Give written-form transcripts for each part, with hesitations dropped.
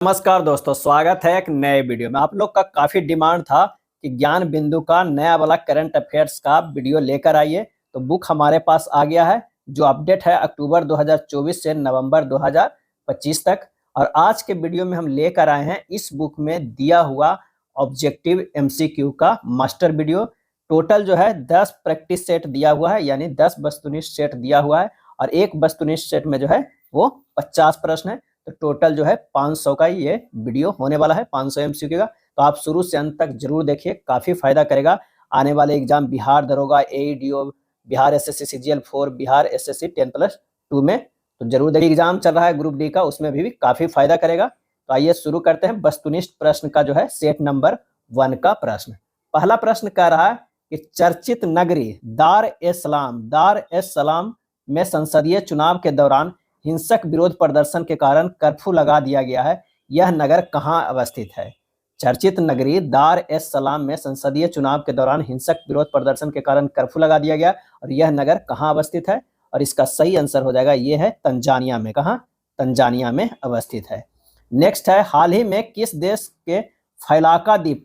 नमस्कार दोस्तों, स्वागत है एक नए वीडियो में। आप लोग का काफ़ी डिमांड था कि ज्ञान बिंदु का नया वाला करंट अफेयर्स का वीडियो लेकर आइए, तो बुक हमारे पास आ गया है जो अपडेट है अक्टूबर 2024 से नवंबर 2025 तक। और आज के वीडियो में हम लेकर आए हैं इस बुक में दिया हुआ ऑब्जेक्टिव एमसीक्यू का मास्टर वीडियो। टोटल जो है 10 प्रैक्टिस सेट दिया हुआ है, यानी 10 वस्तुनिष्ठ सेट दिया हुआ है और एक वस्तुनिष्ठ सेट में जो है वो 50 प्रश्न है। तो टोटल जो है 500 का ये वीडियो होने वाला है, 500 एमसीक्यू का। तो आप शुरू से अंत तक जरूर देखिए, काफी फायदा करेगा। आने वाले एग्जाम बिहार दरोगा, AEDO, Bihar SSC CGL 4, Bihar SSC 10+2 में तो जरूर देखिए। एग्जाम चल रहा है ग्रुप डी का, उसमें भी काफी फायदा करेगा। तो आइए शुरू करते हैं वस्तुनिष्ठ प्रश्न का जो है सेट नंबर 1 का प्रश्न। पहला प्रश्न कह रहा है कि चर्चित नगरी दार-ए-सलाम में संसदीय चुनाव के दौरान हिंसक विरोध प्रदर्शन के कारण कर्फ्यू लगा दिया गया है। यह नगर कहाँ अवस्थित है? चर्चित नगरी दार-ए-सलाम में संसदीय चुनाव के दौरान हिंसक विरोध प्रदर्शन के कारण कर्फ्यू लगा दिया गया और यह नगर कहाँ अवस्थित है? और इसका सही आंसर हो जाएगा ये है तंजानिया में। कहाँ? तंजानिया में अवस्थित है। नेक्स्ट है, हाल ही में किस देश के फैलाका द्वीप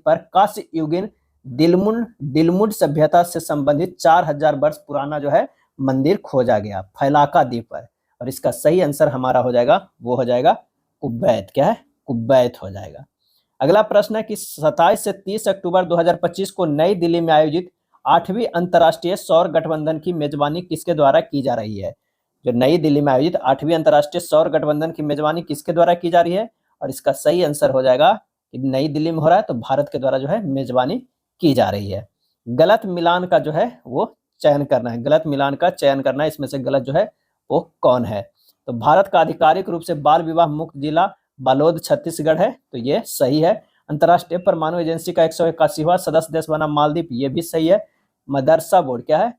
पर कांस्य युगीन दिलमुड सभ्यता से संबंधित 4000 वर्ष पुराना जो है मंदिर खोजा गया फैलाका द्वीप पर? और इसका सही आंसर हमारा हो जाएगा वो हो जाएगा कुवैत। क्या है? कुवैत हो जाएगा। अगला प्रश्न है कि 27 से 30 अक्टूबर 2025 को नई दिल्ली में आयोजित 8वीं अंतर्राष्ट्रीय सौर गठबंधन की मेजबानी किसके द्वारा की जा रही है? जो नई दिल्ली में आयोजित 8वीं अंतर्राष्ट्रीय सौर गठबंधन की मेजबानी किसके द्वारा की जा रही है? और इसका सही आंसर हो जाएगा कि नई दिल्ली में हो रहा है तो भारत के द्वारा जो है मेजबानी की जा रही है। गलत मिलान का जो है वो चयन करना है, गलत मिलान का चयन करना है। इसमें से गलत जो है वो कौन है? तो भारत का आधिकारिक रूप से बाल विवाह मुक्त जिला बालोद छत्तीसगढ़ है, तो ये सही है। अंतर्राष्ट्रीय परमाणु एजेंसी का 181वां सदस्य देश बना मालदीव, ये भी सही है। मदरसा बोर्ड क्या है?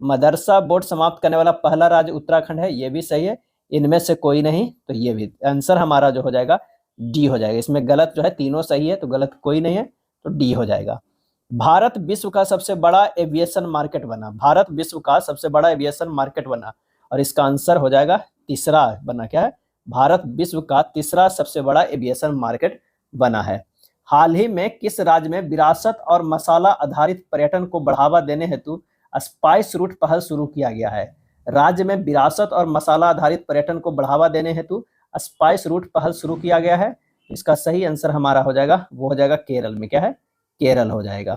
मदरसा बोर्ड समाप्त करने वाला पहला राज्य उत्तराखंड है, ये भी सही है। इनमें से कोई नहीं, तो ये भी आंसर हमारा जो हो जाएगा डी हो जाएगा। इसमें गलत जो है तीनों सही है, तो गलत कोई नहीं है, तो डी हो जाएगा। भारत विश्व का सबसे बड़ा एविएशन मार्केट बना, भारत विश्व का सबसे बड़ा एविएशन मार्केट बना और इसका आंसर हो जाएगा तीसरा बना। क्या है? भारत विश्व का तीसरा सबसे बड़ा एविएशन मार्केट बना है। हाल ही में किस राज्य में विरासत और मसाला आधारित पर्यटन को बढ़ावा देने हेतु स्पाइस रूट पहल शुरू किया गया है? राज्य में विरासत और मसाला आधारित पर्यटन को बढ़ावा देने हेतु स्पाइस रूट पहल शुरू किया गया है। इसका सही आंसर हमारा हो जाएगा वो हो जाएगा केरल में। क्या है? केरल हो जाएगा।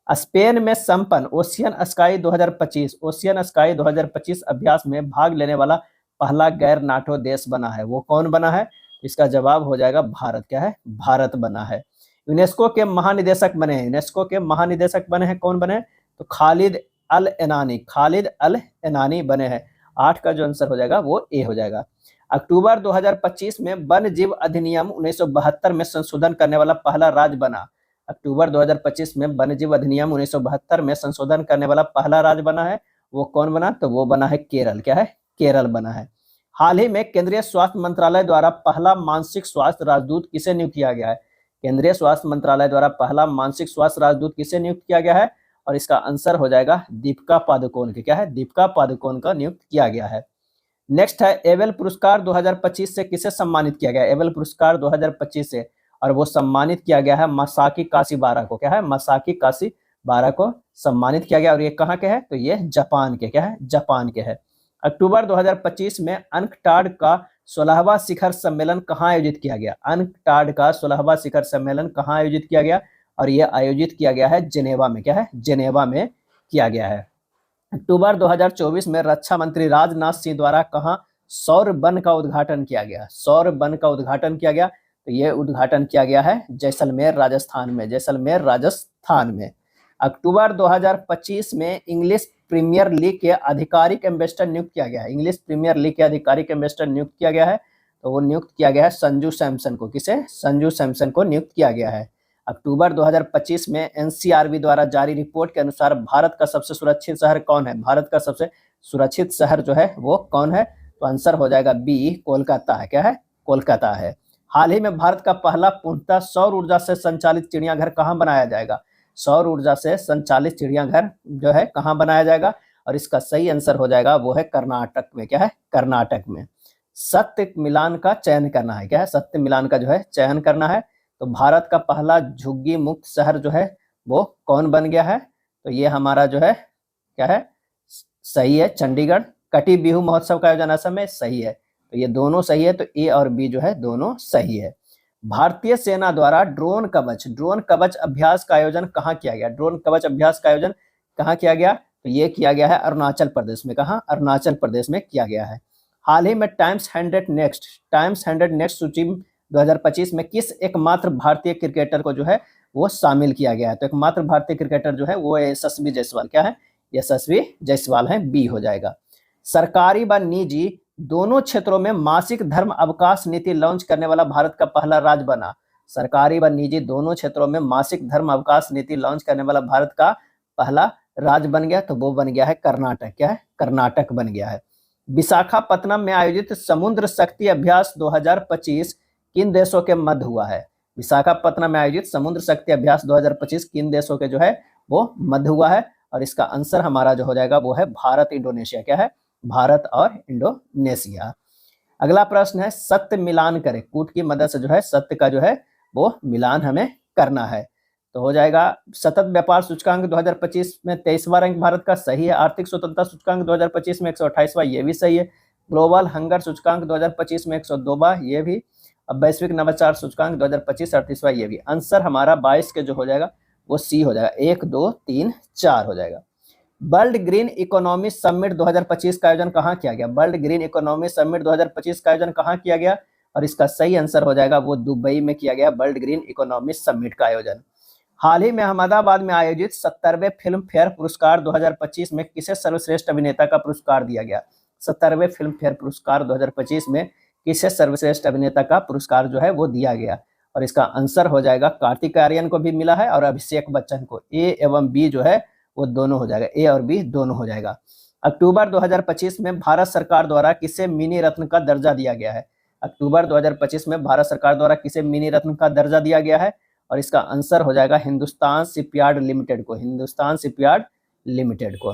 स्पेन में संपन्न ओशियन स्काई 2025 अभ्यास में भाग लेने वाला पहला गैर नाटो देश बना है, वो कौन बना है? इसका जवाब हो जाएगा भारत। क्या है? भारत बना है। यूनेस्को के महानिदेशक बने हैं, यूनेस्को के महानिदेशक बने हैं, कौन बने? तो खालिद अल एनानी बने हैं। 8 का जो आंसर हो जाएगा वो ए हो जाएगा। अक्टूबर 2025 में वन जीव अधिनियम 1972 में संशोधन करने वाला पहला राज्य बना। अक्टूबर 2025 में वन्यजीव अधिनियम 1972 में संशोधन करने वाला पहला राज्य बना है, वो कौन बना? तो वो बना है केरल। क्या है? केरल बना है। हाल ही में केंद्रीय स्वास्थ्य मंत्रालय द्वारा पहला मानसिक स्वास्थ्य राजदूत किसे नियुक्त किया गया है? केंद्रीय स्वास्थ्य मंत्रालय द्वारा पहला मानसिक स्वास्थ्य राजदूत किसे नियुक्त किया गया है? और इसका आंसर हो जाएगा दीपिका पादुकोण के। क्या है? दीपिका पादुकोण का नियुक्त किया गया है। नेक्स्ट है, एबेल पुरस्कार 2025 से किसे सम्मानित किया गया? एबेल पुरस्कार 2025 से, और वो सम्मानित किया गया है मासाकी काशिबारा को। क्या है? मासाकी काशिबारा को सम्मानित किया गया। और ये कहाँ के है? तो ये जापान के। क्या है? जापान के है। अक्टूबर 2025 में अंकटाड का 16वां शिखर सम्मेलन कहाँ आयोजित किया गया? अंकटाड का 16वां शिखर सम्मेलन कहाँ आयोजित किया गया? और ये आयोजित किया गया है जेनेवा में। क्या है? जेनेवा में किया गया है। अक्टूबर 2024 में रक्षा मंत्री राजनाथ सिंह द्वारा कहाँ सौर वन का उद्घाटन किया गया? सौर वन का उद्घाटन किया गया, तो ये उद्घाटन किया गया है जैसलमेर राजस्थान में। जैसलमेर राजस्थान में। अक्टूबर 2025 में इंग्लिश प्रीमियर लीग के आधिकारिक एम्बेसडर नियुक्त किया गया है। इंग्लिश प्रीमियर लीग के आधिकारिक एम्बेसडर नियुक्त किया गया है, तो वो नियुक्त किया गया है संजू सैमसन को। किसे? संजू सैमसन को नियुक्त किया गया है। अक्टूबर 2025 में एनसीआरबी द्वारा जारी रिपोर्ट के अनुसार भारत का सबसे सुरक्षित शहर कौन है? भारत का सबसे सुरक्षित शहर जो है वो कौन है? तो आंसर हो जाएगा बी, कोलकाता है। क्या है? कोलकाता है। हाल ही में भारत का पहला पूर्णतः सौर ऊर्जा से संचालित चिड़ियाघर कहाँ बनाया जाएगा? सौर ऊर्जा से संचालित चिड़ियाघर जो है कहाँ बनाया जाएगा? और इसका सही आंसर हो जाएगा वो है कर्नाटक में। क्या है? कर्नाटक में। सत्य मिलान का चयन करना है। क्या है? सत्य मिलान का जो है चयन करना है। तो भारत का पहला झुग्गी मुक्त शहर जो है वो कौन बन गया है? तो ये हमारा जो है क्या है? सही है, चंडीगढ़। कटी बिहू महोत्सव का आयोजन असम में, सही है। तो ये दोनों सही है, तो ए और बी जो है दोनों सही है। भारतीय सेना द्वारा ड्रोन कवच अभ्यास का आयोजन कहाँ किया गया? ड्रोन कवच अभ्यास का आयोजन कहाँ किया गया? तो ये किया गया है अरुणाचल प्रदेश में। कहाँ? अरुणाचल प्रदेश में किया गया है। हाल ही में टाइम्स 100 नेक्स्ट सूची 2025 में किस एकमात्र भारतीय क्रिकेटर को जो है वो शामिल किया गया है? तो एकमात्र भारतीय क्रिकेटर जो है वो यशस्वी जायसवाल। क्या है? यशस्वी जायसवाल है, बी हो जाएगा। सरकारी व निजी दोनों क्षेत्रों में मासिक धर्म अवकाश नीति लॉन्च करने वाला भारत का पहला राज्य बना। सरकारी व निजी दोनों क्षेत्रों में मासिक धर्म अवकाश नीति लॉन्च करने वाला भारत का पहला राज्य बन गया, तो वो बन गया है कर्नाटक। क्या है? कर्नाटक बन गया है। विशाखापत्तनम में आयोजित समुद्र शक्ति अभ्यास 2025 किन देशों के मध्य हुआ है? विशाखापत्तनम में आयोजित समुद्र शक्ति अभ्यास 2025 किन देशों के जो है वो मध्य हुआ है? और इसका आंसर हमारा जो हो जाएगा वो है भारत इंडोनेशिया। क्या है? भारत और इंडोनेशिया। अगला प्रश्न है सत्य मिलान करें। कूट की मदद से जो है सत्य का जो है वो मिलान हमें करना है। तो हो जाएगा सतत व्यापार सूचकांक 2025 में 23वां रैंक भारत का, सही है। आर्थिक स्वतंत्रता सूचकांक 2025 में 128वां, ये भी सही है। ग्लोबल हंगर सूचकांक 2025 में 102वां, ये भी। अब वैश्विक नवाचार सूचकांक 2025 38वां, ये भी। आंसर हमारा 22 के जो हो जाएगा वो सी हो जाएगा। 1 2 3 4 हो जाएगा। वर्ल्ड ग्रीन इकोनॉमी समिट 2025 का आयोजन कहाँ किया गया? वर्ल्ड ग्रीन इकोनॉमी समिट 2025 का आयोजन कहाँ किया गया? और इसका सही आंसर हो जाएगा वो दुबई में किया गया वर्ल्ड ग्रीन इकोनॉमी समिट का आयोजन। हाल ही में अहमदाबाद में आयोजित 70वें फिल्म फेयर पुरस्कार 2025 में किसे सर्वश्रेष्ठ अभिनेता का पुरस्कार दिया गया? 70वें फिल्म फेयर पुरस्कार 2025 में किसे सर्वश्रेष्ठ अभिनेता का पुरस्कार जो है वो दिया गया? और इसका आंसर हो जाएगा कार्तिक आर्यन को भी मिला है और अभिषेक बच्चन को। ए एवं बी जो है वो दोनों हो जाएगा, ए और बी दोनों हो जाएगा। अक्टूबर 2025 में भारत सरकार द्वारा किसे मिनी रत्न का दर्जा दिया गया है? अक्टूबर 2025 में भारत सरकार द्वारा किसे मिनी रत्न का दर्जा दिया गया है? और इसका आंसर हो जाएगा हिंदुस्तान शिपयार्ड लिमिटेड को। हिंदुस्तान शिपयार्ड लिमिटेड को।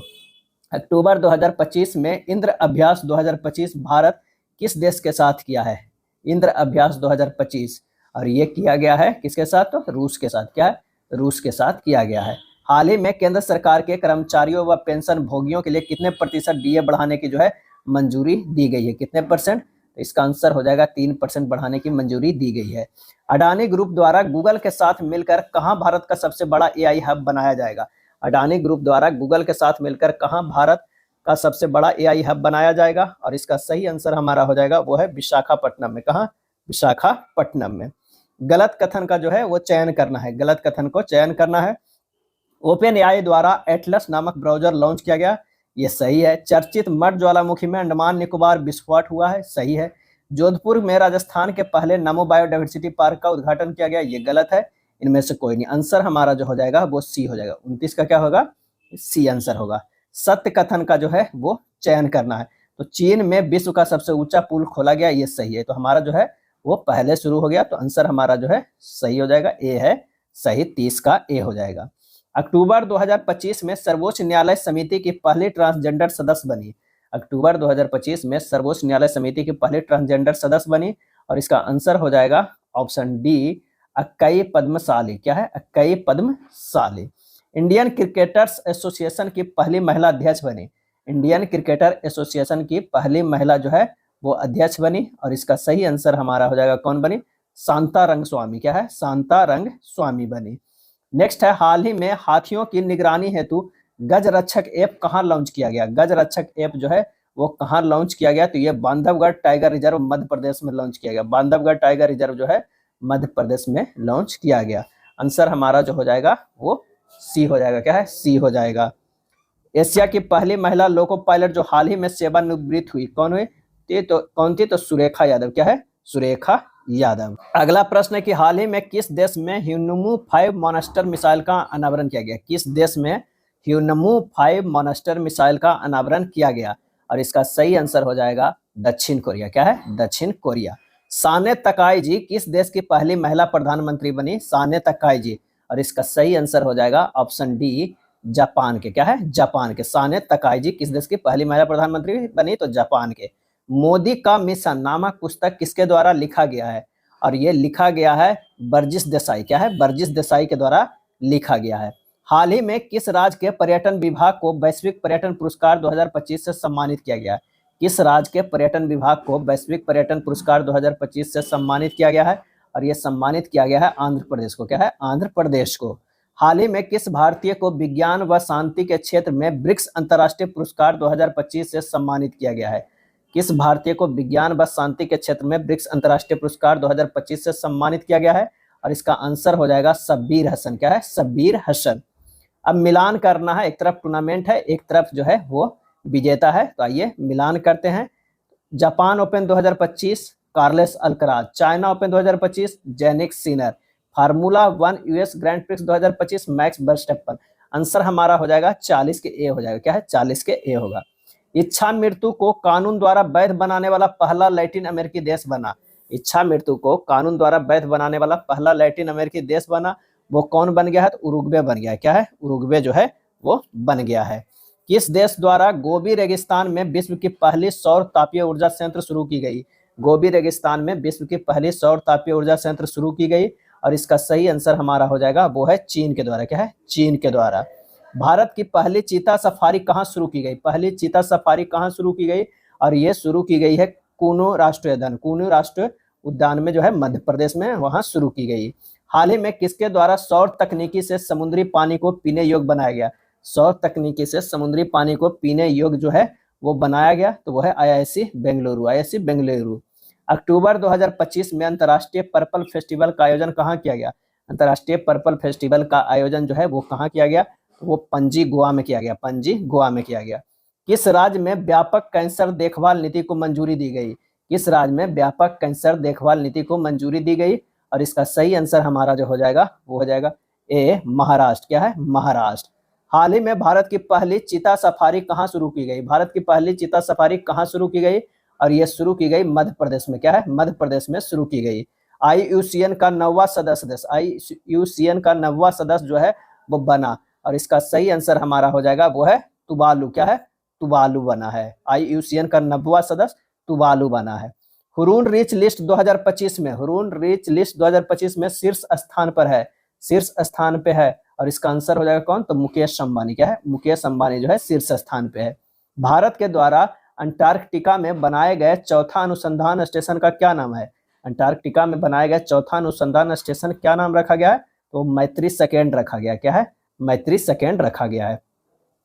अक्टूबर 2025 में इंद्र अभ्यास 2025 भारत किस देश के साथ किया है? इंद्र अभ्यास 2025, और ये किया गया है किसके साथ? तो रूस के साथ। क्या है? रूस के साथ किया गया है। हाल ही में केंद्र सरकार के कर्मचारियों व पेंशन भोगियों के लिए कितने प्रतिशत डीए बढ़ाने की जो है मंजूरी दी गई है? कितने परसेंट? तो इसका आंसर हो जाएगा 3% बढ़ाने की मंजूरी दी गई है। अडानी ग्रुप द्वारा गूगल के साथ मिलकर कहां भारत का सबसे बड़ा एआई हब बनाया जाएगा? अडानी ग्रुप द्वारा गूगल के साथ मिलकर कहां भारत का सबसे बड़ा एआई हब बनाया जाएगा? और इसका सही आंसर हमारा हो जाएगा वो है विशाखापट्टनम में। कहां? विशाखापट्टनम में। गलत कथन का जो है वो चयन करना है, गलत कथन को चयन करना है। ओपन एआई द्वारा एटलस नामक ब्राउजर लॉन्च किया गया, ये सही है। चर्चित मठ ज्वालामुखी में अंडमान निकोबार विस्फोट हुआ है, सही है। जोधपुर में राजस्थान के पहले नमो बायोडाइवर्सिटी पार्क का उद्घाटन किया गया, ये गलत है। इनमें से कोई नहीं। आंसर हमारा जो हो जाएगा वो सी हो जाएगा। 29 का क्या होगा? सी आंसर होगा। सत्य कथन का जो है वो चयन करना है। तो चीन में विश्व का सबसे ऊंचा पुल खोला गया, ये सही है। तो हमारा जो है वो पहले शुरू हो गया, तो आंसर हमारा जो है सही हो जाएगा, ए है सही। 30 का ए हो जाएगा। अक्टूबर 2025 में सर्वोच्च न्यायालय समिति की पहली ट्रांसजेंडर सदस्य बनी। अक्टूबर 2025 में सर्वोच्च न्यायालय समिति की पहली ट्रांसजेंडर सदस्य बनी, और इसका आंसर हो जाएगा ऑप्शन डी, अक्कई पद्मशाली। क्या है? अक्कई पद्मशाली। इंडियन क्रिकेटर्स एसोसिएशन की पहली महिला अध्यक्ष बनी। इंडियन क्रिकेटर एसोसिएशन की पहली महिला जो है वो अध्यक्ष बनी, और इसका सही आंसर हमारा हो जाएगा कौन बनी? शांता रंगस्वामी। क्या है? शांता रंगस्वामी बनी। नेक्स्ट है हाल ही में हाथियों की निगरानी हेतु गज रक्षक ऐप कहां लॉन्च किया गया? गज रक्षक ऐप जो है वो कहां लॉन्च किया गया? तो ये बांधवगढ़ टाइगर रिजर्व मध्य प्रदेश में लॉन्च किया गया। बांधवगढ़ टाइगर रिजर्व जो है मध्य प्रदेश में लॉन्च किया गया। आंसर हमारा जो हो जाएगा वो सी हो जाएगा। क्या है? सी हो जाएगा। एशिया की पहली महिला लोको पायलट जो हाल ही में सेवानिवृत्त हुई, कौन हुई? तो कौन थी? तो सुरेखा यादव। क्या है? सुरेखा यादव। अगला प्रश्न है कि हाल ही में किस देश में ह्यूनमू 5 मॉनस्टर मिसाइल का अनावरण किया गया? किस देश में ह्यूनमू 5 मॉनस्टर मिसाइल का अनावरण किया गया? और इसका सही आंसर हो जाएगा दक्षिण कोरिया। क्या है? दक्षिण कोरिया। साने तकाई जी किस देश की पहली महिला प्रधानमंत्री बनी? साने तकाई जी, और इसका सही आंसर हो जाएगा ऑप्शन डी, जापान के। क्या है? जापान के। साने तकाई जी किस देश की पहली महिला प्रधानमंत्री बनी? तो जापान के। मोदी का मिशन नामक पुस्तक किसके द्वारा लिखा गया है? और ये लिखा गया है बर्जिस देसाई, क्या है? बर्जिस देसाई के द्वारा लिखा गया है। हाल ही में किस राज्य के पर्यटन विभाग को वैश्विक पर्यटन पुरस्कार 2025 से सम्मानित किया गया है? किस राज्य के पर्यटन विभाग को वैश्विक पर्यटन पुरस्कार 2025 से सम्मानित किया गया है? और ये सम्मानित किया गया है आंध्र प्रदेश को, क्या है? आंध्र प्रदेश को। हाल ही में किस भारतीय को विज्ञान व शांति के क्षेत्र में ब्रिक्स अंतर्राष्ट्रीय पुरस्कार 2025 से सम्मानित किया गया है? किस भारतीय को विज्ञान व शांति के क्षेत्र में ब्रिक्स अंतर्राष्ट्रीय पुरस्कार 2025 से सम्मानित किया गया है? और इसका आंसर हो जाएगा शब्बीर हसन, क्या है? शब्बीर हसन। अब मिलान करना है, एक तरफ टूर्नामेंट है, एक तरफ जो है वो विजेता है। तो आइए मिलान करते हैं। Japan open 2025 Carlos Alcaraz, China open 2025 Jannik Sinner, formula 1 US grand Prix 2025 max Verstappen. Answer हमारा हो जाएगा 40 के ए हो जाएगा, क्या है? 40 के ए होगा। इच्छा मृत्यु को कानून द्वारा वैध बनाने वाला पहला लैटिन अमेरिकी देश बना। इच्छा मृत्यु को कानून द्वारा वैध बनाने वाला पहला लैटिन अमेरिकी देश बना, वो कौन बन गया है? तो उरुग्वे बन गया, क्या है? उरुग्वे जो है वो बन गया है। किस देश द्वारा गोबी रेगिस्तान में विश्व की पहली सौर तापीय ऊर्जा संयंत्र शुरू की गई? गोबी रेगिस्तान में विश्व की पहली सौर तापीय ऊर्जा संयंत्र शुरू की गई, और इसका सही आंसर हमारा हो जाएगा वो है चीन के द्वारा, क्या है? चीन के द्वारा। भारत की पहली चीता सफारी कहाँ शुरू की गई? पहली चीता सफारी कहाँ शुरू की गई? और ये शुरू की गई है कूनो राष्ट्रीय उद्यान, कूनो राष्ट्रीय उद्यान में जो है मध्य प्रदेश में, वहां शुरू की गई। हाल ही में किसके द्वारा सौर तकनीकी से समुद्री पानी को पीने योग्य बनाया गया? सौर तकनीकी से समुद्री पानी को पीने योग्य जो है वो बनाया गया, तो वो है आईआईसी बेंगलुरु, आईआईसी बेंगलुरु। अक्टूबर 2025 में अंतर्राष्ट्रीय पर्पल फेस्टिवल का आयोजन कहाँ किया गया? अंतर्राष्ट्रीय पर्पल फेस्टिवल का आयोजन जो है वो कहाँ किया गया? वो पणजी गोवा में किया गया, पणजी गोवा में किया गया। किस राज्य में व्यापक कैंसर देखभाल नीति को मंजूरी दी गई? किस राज्य में व्यापक कैंसर देखभाल नीति को मंजूरी दी गई? और इसका सही आंसर हमारा जो हो जाएगा वो हो जाएगा ए महाराष्ट्र, क्या है? महाराष्ट्र। हाल ही में भारत की पहली चीता सफारी कहाँ शुरू की गई? भारत की पहली चीता सफारी कहाँ शुरू की गई? और ये शुरू की गई मध्य प्रदेश में, क्या है? मध्य प्रदेश में शुरू की गई। आईयूसीएन का 9वां सदस्य, आईयूसीएन का 9वां सदस्य जो है वो बना, और इसका सही आंसर हमारा हो जाएगा वो है तुवालू, क्या है? तुवालू बना है। आईयूसीएन का 9वां सदस्य तुवालू बना है। हुरून रिच लिस्ट 2025 में, हुरून रिच लिस्ट 2025 में शीर्ष स्थान पर है, शीर्ष स्थान पे है, और इसका आंसर हो जाएगा कौन? तो मुकेश अंबानी, क्या है? मुकेश अंबानी जो है शीर्ष स्थान पे है। भारत के द्वारा अंटार्कटिका में बनाए गए चौथा अनुसंधान स्टेशन का क्या नाम है? अंटार्कटिका में बनाए गए चौथा अनुसंधान स्टेशन क्या नाम रखा गया है? तो मैत्री सेकेंड रखा गया, क्या है? मैत्री सेकेंड रखा गया है।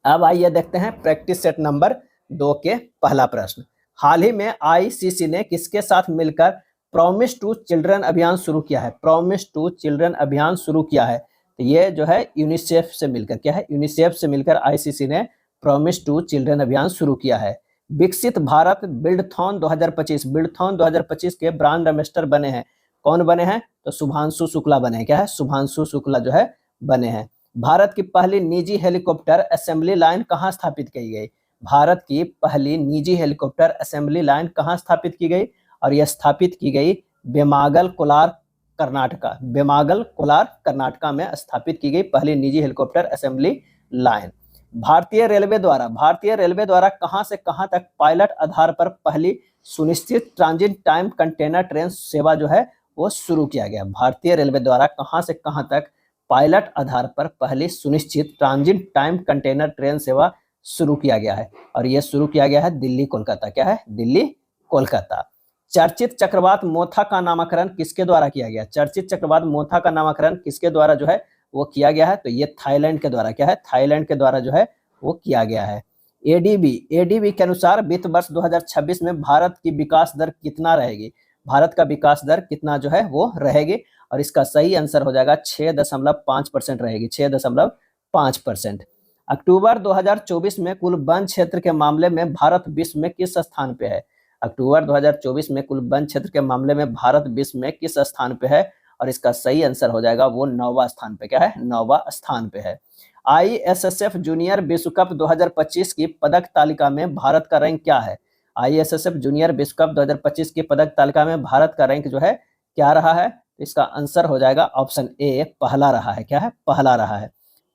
अब आइए देखते हैं प्रैक्टिस सेट नंबर 2 के पहला प्रश्न। हाल ही में आईसीसी ने किसके साथ मिलकर प्रॉमिस टू चिल्ड्रन अभियान शुरू किया है? प्रॉमिस टू चिल्ड्रन अभियान शुरू किया है, तो ये जो है यूनिसेफ से मिलकर, क्या है? यूनिसेफ से मिलकर आईसीसी ने प्रॉमिस टू चिल्ड्रन अभियान शुरू किया है। विकसित भारत बिल्डथॉन 2025, बिल्डथॉन 2025 के ब्रांड एम्बेसडर बने हैं, कौन बने हैं? तो शुभांशु शुक्ला बने हैं, क्या है? शुभांशु शुक्ला जो है बने हैं। भारत की पहली निजी हेलीकॉप्टर असेंबली लाइन कहाँ स्थापित की गई? भारत की पहली निजी हेलीकॉप्टर असेंबली लाइन कहाँ स्थापित की गई? और यह स्थापित की गई बेमागल कोलार कर्नाटका, बेमागल कोलार कर्नाटका में स्थापित की गई पहली निजी हेलीकॉप्टर असेंबली लाइन। भारतीय रेलवे द्वारा कहां से कहां तक पायलट आधार पर पहली सुनिश्चित ट्रांजिट टाइम कंटेनर ट्रेन सेवा जो है वो शुरू किया गया? भारतीय रेलवे द्वारा कहां से कहां तक पायलट आधार पर पहली सुनिश्चित ट्रांजिट टाइम कंटेनर ट्रेन सेवा शुरू किया गया है? और यह शुरू किया गया है दिल्ली कोलकाता, क्या है? दिल्ली कोलकाता। चर्चित चक्रवात मोथा का नामकरण किसके द्वारा किया गया? चर्चित चक्रवात मोथा का नामकरण किसके द्वारा जो है वो किया गया है? तो ये थाईलैंड के द्वारा, क्या है? थाईलैंड के द्वारा जो है वो किया गया है। एडीबी के अनुसार वित्त वर्ष 2026 में भारत की विकास दर कितना रहेगी? भारत का विकास दर कितना जो है वो रहेगी? और इसका सही आंसर हो जाएगा 6.5% रहेगी, 6.5%। अक्टूबर 2024 में कुल वन क्षेत्र के मामले में भारत विश्व में किस स्थान पे है? अक्टूबर 2024 में कुल वन क्षेत्र के मामले में भारत विश्व में किस स्थान पे है? और इसका सही आंसर हो जाएगा वो 9वां स्थान पे, क्या है? 9वां स्थान पे है। आईएसएसएफ जूनियर विश्व कप 2025 की पदक तालिका में भारत का रैंक क्या है? आईएसएसएफ जूनियर विश्व कप 2025 की पदक तालिका में भारत का रैंक जो है क्या रहा है? इसका आंसर हो जाएगा ऑप्शन ए, पहला रहा है, क्या है? पहला रहा है।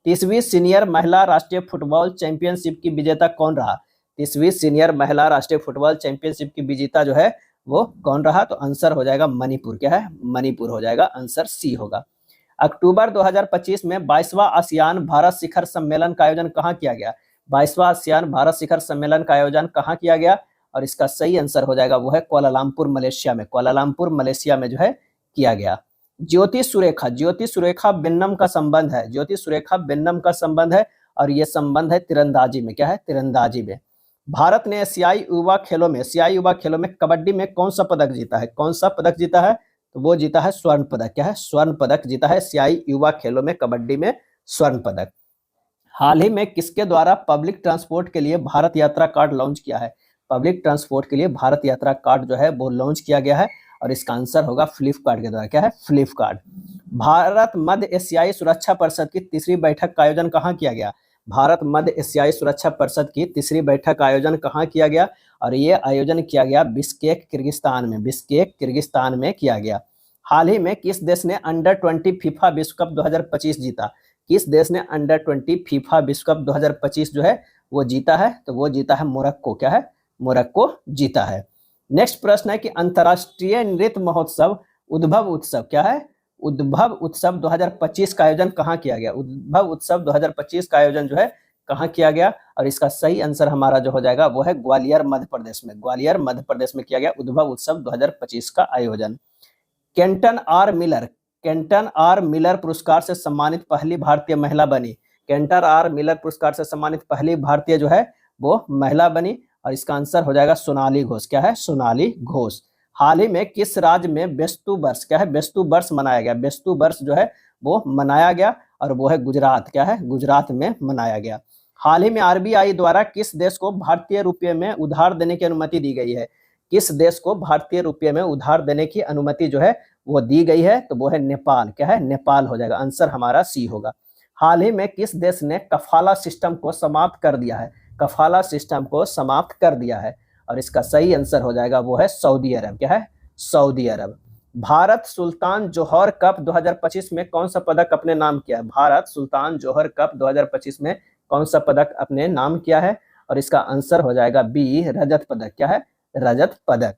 30वीं सीनियर महिला राष्ट्रीय फुटबॉल चैंपियनशिप की विजेता कौन रहा? 30वीं सीनियर महिला राष्ट्रीय फुटबॉल चैंपियनशिप की विजेता जो है वो कौन रहा? तो आंसर हो जाएगा मणिपुर। क्या है? मणिपुर हो जाएगा, आंसर सी होगा। अक्टूबर 2025 में 22वां आसियान भारत शिखर सम्मेलन का आयोजन कहाँ किया गया? 22वां आसियान भारत शिखर सम्मेलन का आयोजन कहाँ किया गया? और इसका सही आंसर हो जाएगा वो है कुआलालंपुर मलेशिया में। कुआलालंपुर मलेशिया में जो है किया गया। ज्योति सुरेखा बेन्नम का संबंध है। ज्योति सुरेखा बेन्नम का संबंध है और ये संबंध है तीरंदाजी में। क्या है? तीरंदाजी में। भारत ने एशियाई युवा खेलों में कबड्डी में कौन सा पदक जीता है? कौन सा पदक जीता है? तो वो जीता है स्वर्ण पदक। क्या है? स्वर्ण पदक जीता है एशियाई युवा खेलों में कबड्डी में स्वर्ण पदक। हाल ही में किसके द्वारा पब्लिक ट्रांसपोर्ट के लिए भारत यात्रा कार्ड लॉन्च किया है? पब्लिक ट्रांसपोर्ट के लिए भारत यात्रा कार्ड जो है वो लॉन्च किया गया है और इसका आंसर होगा फ्लिपकार्ट के द्वारा। क्या है? फ्लिपकार्ट। भारत मध्य एशियाई सुरक्षा परिषद की तीसरी बैठक का आयोजन कहाँ किया गया? भारत मध्य एशियाई सुरक्षा परिषद की तीसरी बैठक का आयोजन कहाँ किया गया? और ये आयोजन किया गया बिश्केक किर्गिस्तान में। बिश्केक किर्गिस्तान में किया गया। हाल ही में किस देश ने अंडर 20 फीफा विश्व कप 2025 जीता? किस देश ने अंडर 20 फीफा विश्व कप 2025 जो है वो जीता है? तो वो जीता है मोरक्को। क्या है? मोरक्को जीता है। नेक्स्ट प्रश्न है कि अंतर्राष्ट्रीय नृत्य महोत्सव उद्भव उत्सव क्या है? उद्भव उत्सव 2025 का आयोजन कहाँ किया गया? उद्भव उत्सव 2025 का आयोजन जो है कहाँ किया गया? और इसका सही आंसर हमारा जो हो जाएगा वो है ग्वालियर मध्य प्रदेश में। ग्वालियर मध्य प्रदेश में किया गया उद्भव उत्सव 2025 का आयोजन। केंटन आर मिलर पुरस्कार से सम्मानित पहली भारतीय महिला बनी। केंटन आर मिलर पुरस्कार से सम्मानित पहली भारतीय जो है वो महिला बनी और इसका आंसर हो जाएगा सोनाली घोष। क्या है? सोनाली घोष। हाल ही में किस राज्य में बेस्तु वर्ष क्या है? बेस्तु वर्ष मनाया गया। बेस्तु वर्ष जो है वो मनाया गया और वो है गुजरात। क्या है? गुजरात में मनाया गया। हाल ही में आरबीआई द्वारा किस देश को भारतीय रुपये में उधार देने की अनुमति दी गई है? किस देश को भारतीय रुपये में उधार देने की अनुमति जो है वो दी गई है? तो वो है नेपाल। क्या है? नेपाल हो जाएगा, आंसर हमारा सी होगा। हाल ही में किस देश ने कफाला सिस्टम को समाप्त कर दिया है? कफाला सिस्टम को समाप्त कर दिया है और इसका सही आंसर हो जाएगा वो है सऊदी अरब। क्या है? सऊदी अरब। भारत सुल्तान जोहर कप 2025 में कौन सा पदक अपने नाम किया है? भारत सुल्तान जोहर कप 2025 में कौन सा पदक अपने नाम किया है? और इसका आंसर हो जाएगा बी, रजत पदक। क्या है? रजत पदक।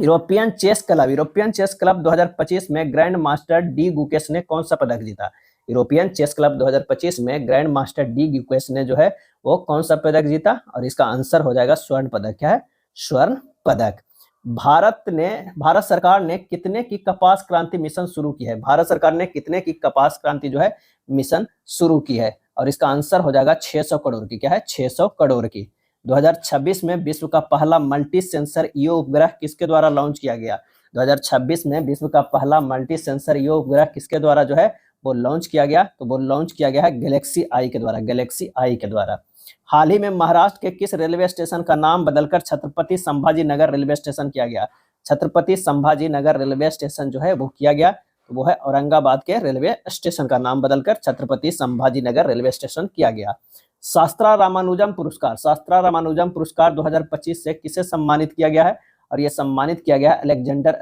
यूरोपियन चेस क्लब 2025 में ग्रैंड मास्टर डी गुकेश ने कौन सा पदक जीता? यूरोपियन चेस क्लब 2025 में ग्रैंड मास्टर डी गुकेश ने जो है वो कौन सा पदक जीता? और इसका आंसर हो जाएगा स्वर्ण पदक। क्या है? स्वर्ण पदक। भारत सरकार ने कितने की कपास क्रांति मिशन शुरू की है? भारत सरकार ने कितने की कपास क्रांति जो है मिशन शुरू की है? और इसका आंसर हो जाएगा 600 करोड़ की। क्या है? 600 करोड़ की। 2026 में विश्व का पहला मल्टी सेंसर ईओ उपग्रह किसके द्वारा लॉन्च किया गया? 2026 में विश्व का पहला मल्टी सेंसर ईओ उपग्रह किसके द्वारा जो है वो लॉन्च किया गया? तो वो लॉन्च किया गया है गैलेक्सी आई के द्वारा। गैलेक्सी आई के द्वारा। हाल ही में महाराष्ट्र के किस रेलवे स्टेशन का नाम बदलकर छत्रपति संभाजी नगर रेलवे स्टेशन किया गया? छत्रपति संभाजी नगर रेलवे स्टेशन जो है वो किया गया, तो वो है औरंगाबाद के रेलवे स्टेशन का नाम बदलकर छत्रपति संभाजी नगर रेलवे स्टेशन किया गया। शास्त्रा रामानुजम पुरस्कार 2025 से किसे सम्मानित किया गया है? और यह सम्मानित किया गया अलेक्जेंडर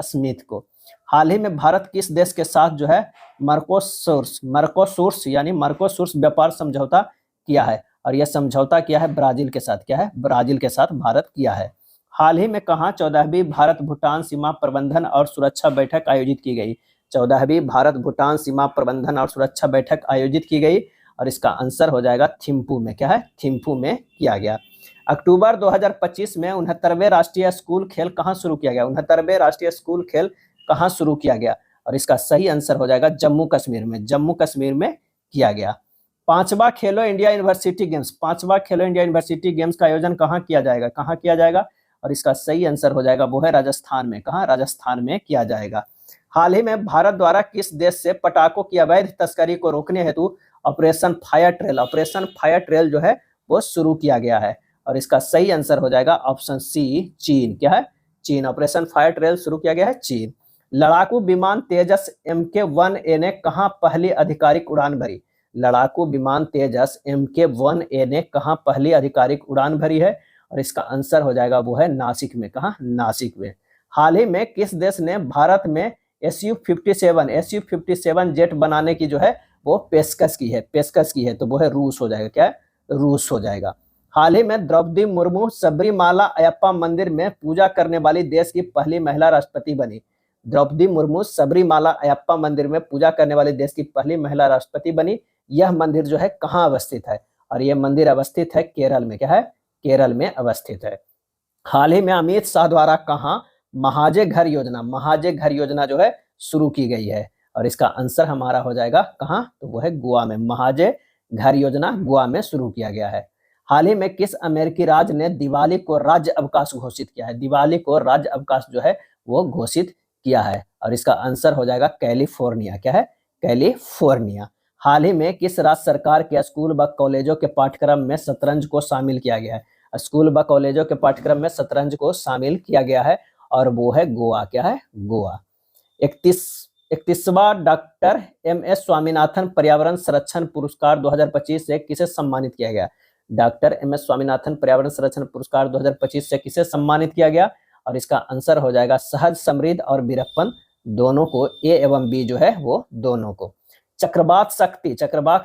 स्मिथ को। हाल ही में भारत किस देश के साथ जो है मर्कोसुर यानी मर्कोसुर व्यापार समझौता किया है? और यह समझौता किया है ब्राजील के साथ। क्या है? ब्राजील के साथ भारत किया है। हाल ही में कहाँ 14वीं भारत भूटान सीमा प्रबंधन और सुरक्षा बैठक आयोजित की गई? 14वीं भारत भूटान सीमा प्रबंधन और सुरक्षा बैठक आयोजित की गई और इसका आंसर हो जाएगा थिम्पू में। क्या है? थिम्पू में किया गया। अक्टूबर 2025 में 69वें राष्ट्रीय स्कूल खेल कहाँ शुरू किया गया? 69वें राष्ट्रीय स्कूल खेल कहाँ शुरू किया गया? और इसका सही आंसर हो जाएगा जम्मू कश्मीर में। जम्मू कश्मीर में किया गया। पांचवा खेलो इंडिया यूनिवर्सिटी गेम्स का आयोजन कहाँ किया जाएगा? और इसका सही आंसर हो जाएगा वो है राजस्थान में। कहाँ? राजस्थान में किया जाएगा। हाल ही में भारत द्वारा किस देश से पटाखों की अवैध तस्करी को रोकने हेतु ऑपरेशन फायर ट्रेल जो है वो शुरू किया गया है? और इसका सही आंसर हो जाएगा ऑप्शन सी, चीन। क्या है? चीन। ऑपरेशन फायर ट्रेल शुरू किया गया है चीन। लड़ाकू विमान तेजस MK-1A ने कहां पहली आधिकारिक उड़ान भरी? लड़ाकू विमान तेजस MK-1A ने कहां पहली आधिकारिक उड़ान भरी है? और इसका आंसर हो जाएगा वो है नासिक में। कहां? नासिक में। हाल ही में किस देश ने भारत में SU-57 जेट बनाने की जो है वो पेशकश की है? तो वो है रूस हो जाएगा। क्या है? रूस हो जाएगा। हाल ही में द्रौपदी मुर्मू सबरीमाला अयप्पा मंदिर में पूजा करने वाली देश की पहली महिला राष्ट्रपति बनी। द्रौपदी मुर्मू सबरीमाला अयप्पा मंदिर में पूजा करने वाली देश की पहली महिला राष्ट्रपति बनी। यह मंदिर जो है कहाँ अवस्थित है? और यह मंदिर अवस्थित है केरल में। क्या है? केरल में अवस्थित है। हाल ही में अमित शाह द्वारा कहाँ महाजे घर योजना जो है शुरू की गई है? और इसका आंसर हमारा हो जाएगा कहाँ? तो वो है गोवा में। महाजे घर योजना गोवा में शुरू किया गया है। हाल ही में किस अमेरिकी राज्य ने दिवाली को राज्य अवकाश घोषित किया है? दिवाली को राज्य अवकाश जो है वो घोषित किया है। और इसका आंसर हो जाएगा कैलिफोर्निया। क्या है? कैलिफोर्निया। हाल ही में किस राज्य सरकार के स्कूल व कॉलेजों के पाठ्यक्रम में शतरंज को शामिल किया गया है? स्कूल व कॉलेजों के पाठ्यक्रम में शतरंज को शामिल किया गया है और वो है गोवा। क्या है? गोवा। 31वां डॉक्टर एम.एस. स्वामीनाथन पर्यावरण संरक्षण पुरस्कार 2025 से किसे सम्मानित किया गया? Doctor MS. स्वामीनाथन पर्यावरण संरक्षण पुरस्कार 2025 से किसे सम्मानित किया गया? और इसका आंसर हो जाएगा सहज समृद्ध और वीरप्पन, दोनों को, ए एवं बी जो है वो दोनों को। चक्रवात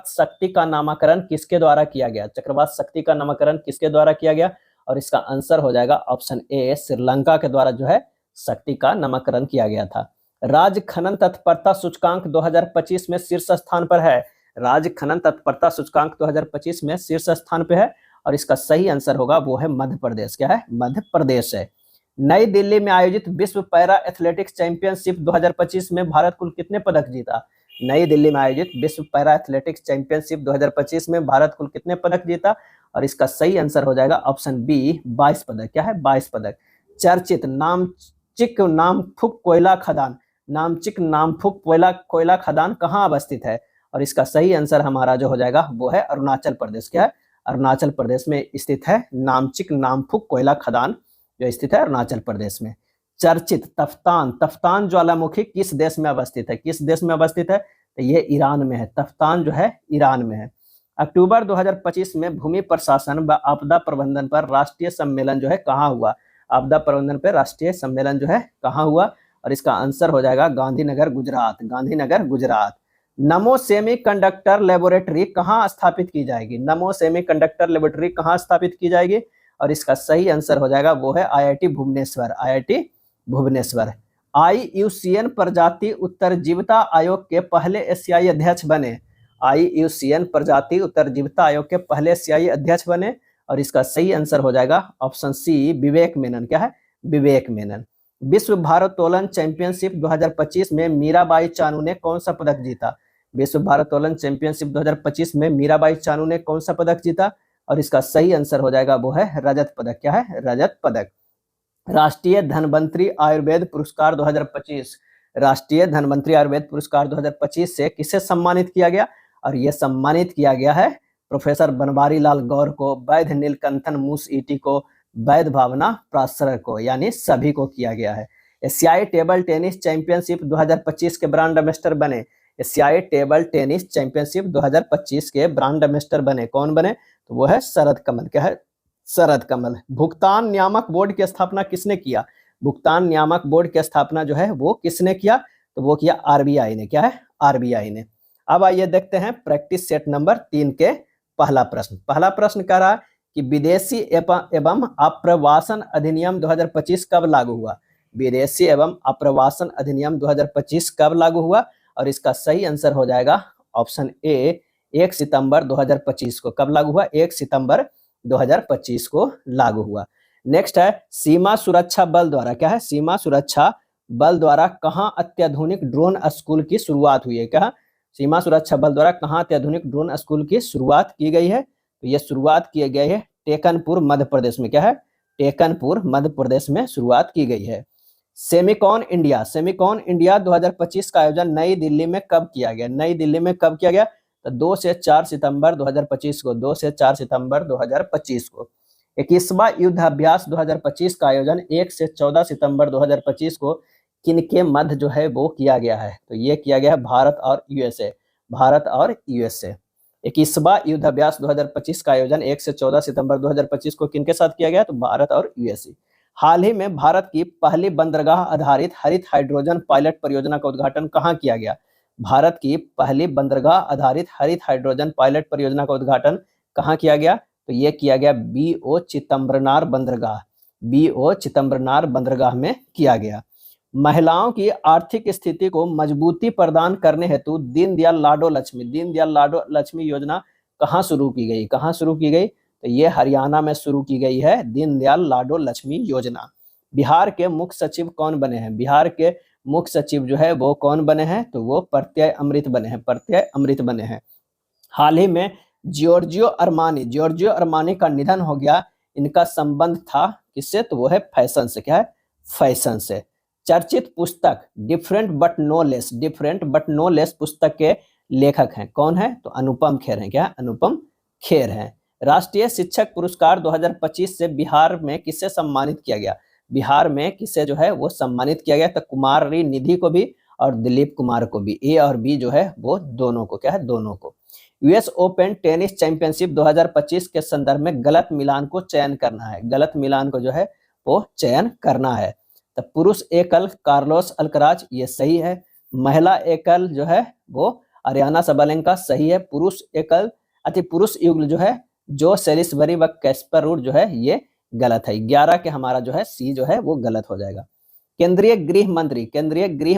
शक्ति का नामकरण किसके द्वारा किया गया? चक्रवात शक्ति का नामकरण किसके द्वारा किया गया? और इसका आंसर हो जाएगा ऑप्शन ए, श्रीलंका के द्वारा जो है शक्ति का नामकरण किया गया था। राज्य खनन तत्परता सूचकांक 2025 में शीर्ष स्थान पर है। राज्य खनन तत्परता सूचकांक 2025 में शीर्ष स्थान पे है और इसका सही आंसर होगा वो है मध्य प्रदेश। क्या है? मध्य प्रदेश है। नई दिल्ली में आयोजित विश्व पैरा एथलेटिक्स चैंपियनशिप 2025 में भारत कुल कितने पदक जीता? नई दिल्ली में आयोजित विश्व पैरा एथलेटिक्स चैंपियनशिप 2025 में भारत कुल कितने पदक जीता? और इसका सही आंसर हो जाएगा ऑप्शन बी, 22 पदक। क्या है? 22 पदक। चर्चित नामचिक नामफुक कोयला खदान कोयला खदान कहाँ अवस्थित है? और इसका सही आंसर हमारा जो हो जाएगा वो है अरुणाचल प्रदेश। क्या है? अरुणाचल प्रदेश में स्थित है नामचिक नामफुक कोयला खदान जो स्थित है अरुणाचल प्रदेश में। चर्चित तफ्तान ज्वालामुखी किस देश में अवस्थित है? किस देश में अवस्थित है? तो ये ईरान में है। तफ्तान जो है ईरान में है। अक्टूबर 2025 में भूमि प्रशासन व आपदा प्रबंधन पर राष्ट्रीय सम्मेलन जो है कहाँ हुआ? आपदा प्रबंधन पर राष्ट्रीय सम्मेलन जो है कहाँ हुआ? और इसका आंसर हो जाएगा गांधीनगर, गुजरात। नमो सेमीकंडक्टर लेबोरेटरी कहाँ स्थापित की जाएगी? नमो सेमीकंडक्टर लेबोरेटरी कहाँ स्थापित की जाएगी? और इसका सही आंसर हो जाएगा वो है IIT भुवनेश्वर। IUCN प्रजाति उत्तरजीविता आयोग के पहले एशियाई अध्यक्ष बने। IUCN प्रजाति उत्तरजीविता आयोग के पहले एशियाई अध्यक्ष बने और इसका सही आंसर हो जाएगा ऑप्शन सी, विवेक मेनन। क्या है? विवेक मेनन। विश्व भारोत्तोलन चैंपियनशिप 2025 में मीराबाई चानू ने कौन सा पदक जीता? विश्व भारोत्तोलन चैंपियनशिप 2025 में मीराबाई चानू ने कौन सा पदक जीता? और इसका सही आंसर हो जाएगा वो है रजत पदक। क्या है? रजत पदक। राष्ट्रीय धन्वंतरी आयुर्वेद पुरस्कार 2025 राष्ट्रीय धन्वंतरी आयुर्वेद पुरस्कार 2025 से किसे सम्मानित किया गया? और यह सम्मानित किया गया है प्रोफेसर बनवारी लाल गौर को, वैद्य नीलकंठन मूसईटी को, वैद्य भावना प्रासर को, यानी सभी को किया गया है। एशियाई टेबल टेनिस चैंपियनशिप 2025 के ब्रांड एम्बेसडर बने। एशियाई टेबल टेनिस चैंपियनशिप 2025 के ब्रांड एम्बेसडर बने। कौन बने? तो वो है शरद कमल। क्या है? शरद कमल। भुगतान नियामक बोर्ड की स्थापना किसने किया? भुगतान नियामक बोर्ड की स्थापना जो है वो किसने किया? तो वो किया RBI ने। क्या है? RBI ने। अब आइए देखते हैं प्रैक्टिस सेट नंबर 3 के पहला प्रश्न कह रहा है कि विदेशी एवं आप्रवासन अधिनियम 2025 कब लागू हुआ? विदेशी एवं आप्रवासन अधिनियम 2025 कब लागू हुआ? और इसका सही आंसर हो जाएगा ऑप्शन ए, 1 सितंबर 2025 को। कब लागू हुआ? 1 सितंबर 2025 को लागू हुआ। नेक्स्ट है सीमा सुरक्षा बल द्वारा। क्या है? सीमा सुरक्षा बल द्वारा कहाँ अत्याधुनिक ड्रोन स्कूल की शुरुआत हुई है? क्या? सीमा सुरक्षा बल द्वारा कहाँ अत्याधुनिक ड्रोन स्कूल की शुरुआत की गई है? तो यह शुरुआत की गई है टेकनपुर मध्य प्रदेश में। क्या है? टेकनपुर मध्य प्रदेश में शुरुआत की गई है। सेमिकॉन इंडिया 2025 का आयोजन नई दिल्ली में कब किया गया? नई दिल्ली में कब किया गया? तो 2 से 4 सितंबर 2025 को। 2 से 4 सितंबर 2025 को। 21वां युद्धाभ्यास 2025 का आयोजन 1 से 14 सितंबर 2025 को किनके मध्य जो है वो किया गया है? तो ये किया गया है भारत और यूएसए। 21वां युद्धाभ्यास 2025 का आयोजन 1 से 14 सितंबर 2025 को किनके साथ किया गया? तो भारत और यूएसए। हाल ही में भारत की पहली बंदरगाह आधारित हरित हाइड्रोजन पायलट परियोजना का उद्घाटन कहाँ किया गया? भारत की पहली बंदरगाह आधारित हरित हाइड्रोजन पायलट परियोजना का उद्घाटन कहाँ किया गया? तो ये किया गया BO चिदम्बरनार बंदरगाह, BO चिदम्बरनार बंदरगाह में किया गया। महिलाओं की आर्थिक स्थिति को मजबूती प्रदान करने हेतु दीनदयाल लाडो लक्ष्मी योजना कहाँ शुरू की गई? कहाँ शुरू की गई? तो ये हरियाणा में शुरू की गई है दीनदयाल लाडो लक्ष्मी योजना। बिहार के मुख्य सचिव कौन बने हैं? बिहार के मुख्य सचिव जो है वो कौन बने हैं? तो वो प्रत्यय अमृत बने हैं। हाल ही में जियोर्जियो अरमानी का निधन हो गया। इनका संबंध था किससे? तो वो है फैशन से। क्या है? फैशन से। चर्चित पुस्तक डिफरेंट बट नो लेस पुस्तक के लेखक हैं। कौन है? तो अनुपम खेर हैं। क्या? अनुपम खेर हैं। राष्ट्रीय शिक्षक पुरस्कार 2025 से बिहार में किसे सम्मानित किया गया? बिहार में किसे जो है वो सम्मानित किया गया? तो कुमारी निधि को भी और दिलीप कुमार को भी। ए और बी जो है वो दोनों को। क्या है? दोनों को। यूएस ओपन टेनिस चैंपियनशिप 2025 के संदर्भ में गलत मिलान को चयन करना है। गलत मिलान को जो है वो चयन करना है। तो पुरुष एकल कार्लोस अल्कराज, ये सही है। महिला एकल जो है वो अरियाना सबलेंका, सही है। पुरुष एकल पुरुष युगल जो है जो सेलिसबरी व कैस्पर रूड जो है ये गलत है। 11 के हमारा जो है सी जो है वो गलत हो जाएगा। केंद्रीय गृह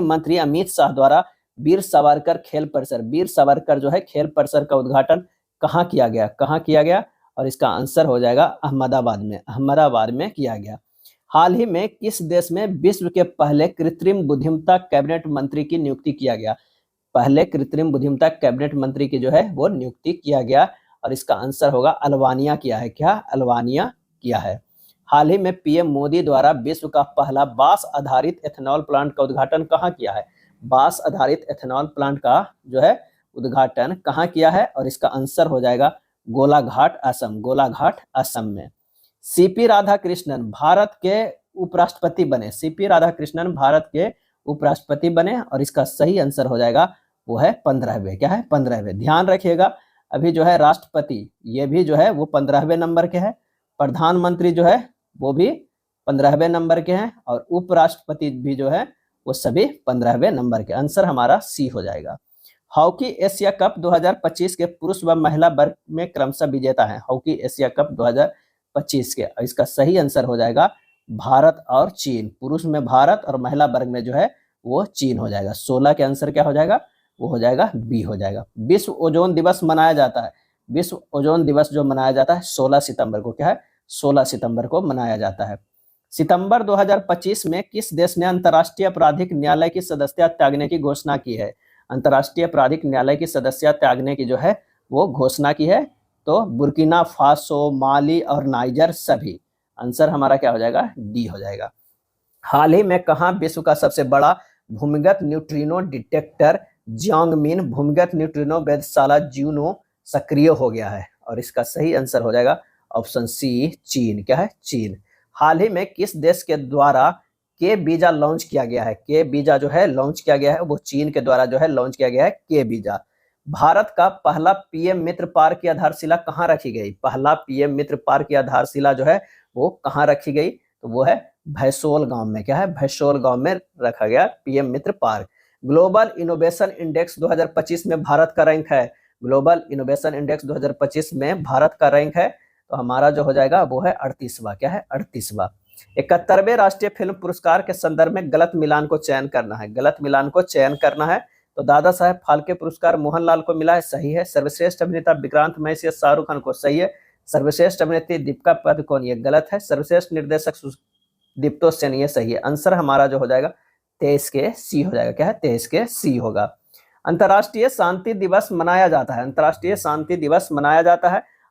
मंत्री अमित शाह द्वारा वीर सावरकर जो है खेल परिसर का उद्घाटन कहाँ किया गया? और इसका आंसर हो जाएगा अहमदाबाद में किया गया। हाल ही में किस देश में विश्व के पहले कृत्रिम बुद्धिमत्ता कैबिनेट मंत्री की नियुक्ति किया गया? पहले कृत्रिम बुद्धिमत्ता कैबिनेट मंत्री की जो है वो नियुक्ति किया गया और इसका आंसर होगा अल्बानिया किया है। क्या? अल्बानिया किया है। हाल ही में पीएम मोदी द्वारा विश्व का पहला बांस आधारित एथेनॉल प्लांट का उद्घाटन कहाँ किया है? बांस आधारित एथेनॉल प्लांट का जो है उद्घाटन कहाँ किया है? और इसका आंसर हो जाएगा गोलाघाट असम में। सीपी राधाकृष्णन भारत के उपराष्ट्रपति बने और इसका सही आंसर हो जाएगा वो है 15वें। क्या है? 15वें। ध्यान रखिएगा अभी जो है राष्ट्रपति ये भी जो है वो 15वें नंबर के हैं, प्रधानमंत्री जो है वो भी 15वें नंबर के हैं और उपराष्ट्रपति भी जो है वो सभी 15वें नंबर के। आंसर हमारा सी हो जाएगा। हॉकी एशिया कप 2025 के पुरुष व महिला वर्ग में क्रमशः विजेता हैं। हॉकी एशिया कप 2025 के, इसका सही आंसर हो जाएगा भारत और चीन। पुरुष में भारत और महिला वर्ग में जो है वो चीन हो जाएगा। 16 के आंसर क्या हो जाएगा? वो हो जाएगा बी हो जाएगा। विश्व ओजोन दिवस मनाया जाता है। विश्व ओजोन दिवस जो मनाया जाता है 16 सितंबर को। क्या है? 16 सितंबर को मनाया जाता है। सितंबर 2025 में किस देश ने अंतर्राष्ट्रीय आपराधिक न्यायालय की सदस्यता त्यागने की घोषणा की है? अंतर्राष्ट्रीय आपराधिक न्यायालय की सदस्यता त्यागने की जो है वो घोषणा की है। तो बुर्किना फासो, माली और नाइजर सभी। आंसर हमारा क्या हो जाएगा? डी हो जाएगा। हाल ही में कहाँ विश्व का सबसे बड़ा भूमिगत न्यूट्रिनो डिटेक्टर जियांगमिन भूमिगत न्यूट्रिनो वेधशाला ज्यूनो सक्रिय हो गया है? और इसका सही आंसर हो जाएगा ऑप्शन सी चीन। क्या है? चीन। हाल ही में किस देश के द्वारा के वीजा लॉन्च किया गया है? के वीजा जो है लॉन्च किया गया है वो चीन के द्वारा जो है लॉन्च किया गया है के वीजा। भारत का पहला पीएम मित्र पार्क की आधारशिला कहाँ रखी गई? पहला पीएम मित्र पार्क की आधारशिला जो है वो कहाँ रखी गई? तो वो है भैसोल गांव में। क्या है? भैसोल गांव में रखा गया पीएम मित्र पार्क। ग्लोबल इनोवेशन इंडेक्स 2025 में भारत का रैंक है। ग्लोबल इनोवेशन इंडेक्स 2025 में भारत का रैंक है तो हमारा जो हो जाएगा वो है 38वां। क्या है? 38वां। 71वें राष्ट्रीय फिल्म पुरस्कार के संदर्भ में गलत मिलान को चयन करना है। तो दादा साहेब फाल्के पुरस्कार मोहनलाल को मिला है, सही है। सर्वश्रेष्ठ अभिनेता विक्रांत मैसी शाहरुख खान को, सही है। सर्वश्रेष्ठ अभिनेत्री दीपिका पादुकोण, ये गलत है। सर्वश्रेष्ठ निर्देशक दीप्तो सेन, ये सही है। आंसर हमारा जो हो जाएगा 23 के सी हो जाएगा। क्या है? 23 के सी होगा। अंतर्राष्ट्रीय शांति दिवस मनाया जाता है।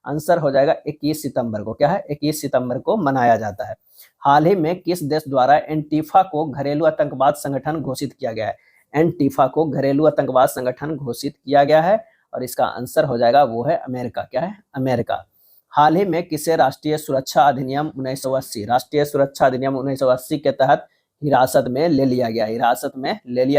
आंसर हो जाएगा 21 सितंबर को। क्या है? 21 सितंबर को मनाया जाता है। हाल ही में किस देश द्वारा एंटीफा को घरेलू आतंकवाद संगठन घोषित किया गया है? एंटीफा को घरेलू आतंकवाद संगठन घोषित किया गया है और इसका आंसर हो जाएगा वो है अमेरिका। क्या है? अमेरिका। हाल ही में किसे राष्ट्रीय सुरक्षा अधिनियम 1980 के तहत हिरासत में ले लिया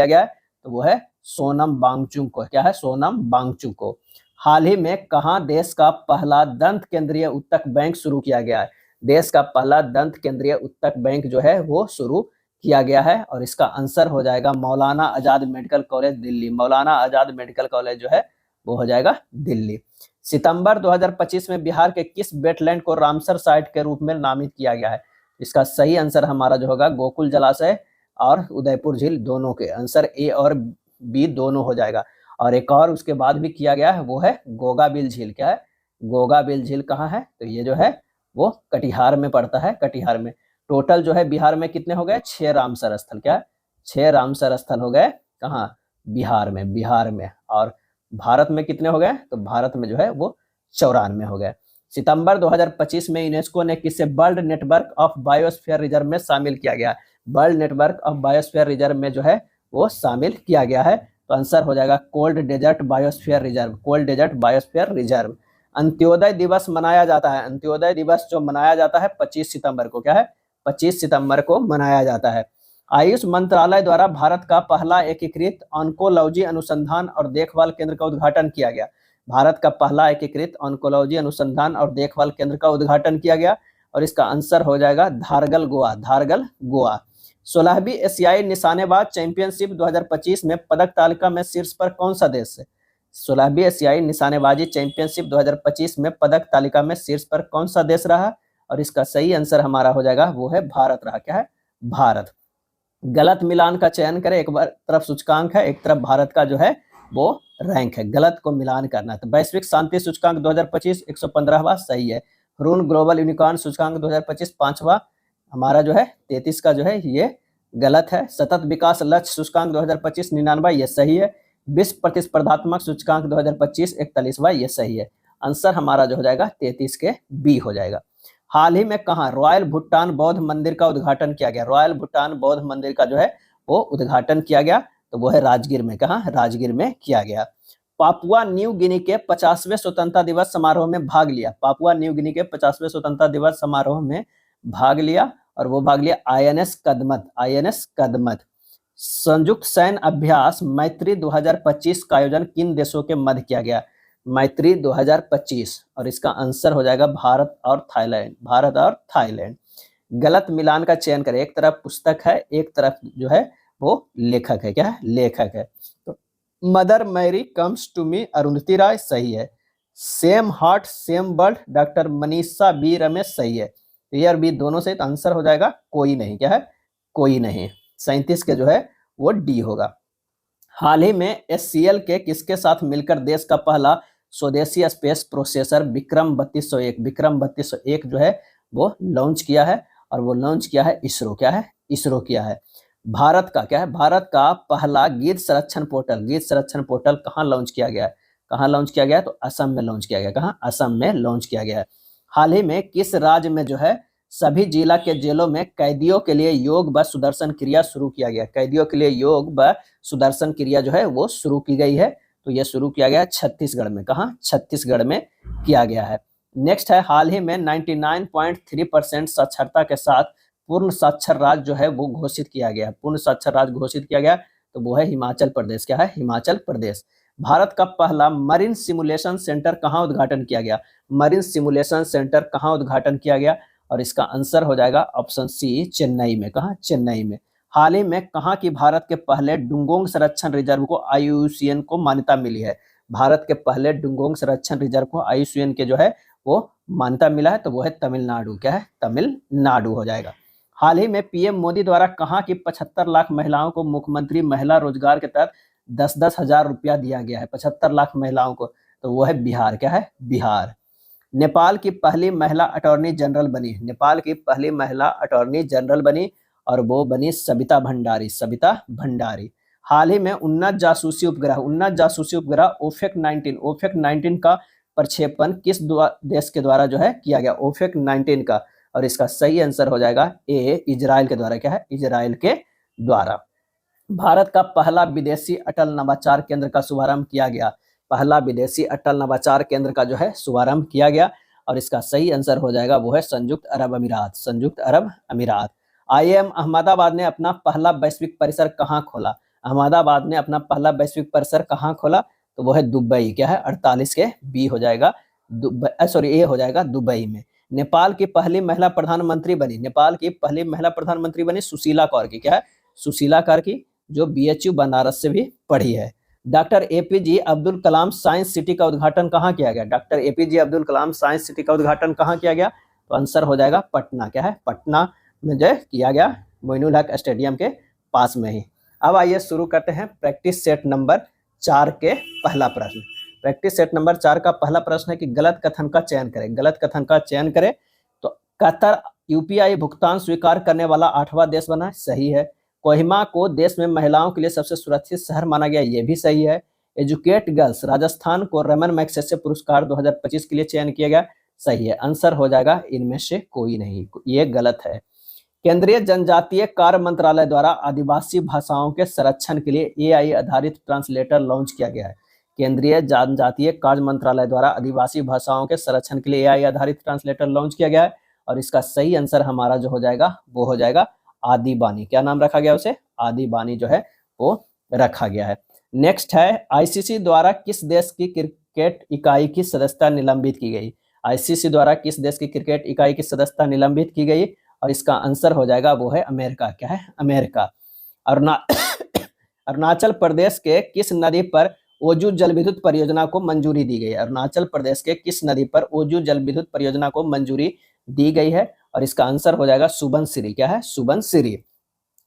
गया? तो वो है सोनम वांगचुक को। क्या है? सोनम वांगचुक को। हाल ही में कहाँ देश का पहला दंत केंद्रीय ऊतक बैंक शुरू किया गया है? देश का पहला दंत केंद्रीय ऊतक बैंक जो है वो शुरू किया गया है और इसका आंसर हो जाएगा Maulana Azad medical college Delhi. Maulana Azad medical college जो है वो हो जाएगा दिल्ली। सितंबर 2025 में बिहार के किस वेटलैंड को रामसर साइट के रूप में नामित किया गया है? इसका सही आंसर हमारा जो होगा गोकुल जलाशय और उदयपुर झील, दोनों के आंसर ए और बी दोनों हो जाएगा। और एक और उसके बाद भी किया गया है, वो है गोगाबिल झील। क्या है? गोगाबिल झील कहाँ है? तो ये जो है वो कटिहार में पड़ता है, कटिहार में। टोटल जो है बिहार में कितने हो गए? 6 रामसर स्थल। क्या है? 6 रामसर स्थल हो गए कहाँ? बिहार में, बिहार में। और भारत में कितने हो गए? तो भारत में जो है वो 94 हो गए। सितंबर 2025 में यूनेस्को ने किसे world network of biosphere reserve में शामिल किया गया? World network of biosphere reserve में जो है वो शामिल किया गया है। तो आंसर हो जाएगा cold desert biosphere reserve, cold desert biosphere reserve. अंत्योदय दिवस मनाया जाता है, अंत्योदय दिवस जो मनाया जाता है 25 सितंबर को। क्या है? 25 सितंबर को मनाया जाता है। आयुष मंत्रालय द्वारा भारत का पहला एकीकृत ऑन्कोलॉजी अनुसंधान और देखभाल केंद्र का उद्घाटन किया गया। भारत का पहला एकीकृत ऑन्कोलॉजी अनुसंधान और देखभाल केंद्र का उद्घाटन किया गया और इसका आंसर हो जाएगा धारगल, गोवा, धारगल, गोवा। 16वीं एशियाई निशानेबाज चैंपियनशिप 2025 में पदक तालिका में शीर्ष पर कौन सा देश है? 16वीं एशियाई निशानेबाजी चैंपियनशिप 2025 में पदक तालिका में शीर्ष पर कौन सा देश रहा? और इसका सही आंसर हमारा हो जाएगा वो है भारत रहा। क्या है? भारत। गलत मिलान का चयन करें, एक बार तरफ सूचकांक है, एक तरफ भारत का जो है वो रैंक है, गलत को मिलान करना है। तो वैश्विक शांति सूचकांक 2025 115वां सही है। रून ग्लोबल यूनिकॉर्न सूचकांक 2025 5वां, हमारा जो है 33 का जो है ये गलत है। सतत विकास लक्ष्य सूचकांक 2025 99 ये सही है। विश्व प्रतिस्पर्धात्मक सूचकांक 2025 41वां ये सही है। आंसर हमारा जो हो जाएगा 33 के बी हो जाएगा। हाल ही में कहा रॉयल भूटान बौद्ध मंदिर का उद्घाटन किया गया? रॉयल भूटान बौद्ध मंदिर का जो है वो उद्घाटन किया गया, तो वो है राजगीर में। कहा? राजगीर में किया गया। पापुआ न्यू गिनी के 50वें स्वतंत्रता दिवस समारोह में भाग लिया। पापुआ न्यू गिनी के 50वें स्वतंत्रता दिवस समारोह में भाग लिया और वो भाग लिया आईएनएस कदमत, आईएनएस कदमत। संयुक्त सैन्य अभ्यास मैत्री 2025 का आयोजन किन देशों के मध्य किया गया? मैत्री 2025 और इसका आंसर हो जाएगा भारत और थाईलैंड, भारत और थाईलैंड। गलत मिलान का चयन करें, एक तरफ पुस्तक है, एक तरफ जो है वो लेखक है। क्या है? लेखक है। तो Mother Mary comes to me Arundhati Roy सही है। Same heart same world doctor Manisha B Ramesh सही है। ए और बी दोनों से आंसर हो जाएगा कोई नहीं। क्या है? कोई नहीं। 37 के जो है वो डी होगा। हाल ही में एचसीएल के किसके साथ मिलकर देश का पहला स्वदेशी स्पेस प्रोसेसर विक्रम 3201, विक्रम 3201 जो है वो लॉन्च किया है और वो लॉन्च किया है इसरो। क्या है? इसरो किया है। भारत का क्या है? भारत का पहला गीत संरक्षण पोर्टल, गीत संरक्षण पोर्टल कहाँ लॉन्च किया गया है? कहाँ लॉन्च किया गया है? तो असम में लॉन्च किया गया। कहाँ? असम में लॉन्च किया गया है। हाल ही में किस राज्य में जो है सभी जिला के जेलों में कैदियों के लिए योग व सुदर्शन क्रिया शुरू किया गया? कैदियों के लिए योग व सुदर्शन क्रिया जो है वो शुरू की गई है, तो ये शुरू किया गया छत्तीसगढ़ में। कहाँ? छत्तीसगढ़ में किया गया है। नेक्स्ट है, हाल ही में 99.3% साक्षरता के साथ पूर्ण साक्षर राज्य जो है वो घोषित किया गया। पूर्ण साक्षर राज्य घोषित किया गया तो वो है हिमाचल प्रदेश। क्या है? हिमाचल प्रदेश। भारत का पहला मरीन सिमुलेशन सेंटर कहाँ उद्घाटन किया गया? मरीन सिमुलेशन सेंटर कहाँ उद्घाटन किया गया? और इसका आंसर हो जाएगा ऑप्शन सी चेन्नई में। कहाँ? चेन्नई में। हाल ही में कहाँ की भारत के पहले डुंगोंग संरक्षण रिजर्व को IUCN को मान्यता मिली है? भारत के पहले डुंगोंग संरक्षण रिजर्व को IUCN के जो है वो मान्यता मिला है, तो वो है तमिलनाडु। क्या है? तमिलनाडु हो जाएगा। हाल ही में पीएम मोदी द्वारा कहाँ की 75 लाख महिलाओं को मुख्यमंत्री महिला रोजगार के तहत 10-10 हजार रुपया दिया गया है? 75 लाख महिलाओं को, तो वो है बिहार। क्या है? बिहार। नेपाल की पहली महिला अटॉर्नी जनरल बनी, नेपाल की पहली महिला अटॉर्नी जनरल बनी और वो बनी सबिता भंडारी, सबिता भंडारी। हाल ही में उन्नत जासूसी उपग्रह ओफेक 19 का प्रक्षेपण किस देश के द्वारा जो है किया गया? ओफेक 19 का, और इसका सही आंसर हो जाएगा ए, इजराइल के द्वारा। क्या है? इजराइल के द्वारा। भारत का पहला विदेशी अटल नवाचार केंद्र का शुभारंभ किया गया। पहला विदेशी अटल नवाचार केंद्र का जो है शुभारंभ किया गया और इसका सही आंसर हो जाएगा वो है संयुक्त अरब अमीरात, संयुक्त अरब अमीरात। IIM अहमदाबाद ने अपना पहला वैश्विक परिसर कहाँ खोला? अहमदाबाद ने अपना पहला वैश्विक परिसर कहाँ खोला? तो वो है दुबई। क्या है? 48 के बी हो जाएगा, ए हो जाएगा, दुबई में। नेपाल की पहली महिला प्रधानमंत्री बनी, नेपाल की पहली महिला प्रधानमंत्री बनी सुशीला कार्की। क्या है? सुशीला कार्की, जो BHU बनारस से भी पढ़ी है। Doctor APJ Abdul Kalam science city का उद्घाटन कहाँ किया गया? Doctor APJ Abdul Kalam science city का उद्घाटन कहाँ किया गया? तो आंसर हो जाएगा पटना। क्या है? पटना में जो किया गया, मोइनुल हक स्टेडियम के पास में ही। अब आइए शुरू करते हैं प्रैक्टिस सेट नंबर 4 के पहला प्रश्न। प्रैक्टिस सेट नंबर 4 का पहला प्रश्न है कि गलत कथन का चयन करें। गलत कथन का चयन करें तो कतर यूपीआई भुगतान स्वीकार करने वाला 8वां देश बना, सही है। कोहिमा को देश में महिलाओं के लिए सबसे सुरक्षित शहर माना गया, ये भी सही है। एजुकेट गर्ल्स राजस्थान को रमन मैग्सेसे पुरस्कार 2025 के लिए चयन किया गया, सही है। आंसर हो जाएगा इनमें से कोई नहीं, ये गलत है। केंद्रीय जनजातीय कार्य मंत्रालय द्वारा आदिवासी भाषाओं के संरक्षण के लिए एआई आधारित ट्रांसलेटर लॉन्च किया गया है। केंद्रीय जनजातीय कार्य मंत्रालय द्वारा आदिवासी भाषाओं के संरक्षण के लिए एआई आधारित ट्रांसलेटर लॉन्च किया गया है और इसका सही आंसर हमारा जो हो जाएगा वो हो जाएगा आदि बानी। क्या नाम रखा गया उसे? आदि बानी जो है वो रखा गया है। नेक्स्ट है आईसीसी द्वारा किस देश की क्रिकेट इकाई की सदस्यता निलंबित की गई? आईसीसी द्वारा किस देश की क्रिकेट इकाई की सदस्यता निलंबित की गई? और इसका आंसर हो जाएगा वो है अमेरिका। क्या है? अमेरिका। अरुणाचल प्रदेश के किस नदी पर ओजू जल विद्युत परियोजना को मंजूरी दी गई है? अरुणाचल प्रदेश के किस नदी पर ओजू जल विद्युत परियोजना को मंजूरी दी गई है? और इसका आंसर हो जाएगा सुबनसिरी। क्या है? सुबनसिरी।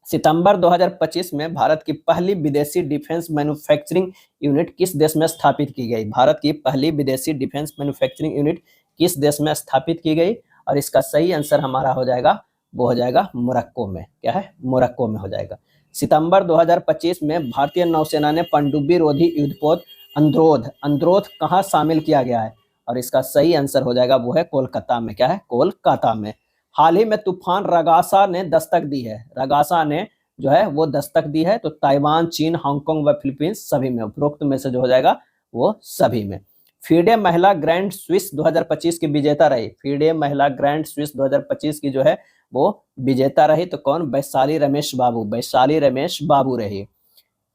सितंबर 2025 में भारत की पहली विदेशी डिफेंस मैन्युफैक्चरिंग यूनिट किस देश में स्थापित की गई? भारत की पहली विदेशी डिफेंस मैन्युफैक्चरिंग यूनिट किस देश में स्थापित की गई? और इसका सही आंसर हमारा हो जाएगा वो हो जाएगा मोरक्को में। क्या है? मोरक्को में हो जाएगा। सितंबर 2025 में भारतीय नौसेना ने पनडुब्बी रोधी युद्धपोत अंद्रोथ कहाँ शामिल किया गया है? और इसका सही आंसर हो जाएगा वो है कोलकाता में। क्या है? कोलकाता में। हाल ही में तूफान रगासा ने दस्तक दी है। रगासा ने जो है वो दस्तक दी है तो ताइवान, चीन, हांगकांग व फिलीपींस सभी में, उपरोक्त में से जो हो जाएगा वो सभी में। फीडे महिला ग्रैंड स्विस 2025 की विजेता रही। फीडे महिला ग्रैंड स्विस 2025 की जो है वो विजेता रही तो कौन? वैशाली रमेश बाबू। वैशाली रमेश बाबू रही।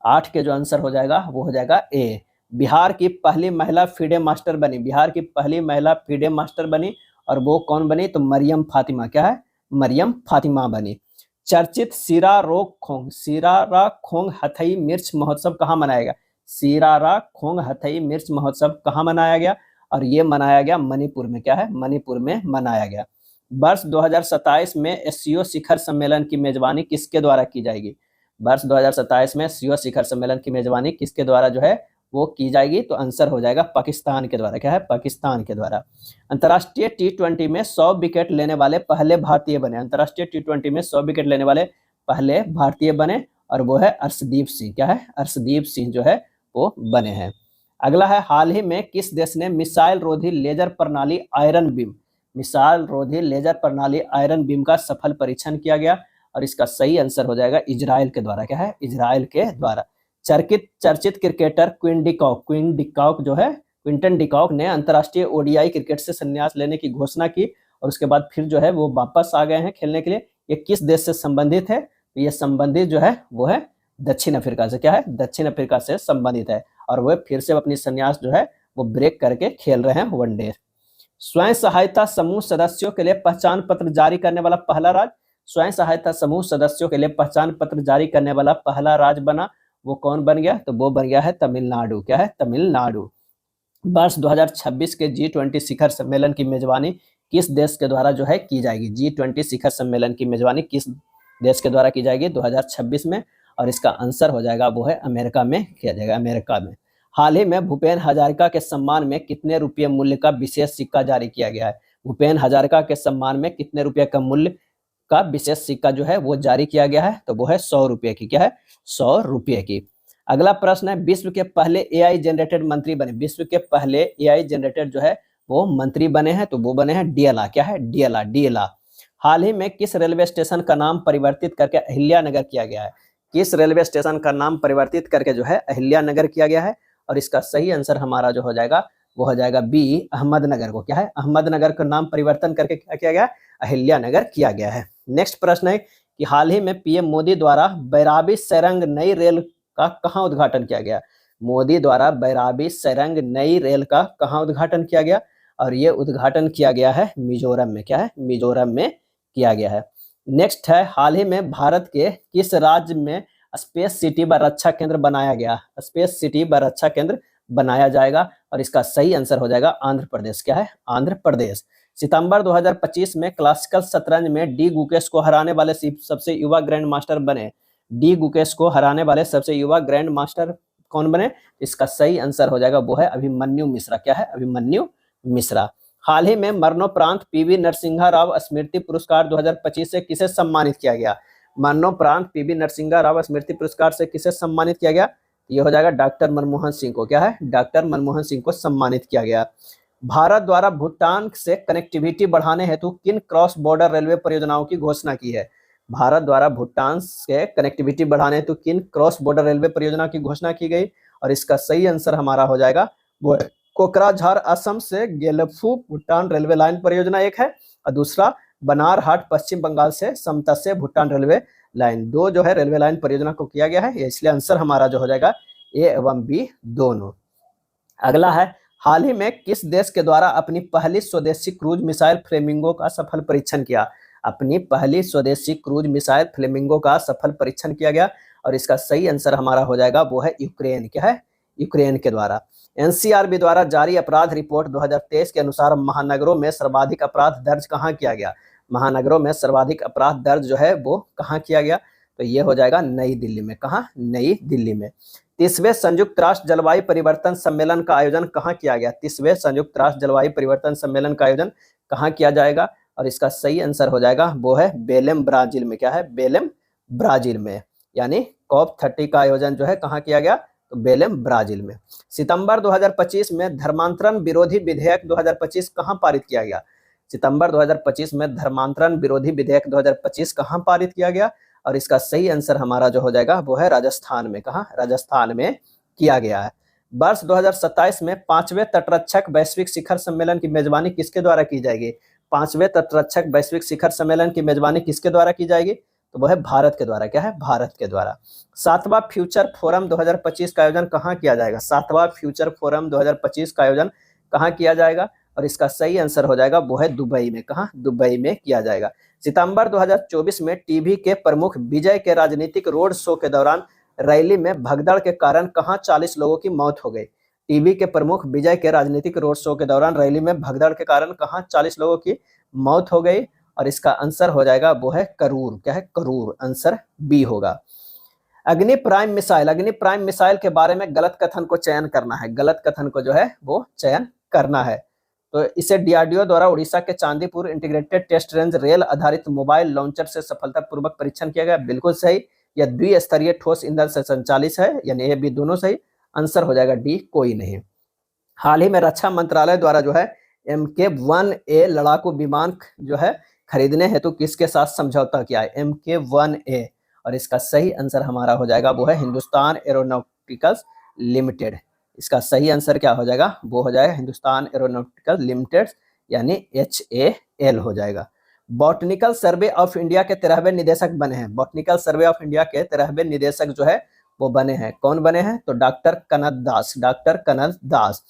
8 के जो आंसर हो जाएगा वो हो जाएगा ए। बिहार की पहली महिला फीडे मास्टर बनी। बिहार की पहली महिला फीडे मास्टर बनी और वो कौन बनी? तो मरियम फातिमा। क्या है? मरियम फातिमा बनी। चर्चित सिरारा खोंग हथई मिर्च महोत्सव कहाँ मनाया गया? सिरारा खोंग हथई मिर्च महोत्सव कहाँ मनाया गया? और ये मनाया गया मणिपुर में। क्या है? मणिपुर में मनाया गया। वर्ष 2027 में एससीओ शिखर सम्मेलन की मेजबानी किसके द्वारा की जाएगी? वर्ष 2027 में एससीओ शिखर सम्मेलन की मेजबानी किसके द्वारा जो है वो की जाएगी? तो आंसर हो जाएगा पाकिस्तान के द्वारा। क्या है? पाकिस्तान के द्वारा। अंतर्राष्ट्रीय टी20 में 100 विकेट लेने वाले पहले भारतीय बने। अंतर्राष्ट्रीय टी20 में 100 विकेट लेने वाले पहले भारतीय बने और वो है अर्शदीप सिंह। क्या है? अर्शदीप सिंह जो है वो बने हैं। अगला है हाल ही में किस देश ने मिसाइल रोधी लेजर प्रणाली आयरन बीम, मिसाइल रोधी लेजर प्रणाली आयरन बीम का सफल परीक्षण किया गया? और इसका सही आंसर हो जाएगा इजराइल के द्वारा। क्या है? इजराइल के द्वारा। चर्चित क्रिकेटर क्विंटन डिकॉक ने अंतर्राष्ट्रीय ओडीआई क्रिकेट से संन्यास लेने की घोषणा की और उसके बाद फिर जो है वो वापस आ गए हैं खेलने के लिए। ये किस देश से संबंधित है? तो ये संबंधित जो है वो है दक्षिण अफ्रीका से। क्या है? दक्षिण अफ्रीका से संबंधित है और वह फिर से अपनी संन्यास जो है वो ब्रेक करके खेल रहे हैं वनडे। स्वयं सहायता समूह सदस्यों के लिए पहचान पत्र जारी करने वाला पहला राज्य? स्वयं सहायता समूह सदस्यों के लिए पहचान पत्र जारी करने वाला पहला राज्य बना, वो कौन बन गया? तो वो बन गया है तमिलनाडु। क्या है? तमिलनाडु। वर्ष 2026 के G20 शिखर सम्मेलन की मेजबानी किस देश के द्वारा जो है की जाएगी? G20 शिखर सम्मेलन की मेजबानी किस देश के द्वारा की जाएगी 2026 में? और इसका आंसर हो जाएगा वो है अमेरिका में किया जाएगा। अमेरिका में। हाल ही में भूपेन हजारिका के सम्मान में कितने रुपये मूल्य का विशेष सिक्का जारी किया गया है? भूपेन हजारिका के सम्मान में कितने रुपये का मूल्य का विशेष सिक्का जो है वो जारी किया गया है? तो वो है 100 रुपये की। क्या है? 100 रुपये की। अगला प्रश्न है विश्व के पहले एआई जनरेटेड मंत्री बने। विश्व के पहले एआई जनरेटेड जो है वो मंत्री बने हैं तो वो बने हैं डीएलआ। क्या है? डीएलआ। हाल ही में किस रेलवे स्टेशन का नाम परिवर्तित करके अहिल्यानगर किया गया है? किस रेलवे स्टेशन का नाम परिवर्तित करके जो है अहिल्यानगर किया गया है? और इसका सही आंसर हमारा जो हो जाएगा वो हो जाएगा बी, अहमदनगर को। क्या है? अहमदनगर का नाम परिवर्तन करके क्या किया गया? अहिल्यानगर किया गया है। नेक्स्ट प्रश्न है कि हाल ही में पीएम मोदी द्वारा बैराबी सरंग नई रेल का कहाँ उद्घाटन किया गया? मोदी द्वारा बैराबी सरंग नई रेल का कहाँ उद्घाटन किया गया? और ये उद्घाटन किया गया है मिजोरम में। क्या है? मिजोरम में किया गया है। नेक्स्ट है हाल ही में भारत के किस राज्य में स्पेस सिटी व रक्षा केंद्र बनाया गया, स्पेस सिटी व रक्षा केंद्र बनाया जाएगा और इसका सही आंसर हो जाएगा आंध्र प्रदेश। क्या है? आंध्र प्रदेश। सितंबर 2025 में क्लासिकल शतरंज में डी गुकेश को हराने वाले सबसे युवा ग्रैंड मास्टर बने। डी गुकेश को हराने वाले सबसे युवा ग्रैंड मास्टर कौन बने? इसका सही आंसर हो जाएगा वो है अभिमन्यु मिश्रा। क्या है? अभिमन्यु मिश्रा। हाल ही में मरणोपरांत पीवी नरसिंहा राव स्मृति पुरस्कार 2025 से किसे सम्मानित किया गया? मरणोपरांत पीवी नरसिंहा राव स्मृति पुरस्कार से किसे सम्मानित किया गया? ये हो जाएगा डॉक्टर मनमोहन सिंह को। क्या है? डॉक्टर मनमोहन सिंह को सम्मानित किया गया। भारत द्वारा भूटान से कनेक्टिविटी बढ़ाने हेतु किन क्रॉस बॉर्डर रेलवे परियोजनाओं की घोषणा की है? भारत द्वारा भूटान से कनेक्टिविटी बढ़ाने हेतु किन क्रॉस बॉर्डर रेलवे परियोजना की घोषणा की गई? और इसका सही आंसर हमारा हो जाएगा वो कोकराझार असम से गेलफू भूटान रेलवे लाइन परियोजना एक है, और दूसरा बनारहाट पश्चिम बंगाल से समता से भूटान रेलवे लाइन। दो जो है रेलवे लाइन परियोजना को किया गया है, इसलिए आंसर हमारा जो हो जाएगा ए एवं बी दोनों। अगला है, हाल ही में किस देश के द्वारा अपनी पहली स्वदेशी क्रूज मिसाइल फ्लेमिंगो का सफल परीक्षण किया? अपनी पहली स्वदेशी क्रूज मिसाइल फ्लेमिंगो का सफल परीक्षण किया गया, और इसका सही आंसर हमारा हो जाएगा वो है यूक्रेन। क्या है? यूक्रेन के द्वारा। एनसीआरबी द्वारा जारी अपराध रिपोर्ट 2023 के अनुसार महानगरों में सर्वाधिक अपराध दर्ज कहाँ किया गया? महानगरों में सर्वाधिक अपराध दर्ज जो है वो कहाँ किया गया? तो ये हो जाएगा नई दिल्ली में। कहाँ? नई दिल्ली में। 30वें संयुक्त राष्ट्र जलवायु परिवर्तन सम्मेलन का आयोजन कहाँ किया गया? 30वें संयुक्त राष्ट्र जलवायु परिवर्तन सम्मेलन का आयोजन कहाँ किया जाएगा? और इसका सही आंसर हो जाएगा वो है बेलेम, ब्राजील में। क्या है? बेलेम, ब्राजील में। यानी COP30 का आयोजन जो है कहाँ किया गया? तो बेलेम, ब्राजील में। सितंबर 2025 में धर्मांतरण विरोधी विधेयक 2025 कहाँ पारित किया गया? सितंबर 2025 में धर्मांतरण विरोधी विधेयक 2025 कहाँ पारित किया गया? और इसका सही आंसर हमारा जो हो जाएगा वो है राजस्थान में। कहाँ? राजस्थान में किया गया है। वर्ष 2027 में 5वें तटरक्षक वैश्विक शिखर सम्मेलन की मेजबानी किसके द्वारा की जाएगी? 5वें तटरक्षक वैश्विक शिखर सम्मेलन की मेजबानी किसके द्वारा की जाएगी? तो वो है भारत के द्वारा। क्या है? भारत के द्वारा। 7वां फ्यूचर फोरम 2025 का आयोजन कहाँ किया जाएगा? 7वां फ्यूचर फोरम 2025 का आयोजन कहाँ किया जाएगा? और इसका सही आंसर हो जाएगा वो है दुबई में। कहाँ? दुबई में किया जाएगा। सितंबर 2024 में टीवी के प्रमुख विजय के राजनीतिक रोड शो के दौरान रैली में भगदड़ के कारण कहाँ 40 लोगों की मौत हो गई? टीवी के प्रमुख विजय के राजनीतिक रोड शो के दौरान रैली में भगदड़ के कारण कहाँ 40 लोगों की मौत हो गई? और इसका आंसर हो जाएगा वो है करूर। क्या है? करूर। आंसर बी होगा। अग्नि प्राइम मिसाइल, अग्नि प्राइम मिसाइल के बारे में गलत कथन को चयन करना है। गलत कथन को जो है वो चयन करना है। तो इसे डीआरडीओ द्वारा उड़ीसा के Chandipur integrated test range rail आधारित मोबाइल लॉन्चर से सफलतापूर्वक परीक्षण किया गया। बिल्कुल सही। यह द्विस्तरीय ठोस ईंधन से संचालित है, यानी ए बी दोनों सही। आंसर हो जाएगा डी, कोई नहीं। हाल ही में रक्षा मंत्रालय द्वारा जो है MK-1A लड़ाकू विमान जो है खरीदने हेतु किसके साथ समझौता किया है? MK-1A, और इसका सही आंसर हमारा हो जाएगा वो है हिंदुस्तान एरोनॉटिकल्स लिमिटेड। इसका सही आंसर क्या हो जाएगा? वो हो जाएगा हिंदुस्तान एरोनॉटिकल लिमिटेड, यानी HAL हो जाएगा। बॉटनिकल सर्वे ऑफ इंडिया के 13वें निदेशक बने हैं। बॉटनिकल सर्वे ऑफ इंडिया के 13वें निदेशक जो है वो बने हैं। कौन बने हैं? तो डॉक्टर कनद दास। डॉक्टर कनद दास।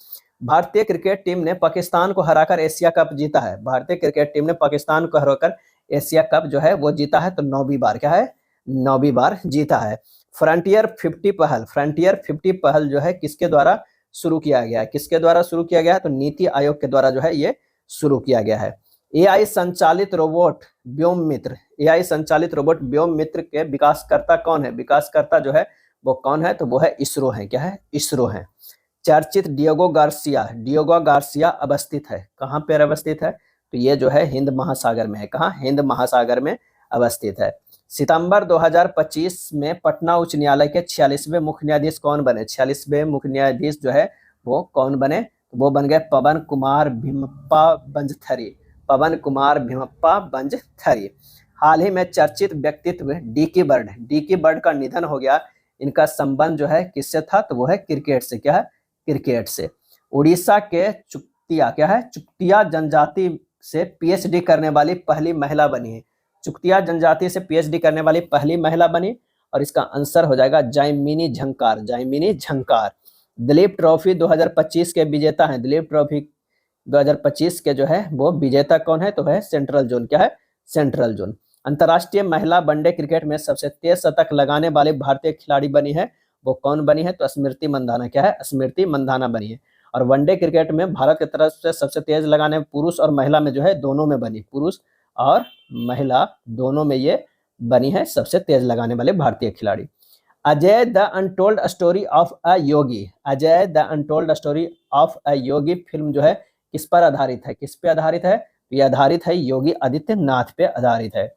भारतीय क्रिकेट टीम ने पाकिस्तान को हराकर एशिया कप जीता है। भारतीय क्रिकेट टीम ने पाकिस्तान को हराकर एशिया कप जो है वो जीता है, तो 9वीं बार। क्या है? 9वीं बार जीता है। फ्रंटियर 50 पहल, फ्रंटियर 50 पहल जो है किसके द्वारा शुरू किया गया है? किसके द्वारा शुरू किया गया है? तो नीति आयोग के द्वारा जो है ये शुरू किया गया है। AI संचालित रोबोट व्योममित्र, AI संचालित रोबोट व्योममित्र के विकासकर्ता कौन है? विकासकर्ता जो है वो कौन है? तो वो है इसरो है। क्या है? इसरो है। चर्चित डिएगो गार्सिया, डिएगो गार्सिया अवस्थित है। कहाँ पर अवस्थित है? तो ये जो है हिंद महासागर में है। कहाँ? हिंद महासागर में अवस्थित है। सितंबर 2025 में पटना उच्च न्यायालय के 46वें मुख्य न्यायाधीश कौन बने? 46वें मुख्य न्यायाधीश जो है वो कौन बने? वो बन गए पवन कुमार भीमप्पा बंजथरी। पवन कुमार भीमप्पा बंजथरी। हाल ही में चर्चित व्यक्तित्व डीकी बर्ड, डीकी बर्ड का निधन हो गया। इनका संबंध जो है किससे था? तो वो है क्रिकेट से। क्या है? क्रिकेट से। उड़ीसा के चुक्तिया, क्या है? चुक्तिया जनजाति से PhD करने वाली पहली महिला बनी है। चुक्तिया जनजाति से PhD करने वाली पहली महिला बनी, और इसका आंसर हो जाएगा जायमिनी झंकार। जायमिनी झंकार। दिलीप ट्रॉफी 2025 के विजेता हैं। दिलीप ट्रॉफी 2025 के जो है वो विजेता कौन है? तो है सेंट्रल जोन। क्या है? Central zone. अंतर्राष्ट्रीय महिला वनडे क्रिकेट में सबसे तेज शतक लगाने वाली भारतीय खिलाड़ी बनी है, वो कौन बनी है? तो स्मृति मंधाना। क्या है? स्मृति मंधाना बनी है। और वनडे क्रिकेट में भारत की तरफ से सबसे तेज लगाने पुरुष और महिला में जो है दोनों में बनी, पुरुष और महिला दोनों में ये बनी है सबसे तेज लगाने वाले भारतीय खिलाड़ी। Ajay the untold story of a Yogi, Ajay the untold story of a Yogi film जो है किस पर आधारित है? किस पे आधारित है? ये आधारित है योगी आदित्यनाथ पे आधारित है।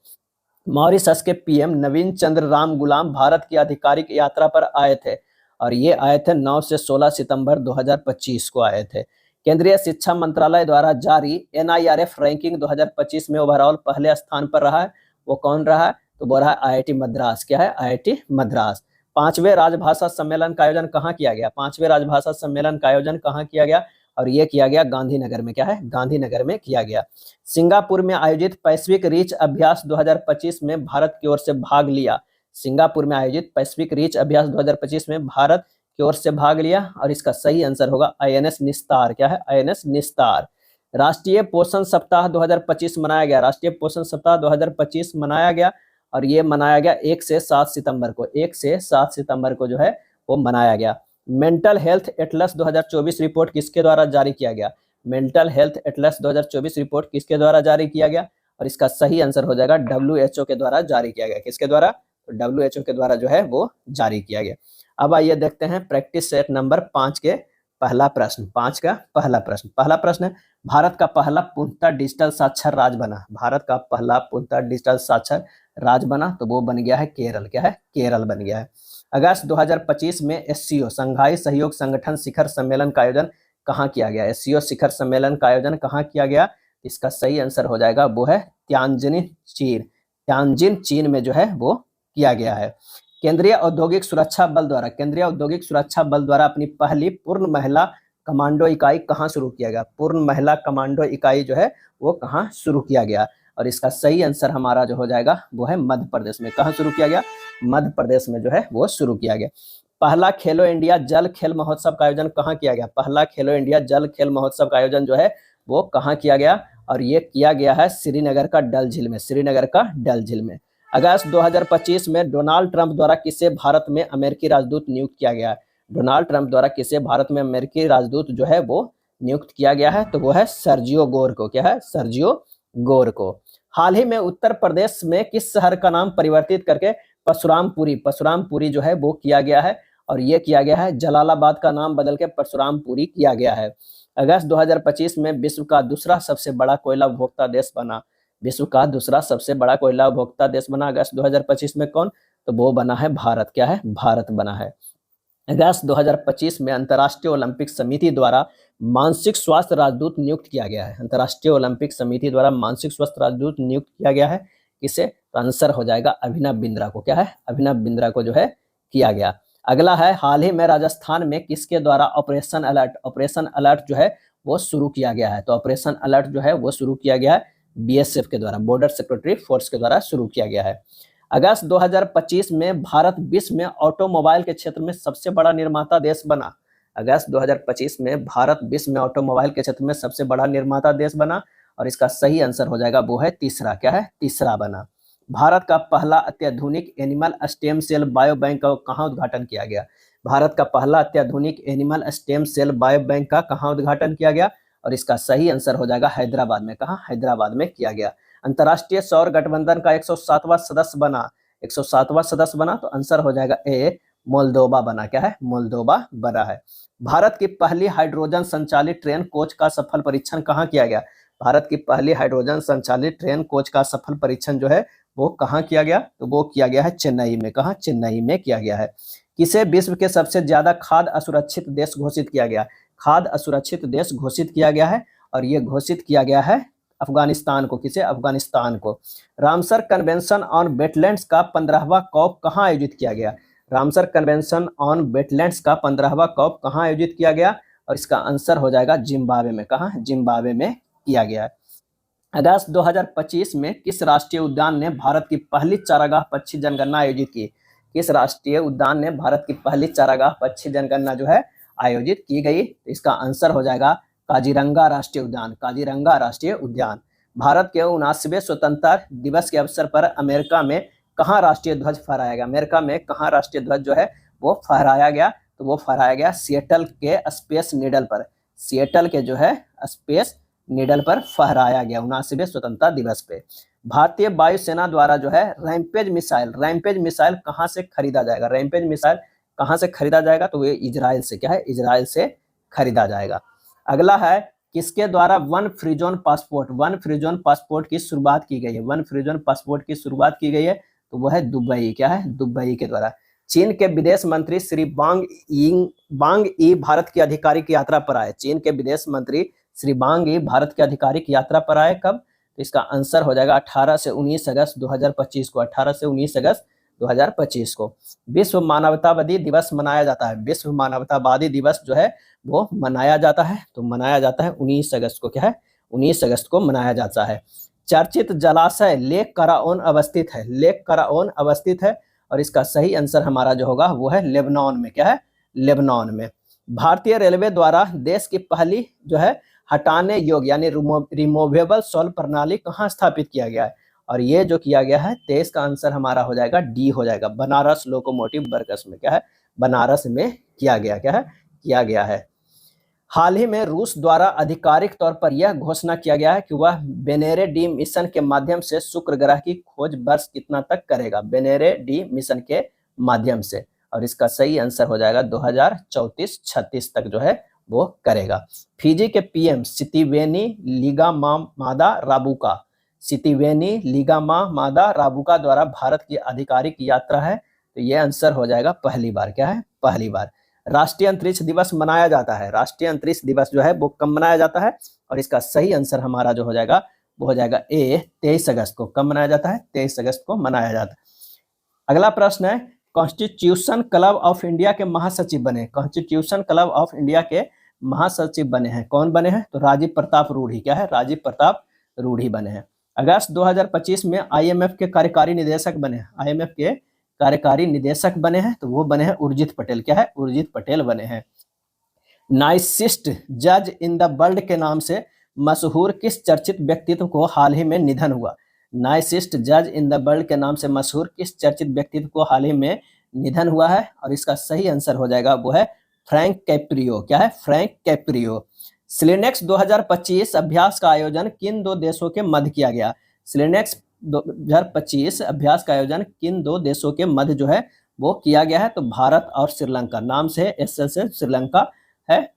मॉरिशस के पीएम नवीन चंद्र राम गुलाम भारत की आधिकारिक यात्रा पर आए थे और ये आए थे 9 से 16 सितंबर 2025 को आए थे। केंद्रीय शिक्षा मंत्रालय द्वारा जारी एनआईआरएफ रैंकिंग 2025 में ओवरऑल पहले स्थान पर रहा है, वो कौन रहा है? तो वो रहा है आईआईटी मद्रास। क्या है? आईआईटी मद्रास। 5वें राजभाषा सम्मेलन का आयोजन कहाँ किया गया? 5वें राजभाषा सम्मेलन का आयोजन कहाँ किया गया? और ये किया गया गांधीनगर में। क्या है? गांधीनगर में किया गया। सिंगापुर में आयोजित पैसिफिक रीच अभ्यास 2025 में भारत की ओर से भाग लिया। सिंगापुर में आयोजित पैसिफिक रीच अभ्यास 2025 में भारत की ओर से भाग लिया और इसका सही आंसर होगा आईएनएस निस्तार। क्या है? आईएनएस निस्तार। राष्ट्रीय पोषण सप्ताह 2025 मनाया गया। राष्ट्रीय पोषण सप्ताह 2025 मनाया गया और ये मनाया गया 1 से 7 सितंबर को। 1 से 7 सितंबर को जो है वो मनाया गया। मेंटल हेल्थ एटलस 2024 रिपोर्ट किसके द्वारा जारी किया गया? मेंटल हेल्थ एटलस 2024 रिपोर्ट किसके द्वारा जारी किया गया? और इसका सही आंसर हो जाएगा WHO के द्वारा जारी किया गया। किसके द्वारा? तो WHO के द्वारा जो है वो जारी किया गया। अब आइए देखते हैं प्रैक्टिस सेट नंबर 5 के पहला प्रश्न। 5 का पहला प्रश्न। पहला प्रश्न है, भारत का पहला पूर्णतः डिजिटल साक्षर राज्य बना। भारत का पहला पूर्णतः डिजिटल साक्षर राज्य बना तो वो बन गया है केरल। क्या है? केरल बन गया है। अगस्त 2025 में SCO शंघाई सहयोग संगठन शिखर सम्मेलन का आयोजन कहाँ किया गया? SCO शिखर सम्मेलन का आयोजन कहाँ किया गया? इसका सही आंसर हो जाएगा वो है त्यानजिन चीन। त्यानजिन चीन में जो है वो किया गया है। केंद्रीय औद्योगिक सुरक्षा बल द्वारा, केंद्रीय औद्योगिक सुरक्षा बल द्वारा अपनी पहली पूर्ण महिला कमांडो इकाई कहाँ शुरू किया गया? पूर्ण महिला कमांडो इकाई जो है वो कहाँ शुरू किया गया? और इसका सही आंसर हमारा जो हो जाएगा वो है मध्य प्रदेश में। कहाँ शुरू किया गया? मध्य प्रदेश में जो है वो शुरू किया गया। पहला खेलो इंडिया जल खेल महोत्सव का आयोजन कहाँ किया गया? पहला खेलो इंडिया जल खेल महोत्सव का आयोजन जो है वो कहाँ किया गया? और ये किया गया है श्रीनगर का डल झील में। श्रीनगर का डल झील में। अगस्त 2025 में डोनाल्ड ट्रंप द्वारा किसे भारत में अमेरिकी राजदूत नियुक्त किया गया है? डोनाल्ड ट्रंप द्वारा किसे भारत में अमेरिकी राजदूत जो है वो नियुक्त किया गया है? तो वो है सर्जियो गोर को। क्या है? सर्जियो गोर को। हाल ही में उत्तर प्रदेश में किस शहर का नाम परिवर्तित करके परशुरामपुरी जो है वो किया गया है? और ये किया गया है जलालाबाद का नाम बदल के परशुरामपुरी किया गया है। अगस्त 2025 में विश्व का दूसरा सबसे बड़ा कोयला उपभोक्ता देश बना। विश्व का दूसरा सबसे बड़ा कोयला उपभोक्ता देश बना अगस्त 2025 में कौन? तो वो बना है भारत। क्या है? भारत बना है। अगस्त 2025 में अंतर्राष्ट्रीय ओलंपिक समिति द्वारा मानसिक स्वास्थ्य राजदूत नियुक्त किया गया है। अंतर्राष्ट्रीय ओलंपिक समिति द्वारा मानसिक स्वास्थ्य राजदूत नियुक्त किया गया है। किसे? तो आंसर हो जाएगा अभिनव बिंद्रा को। क्या है? अभिनव बिंद्रा को जो है किया गया। अगला है, हाल ही में राजस्थान में किसके द्वारा ऑपरेशन अलर्ट जो है वो शुरू किया गया है? तो ऑपरेशन अलर्ट जो है वो शुरू किया गया है BSF के द्वारा, बॉर्डर सिक्योरिटी फोर्स के द्वारा शुरू किया गया है। अगस्त 2025 में भारत विश्व में ऑटोमोबाइल के क्षेत्र में सबसे बड़ा निर्माता देश बना। अगस्त 2025 में भारत विश्व में ऑटोमोबाइल के क्षेत्र में सबसे बड़ा निर्माता देश बना और इसका सही आंसर हो जाएगा वो है तीसरा। क्या है? तीसरा बना। भारत का पहला अत्याधुनिक animal stem cell bio bank का कहाँ उद्घाटन किया गया? भारत का पहला अत्याधुनिक animal stem cell bio bank का कहाँ उद्घाटन किया गया? और इसका सही आंसर हो जाएगा हैदराबाद में। कहाँ? हैदराबाद में किया गया। अंतर्राष्ट्रीय सौर गठबंधन का 107वां सदस्य बना। 107वां सदस्य बना तो आंसर हो जाएगा ए, मोल्दोवा बना। क्या है? मोल्दोवा बना है। भारत की पहली हाइड्रोजन संचालित ट्रेन कोच का सफल परीक्षण कहाँ किया गया? भारत की पहली हाइड्रोजन संचालित ट्रेन कोच का सफल परीक्षण जो है वो कहाँ किया गया? तो वो किया गया है चेन्नई में। कहाँ? चेन्नई में किया गया है। किसे विश्व के सबसे ज्यादा खाद्य असुरक्षित देश घोषित किया गया? खाद्य असुरक्षित देश घोषित किया गया है और ये घोषित किया गया है अफगानिस्तान को। किसे? अफगानिस्तान को। रामसर कन्वेंशन ऑन वेटलैंड्स का 15वां कॉप कहाँ आयोजित किया गया? रामसर कन्वेंशन ऑन वेटलैंड्स का 15वां कॉप कहाँ आयोजित किया गया? और इसका आंसर हो जाएगा जिम्बाब्वे में। कहाँ? जिम्बाब्वे में किया गया है। अगस्त 2025 में किस राष्ट्रीय उद्यान ने भारत की पहली चारागाह पक्षी जनगणना आयोजित की? किस राष्ट्रीय उद्यान ने भारत की पहली चारागाह पक्षी जनगणना जो है आयोजित की गई? इसका आंसर हो जाएगा काजीरंगा राष्ट्रीय उद्यान। काजीरंगा राष्ट्रीय उद्यान। भारत के 79वें स्वतंत्रता दिवस के अवसर पर अमेरिका में कहाँ राष्ट्रीय ध्वज फहराया गया? अमेरिका में कहाँ राष्ट्रीय ध्वज जो है वो फहराया गया? तो वो फहराया गया सिएटल के स्पेस नीडल पर। सिएटल के जो है स्पेस नीडल पर फहराया गया 79वें स्वतंत्रता दिवस पे। भारतीय वायुसेना द्वारा जो है रैमपेज मिसाइल कहाँ से खरीदा जाएगा? रैमपेज मिसाइल कहाँ से खरीदा जाएगा? तो ये इजराइल से, क्या है, इजराइल से खरीदा जाएगा। अगला है किसके द्वारा वन फ्री जोन पासपोर्ट की शुरुआत की गई है? वन फ्री जोन पासपोर्ट की शुरुआत की गई है तो वह है दुबई, क्या है, दुबई के द्वारा। चीन के विदेश मंत्री श्री वांग ई भारत की आधिकारिक यात्रा पर आए। चीन के विदेश मंत्री श्री वांग ई भारत की आधिकारिक यात्रा पर आए कब? तो इसका आंसर हो जाएगा 18 से 19 अगस्त 2025 को। 18 से 19 अगस्त 2025 को विश्व मानवतावादी दिवस मनाया जाता है। विश्व मानवतावादी दिवस जो है वो मनाया जाता है, तो मनाया जाता है 19 अगस्त को, क्या है, 19 अगस्त को मनाया जाता है। चर्चित जलाशय लेक कराओन अवस्थित है। लेक कराओन अवस्थित है और इसका सही आंसर हमारा जो होगा वो है लेबनान में, क्या है, लेबनान में। भारतीय रेलवे द्वारा देश की पहली जो है हटाने योग्य यानी रिमूवेबल सॉल्व प्रणाली कहाँ स्थापित किया गया है? और ये जो किया गया है 23 का आंसर हमारा हो जाएगा डी हो जाएगा, बनारस लोकोमोटिव वर्क्स में, क्या है, बनारस में किया गया, क्या है, किया गया है। हाल ही में रूस द्वारा आधिकारिक तौर पर यह घोषणा किया गया है कि वह बेनेरे डी मिशन के माध्यम से शुक्र ग्रह की खोज वर्ष कितना तक करेगा? बेनेरे डी मिशन के माध्यम से, और इसका सही आंसर हो जाएगा 2034-36 तक जो है वो करेगा। फिजी के पीएम सितिवेनी लिगामा-मादा राबुका द्वारा भारत की आधिकारिक यात्रा है, तो ये आंसर हो जाएगा पहली बार, क्या है, पहली बार। राष्ट्रीय अंतरिक्ष दिवस मनाया जाता है। राष्ट्रीय अंतरिक्ष दिवस जो है वो कब मनाया जाता है? और इसका सही आंसर हमारा जो हो जाएगा वो हो जाएगा ए, 23 अगस्त को। कब मनाया जाता है? 23 अगस्त को मनाया जाता है। अगला प्रश्न है कॉन्स्टिट्यूशन क्लब ऑफ इंडिया के महासचिव बने। कॉन्स्टिट्यूशन क्लब ऑफ इंडिया के महासचिव बने हैं, कौन बने हैं? तो राजीव प्रताप रूढ़ी, क्या है, राजीव प्रताप रूढ़ी बने हैं। अगस्त 2025 में आईएमएफ के कार्यकारी निदेशक बने हैं। आईएमएफ के कार्यकारी निदेशक बने हैं तो वो बने हैं उर्जित पटेल, क्या है, उर्जित पटेल बने हैं। नाइसिस्ट जज इन द वर्ल्ड के नाम से मशहूर किस चर्चित व्यक्तित्व को हाल ही में निधन हुआ? नाइसिस्ट जज इन द वर्ल्ड के नाम से मशहूर किस चर्चित व्यक्तित्व को हाल ही में निधन हुआ है? और इसका सही आंसर हो जाएगा वो है फ्रैंक कैप्रियो, क्या है, फ्रैंक कैप्रियो। सिलेनेक्स 2025 अभ्यास का आयोजन किन दो देशों के मध्य किया गया? सिलेनेक्स 2025 अभ्यास का आयोजन किन दो देशों के मध्य जो है वो किया गया है? तो भारत और श्रीलंका। नाम से एसएल से श्रीलंका है,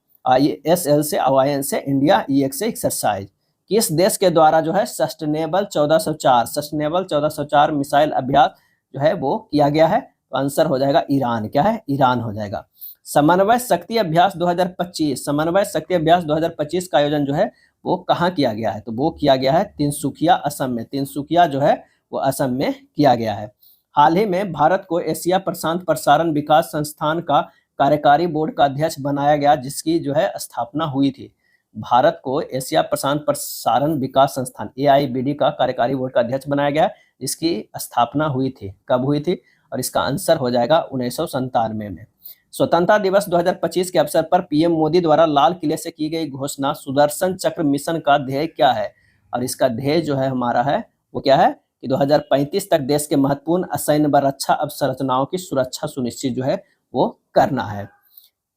एसएल से अवायन से इंडिया, ई से एक्सरसाइज। किस देश के द्वारा जो है सस्टेनेबल 1404 मिसाइल अभ्यास जो है वो किया गया है? तो आंसर हो जाएगा ईरान, क्या है, ईरान हो जाएगा। समन्वय शक्ति अभ्यास 2025 का आयोजन जो है वो कहाँ किया गया है? तो वो किया गया है तिनसुकिया, असम में। तिनसुकिया जो है वो असम में किया गया है। हाल ही में भारत को एशिया प्रशांत प्रसारण विकास संस्थान का कार्यकारी बोर्ड का अध्यक्ष बनाया गया, जिसकी जो है स्थापना हुई थी। भारत को एशिया प्रशांत प्रसारण विकास संस्थान AIBD का कार्यकारी बोर्ड का अध्यक्ष बनाया गया, जिसकी स्थापना हुई थी, कब हुई थी? और इसका आंसर हो जाएगा 1997 में। स्वतंत्रता दिवस 2025 के अवसर पर पीएम मोदी द्वारा लाल किले से की गई घोषणा सुदर्शन चक्र मिशन का ध्येय क्या है? और इसका ध्येय जो है हमारा है वो क्या है कि 2035 तक देश के महत्वपूर्ण असैन्य व रक्षा अवसंरचनाओं की सुरक्षा सुनिश्चित जो है वो करना है।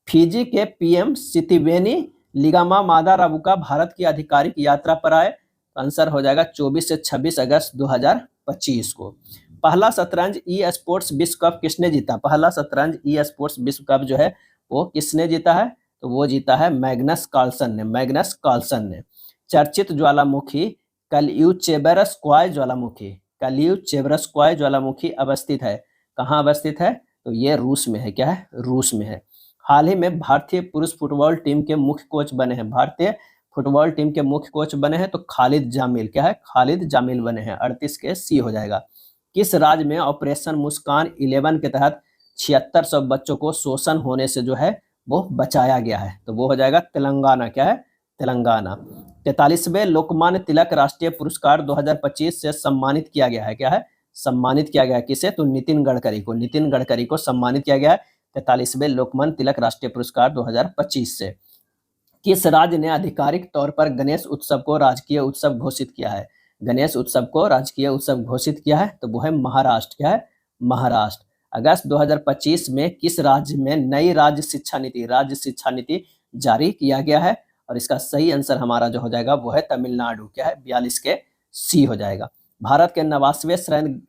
फिजी के पीएम सितिवेनी लिगामा-मादा राबुका भारत की आधिकारिक यात्रा पर आए, आंसर हो जाएगा 24 से 26 अगस्त 2025 को। पहला शतरंज ई स्पोर्ट्स विश्व कप किसने जीता? पहला शतरंज ई स्पोर्ट्स विश्व कप जो है वो किसने जीता है? तो वो जीता है मैग्नस कार्लसन ने, मैग्नस कार्लसन ने। चर्चित ज्वालामुखी कलियुचेबरस्क्वाय ज्वालामुखी अवस्थित है, कहाँ अवस्थित है? तो ये रूस में है, क्या है, रूस में है। हाल ही में भारतीय पुरुष फुटबॉल टीम के मुख्य कोच बने हैं, भारतीय फुटबॉल टीम के मुख्य कोच बने हैं तो खालिद जामिल, क्या है, खालिद जामिल बने हैं। 38 के सी हो जाएगा। किस राज्य में ऑपरेशन मुस्कान 11 के तहत 7600 बच्चों को शोषण होने से जो है वो बचाया गया है? तो वो हो जाएगा तेलंगाना, क्या है, तेलंगाना। 43वें लोकमान्य तिलक राष्ट्रीय पुरस्कार 2025 से सम्मानित किया गया है, क्या है, सम्मानित किया गया है किसे? तो नितिन गडकरी को सम्मानित किया गया है 43वें लोकमान्य तिलक राष्ट्रीय पुरस्कार 2025 से। किस राज्य ने आधिकारिक तौर पर गणेश उत्सव को राजकीय उत्सव घोषित किया है? गणेश उत्सव को राजकीय उत्सव घोषित किया है तो वो है महाराष्ट्र। क्या है? महाराष्ट्र। अगस्त 2025 में किस राज्य में नई राज्य शिक्षा नीति जारी किया गया है? और इसका सही आंसर हमारा जो हो जाएगा वो है तमिलनाडु। क्या है? 42 के सी हो जाएगा। भारत के 89वें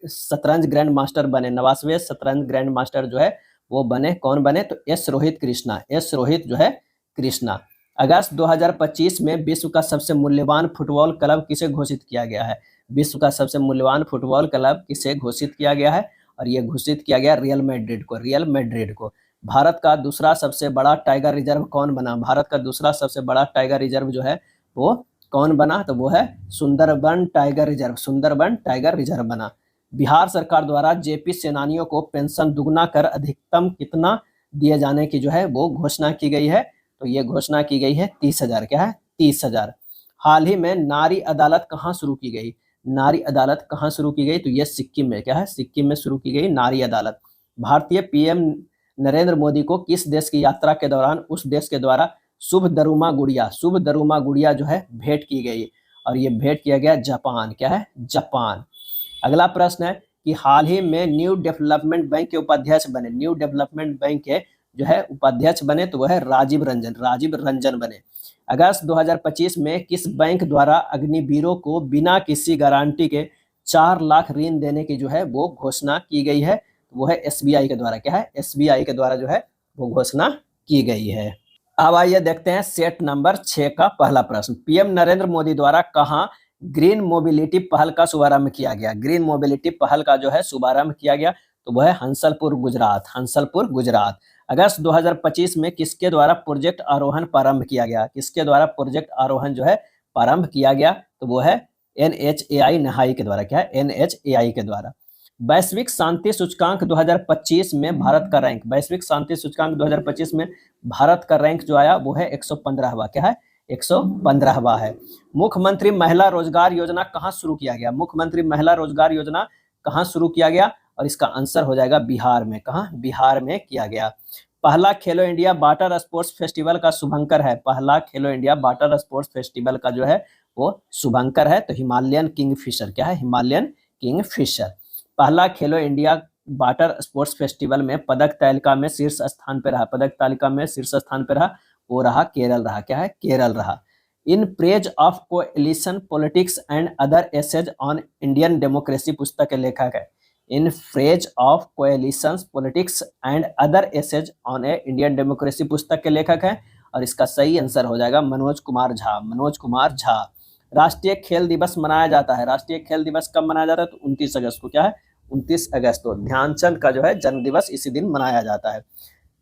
शतरंज ग्रैंड मास्टर बने, 89वें शतरंज ग्रैंड मास्टर जो है वो बने, कौन बने? तो एस रोहित कृष्णा, एस रोहित जो है कृष्णा। अगस्त 2025 में विश्व का सबसे मूल्यवान फुटबॉल क्लब किसे घोषित किया गया है? विश्व का सबसे मूल्यवान फुटबॉल क्लब किसे घोषित किया गया है? और ये घोषित किया गया रियल मैड्रिड को, रियल मैड्रिड को। भारत का दूसरा सबसे बड़ा टाइगर रिजर्व कौन बना? भारत का दूसरा सबसे बड़ा टाइगर रिजर्व जो है वो कौन बना? तो वो है Sundarban tiger reserve, Sundarban tiger reserve बना। बिहार सरकार द्वारा जेपी सेनानियों को पेंशन दुगना कर अधिकतम कितना दिए जाने की जो है वो घोषणा की गई है? तो ये घोषणा की गई है 30,000। क्या है? 30,000। हाल ही में नारी अदालत कहाँ शुरू की गई? नारी अदालत कहाँ शुरू की गई? तो ये सिक्किम में। क्या है? सिक्किम में शुरू की गई नारी अदालत। भारतीय पीएम नरेंद्र मोदी को किस देश की यात्रा के दौरान उस देश के द्वारा शुभ दरुमा गुड़िया जो है भेंट की गई? और ये भेंट किया गया जापान। क्या है? जापान। अगला प्रश्न है कि हाल ही में न्यू डेवलपमेंट बैंक के उपाध्यक्ष बने, न्यू डेवलपमेंट बैंक के जो है उपाध्यक्ष बने तो वह है राजीव रंजन बने। अगस्त 2025 में किस बैंक द्वारा अग्निवीरों को बिना किसी गारंटी के 4 लाख ऋण देने की जो है वो घोषणा की गई है? वो है एसबीआई के द्वारा। क्या है? एसबीआई के द्वारा जो है वो घोषणा की गई है। अब आइए देखते हैं सेट नंबर 6 का पहला प्रश्न। पीएम नरेंद्र मोदी द्वारा कहाँ ग्रीन मोबिलिटी पहल का शुभारंभ किया गया? ग्रीन मोबिलिटी पहल का जो है शुभारंभ किया गया तो वह है हंसलपुर, गुजरात, हंसलपुर, गुजरात। अगस्त 2025 में किसके द्वारा प्रोजेक्ट आरोहण प्रारंभ किया गया? किसके द्वारा प्रोजेक्ट आरोहण जो है प्रारंभ किया गया? तो वो है NHAI नहाई के द्वारा। क्या है? NHAI के द्वारा। वैश्विक शांति सूचकांक 2025 में भारत का रैंक, वैश्विक शांति सूचकांक 2025 में भारत का रैंक जो आया वो है 115वां। क्या है? 115वां है। मुख्यमंत्री महिला रोजगार योजना कहाँ शुरू किया गया? मुख्यमंत्री महिला रोजगार योजना कहाँ शुरू किया गया? और इसका आंसर हो जाएगा बिहार में। कहाँ? बिहार में किया गया। पहला खेलो इंडिया वाटर स्पोर्ट्स फेस्टिवल का शुभंकर है, पहला खेलो इंडिया वाटर स्पोर्ट्स फेस्टिवल का जो है वो शुभंकर है तो हिमालयन किंगफिशर। क्या है? Himalayan Kingfisher. पहला खेलो इंडिया वाटर स्पोर्ट्स फेस्टिवल में पदक तालिका में शीर्ष स्थान पर रहा, पदक तालिका में शीर्ष स्थान पर रहा वो रहा केरल रहा। क्या है? केरल रहा। In Praise of Coalition Politics and Other Essays on Indian Democracy पुस्तक के लेखक है। In Praise of Coalition Politics and Other Essays on a Indian Democracy पुस्तक के लेखक है और इसका सही आंसर हो जाएगा मनोज कुमार झा, मनोज कुमार झा। राष्ट्रीय खेल दिवस मनाया जाता है, राष्ट्रीय खेल दिवस कब मनाया जाता है? तो 29 अगस्त को। क्या है? 29 अगस्त को ध्यानचंद का जो है जन्म दिवस इसी दिन मनाया जाता है।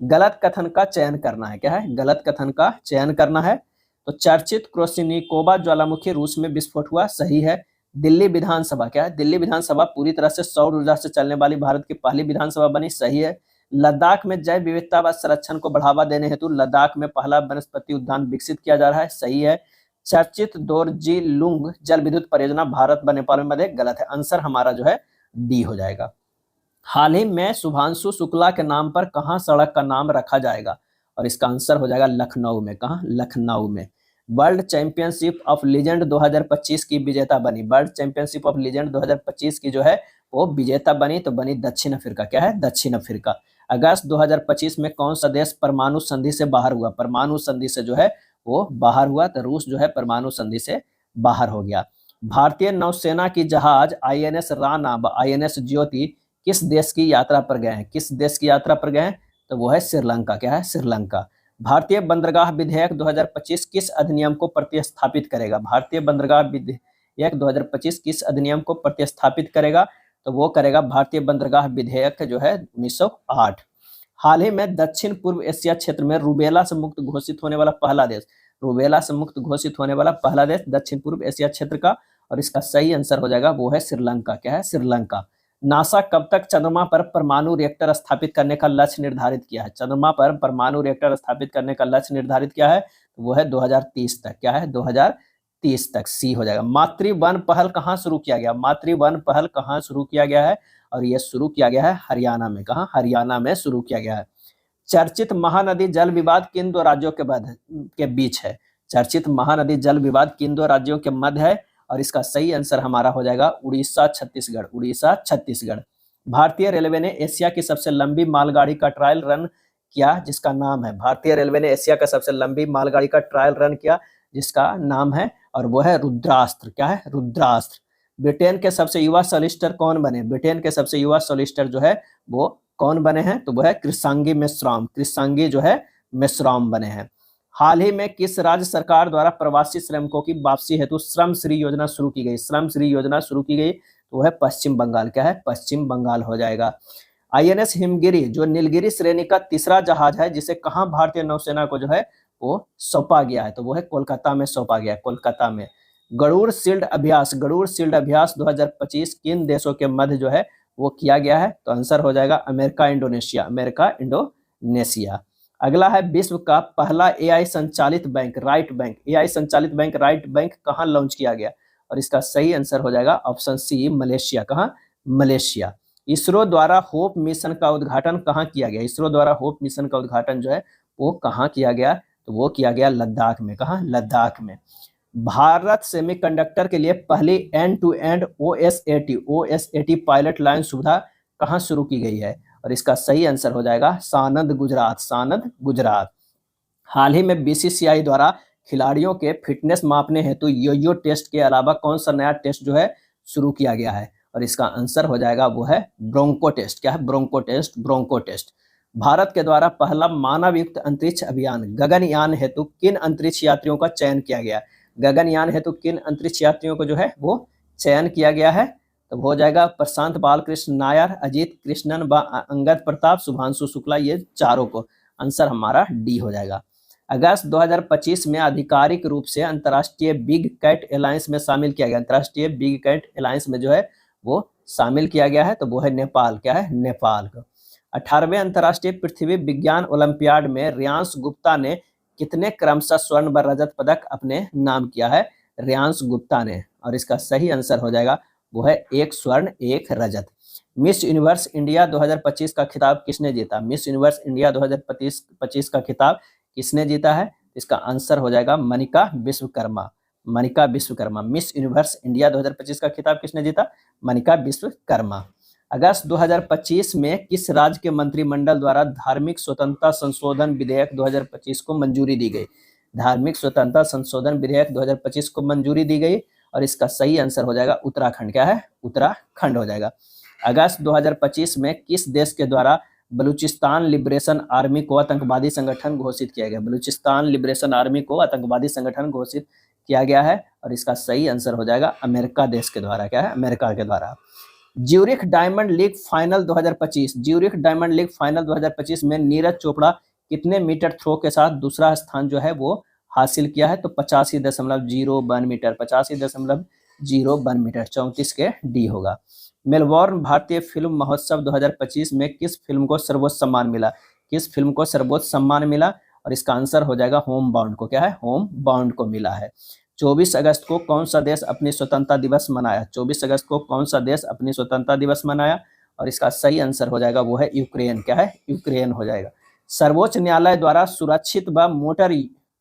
गलत कथन का चयन करना है। क्या है? गलत कथन का चयन करना है। तो चर्चित क्रोशिनिकोवा ज्वालामुखी रूस में विस्फोट हुआ, सही है। दिल्ली विधानसभा, क्या है? दिल्ली विधानसभा पूरी तरह से सौर ऊर्जा से चलने वाली भारत की पहली विधानसभा बनी, सही है। लद्दाख में जैव विविधता व संरक्षण को बढ़ावा देने हेतु लद्दाख में पहला वनस्पति उद्यान विकसित किया जा रहा है, सही है। चर्चित दोरजी-लुंग जल विद्युत परियोजना भारत व नेपाल में मध्य, गलत है। आंसर हमारा जो है डी हो जाएगा। हाल ही में शुभांशु शुक्ला के नाम पर कहाँ सड़क का नाम रखा जाएगा? और इसका आंसर हो जाएगा लखनऊ में। कहाँ? लखनऊ में। वर्ल्ड चैंपियनशिप ऑफ लीजेंड 2025 की विजेता बनी, वर्ल्ड चैंपियनशिप ऑफ लीजेंड 2025 की जो है वो विजेता बनी तो बनी दक्षिण अफ्रीका। क्या है? दक्षिण अफ्रीका। अगस्त 2025 में कौन सा देश परमाणु संधि से बाहर हुआ? परमाणु संधि से जो है वो बाहर हुआ तो रूस जो है परमाणु संधि से बाहर हो गया। भारतीय नौसेना की जहाज INS राणा व INS ज्योति किस देश की यात्रा पर गए हैं? किस देश की यात्रा पर गए हैं? तो वो है श्रीलंका। क्या है? श्रीलंका। भारतीय बंदरगाह विधेयक 2025 किस अधिनियम को प्रतिस्थापित करेगा? भारतीय बंदरगाह विधेयक 2025 किस अधिनियम को प्रतिस्थापित करेगा? तो वो करेगा भारतीय बंदरगाह विधेयक जो है 1908। हाल ही में दक्षिण पूर्व एशिया क्षेत्र में रूबेला से मुक्त घोषित होने वाला पहला देश, रूबेला से मुक्त घोषित होने वाला पहला देश दक्षिण पूर्व एशिया क्षेत्र का और इसका सही आंसर हो जाएगा वो है श्रीलंका। क्या है? श्रीलंका। नासा कब तक चंद्रमा पर परमाणु रिएक्टर स्थापित करने का लक्ष्य निर्धारित किया है? चंद्रमा पर परमाणु रिएक्टर स्थापित करने का लक्ष्य निर्धारित किया है तो वो है 2030 तक। क्या है? 2030 तक, सी हो जाएगा। मातृ वन पहल कहाँ शुरू किया गया? मातृ वन पहल कहाँ शुरू किया गया है? और ये शुरू किया गया है हरियाणा में। कहाँ? हरियाणा में शुरू किया गया है। चर्चित महानदी जल विवाद किन दो राज्यों के बीच है? चर्चित महानदी जल विवाद किन दो राज्यों के मध्य है? और इसका सही आंसर हमारा हो जाएगा उड़ीसा छत्तीसगढ़, उड़ीसा छत्तीसगढ़। भारतीय रेलवे ने एशिया की सबसे लंबी मालगाड़ी का ट्रायल रन किया जिसका नाम है, भारतीय रेलवे ने एशिया का सबसे लंबी मालगाड़ी का ट्रायल रन किया जिसका नाम है, और वो है रुद्रास्त्र। क्या है? रुद्रास्त्र। ब्रिटेन के सबसे युवा सॉलिसिटर कौन बने? ब्रिटेन के सबसे युवा सॉलिसिटर जो है वो कौन बने हैं? तो वो है कृषांगी मेश्राम, कृषांगी जो है मेश्राम बने हैं। हाल ही में किस राज्य सरकार द्वारा प्रवासी श्रमिकों की वापसी हेतु श्रम श्री योजना शुरू की गई? श्रम श्री योजना शुरू की गई तो वह है पश्चिम बंगाल। क्या है? पश्चिम बंगाल हो जाएगा। आईएनएस हिमगिरी जो नीलगिरी श्रेणी का तीसरा जहाज है जिसे कहां भारतीय नौसेना को जो है वो सौंपा गया है? तो वो है कोलकाता में सौंपा गया है, कोलकाता में। गरुड़ शील्ड अभ्यास, गरुड़ शील्ड अभ्यास 2025 किन देशों के मध्य जो है वो किया गया है? तो आंसर हो जाएगा अमेरिका इंडोनेशिया, अमेरिका इंडोनेशिया। अगला है विश्व का पहला एआई संचालित बैंक राइट बैंक, एआई संचालित बैंक राइट बैंक कहां लॉन्च किया गया? और इसका सही आंसर हो जाएगा ऑप्शन सी मलेशिया। कहां? मलेशिया। इसरो द्वारा होप मिशन का उद्घाटन कहां किया गया? इसरो द्वारा होप मिशन का उद्घाटन जो है वो कहां किया गया? तो वो किया गया लद्दाख में। कहां? लद्दाख में। भारत सेमीकंडक्टर के लिए पहली end to end OSAT pilot line सुविधा कहां शुरू की गई है? और इसका सही आंसर हो जाएगा सानंद, गुजरात, सानंद, गुजरात। हाल ही में बीसीसीआई द्वारा खिलाड़ियों के फिटनेस मापने हेतु यो टेस्ट के अलावा कौन सा नया टेस्ट जो है शुरू किया गया है? और इसका आंसर हो जाएगा वो है ब्रोंको टेस्ट। क्या है? Bronco test, bronco test. Bharat के द्वारा पहला मानव युक्त अंतरिक्ष अभियान गगनयान हेतु किन अंतरिक्ष यात्रियों का चयन किया गया? गगनयान हेतु किन अंतरिक्ष यात्रियों को जो है वो चयन किया गया है? तो हो जाएगा प्रशांत बालकृष्ण नायर, अजीत कृष्णन, अंगद प्रताप, शुभांशु शुक्ला, ये चारों को। आंसर हमारा डी हो जाएगा। अगस्त 2025 में आधिकारिक रूप से अंतर्राष्ट्रीय बिग कैट अलायंस में शामिल किया गया, अंतर्राष्ट्रीय बिग कैट अलायंस में जो है वो शामिल किया गया है, तो वो है नेपाल। क्या है? नेपाल का। 18वें अंतर्राष्ट्रीय पृथ्वी विज्ञान ओलंपियाड में रियांश गुप्ता ने कितने क्रमशः स्वर्ण व रजत पदक अपने नाम किया है? रियांश गुप्ता ने। और इसका सही आंसर हो जाएगा वो है 1 स्वर्ण 1 रजत। मिस यूनिवर्स इंडिया 2025 का खिताब किसने जीता? मिस यूनिवर्स इंडिया 2025 का खिताब किसने जीता है? इसका आंसर हो जाएगा Manika Vishwakarma, Manika Vishwakarma. Miss universe India 2025 का खिताब किसने जीता? मनिका विश्वकर्मा। अगस्त 2025 में किस राज्य के मंत्रिमंडल द्वारा धार्मिक स्वतंत्रता संशोधन विधेयक 2025 को मंजूरी दी गई? धार्मिक स्वतंत्रता संशोधन विधेयक 2025 को मंजूरी दी गई, और इसका सही आंसर हो जाएगा उत्तराखंड। क्या है? उत्तराखंड हो जाएगा। अगस्त 2025 में किस देश के द्वारा बलूचिस्तान लिबरेशन आर्मी को आतंकवादी संगठन घोषित किया गया? बलूचिस्तान लिबरेशन आर्मी को आतंकवादी संगठन घोषित किया गया है, और इसका सही आंसर हो जाएगा अमेरिका देश के द्वारा। क्या है? अमेरिका के द्वारा। Zurich diamond league final 2025, Zurich diamond league final 2025 में नीरज चोपड़ा कितने मीटर थ्रो के साथ दूसरा स्थान जो है वो हासिल किया है? तो 85.01 मीटर, 85.01 मीटर, 34 के डी होगा। मेलबोर्न भारतीय फिल्म महोत्सव 2025 में किस फिल्म को सर्वोच्च सम्मान मिला? किस फिल्म को सर्वोच्च सम्मान मिला? और इसका आंसर हो जाएगा होम बाउंड को। क्या है? होम बाउंड को मिला है। 24 अगस्त को कौन सा देश अपनी स्वतंत्रता दिवस मनाया? 24 अगस्त को कौन सा देश अपनी स्वतंत्रता दिवस मनाया? और इसका सही आंसर हो जाएगा वो है यूक्रेन। क्या है? यूक्रेन हो जाएगा। सर्वोच्च न्यायालय द्वारा सुरक्षित व मोटर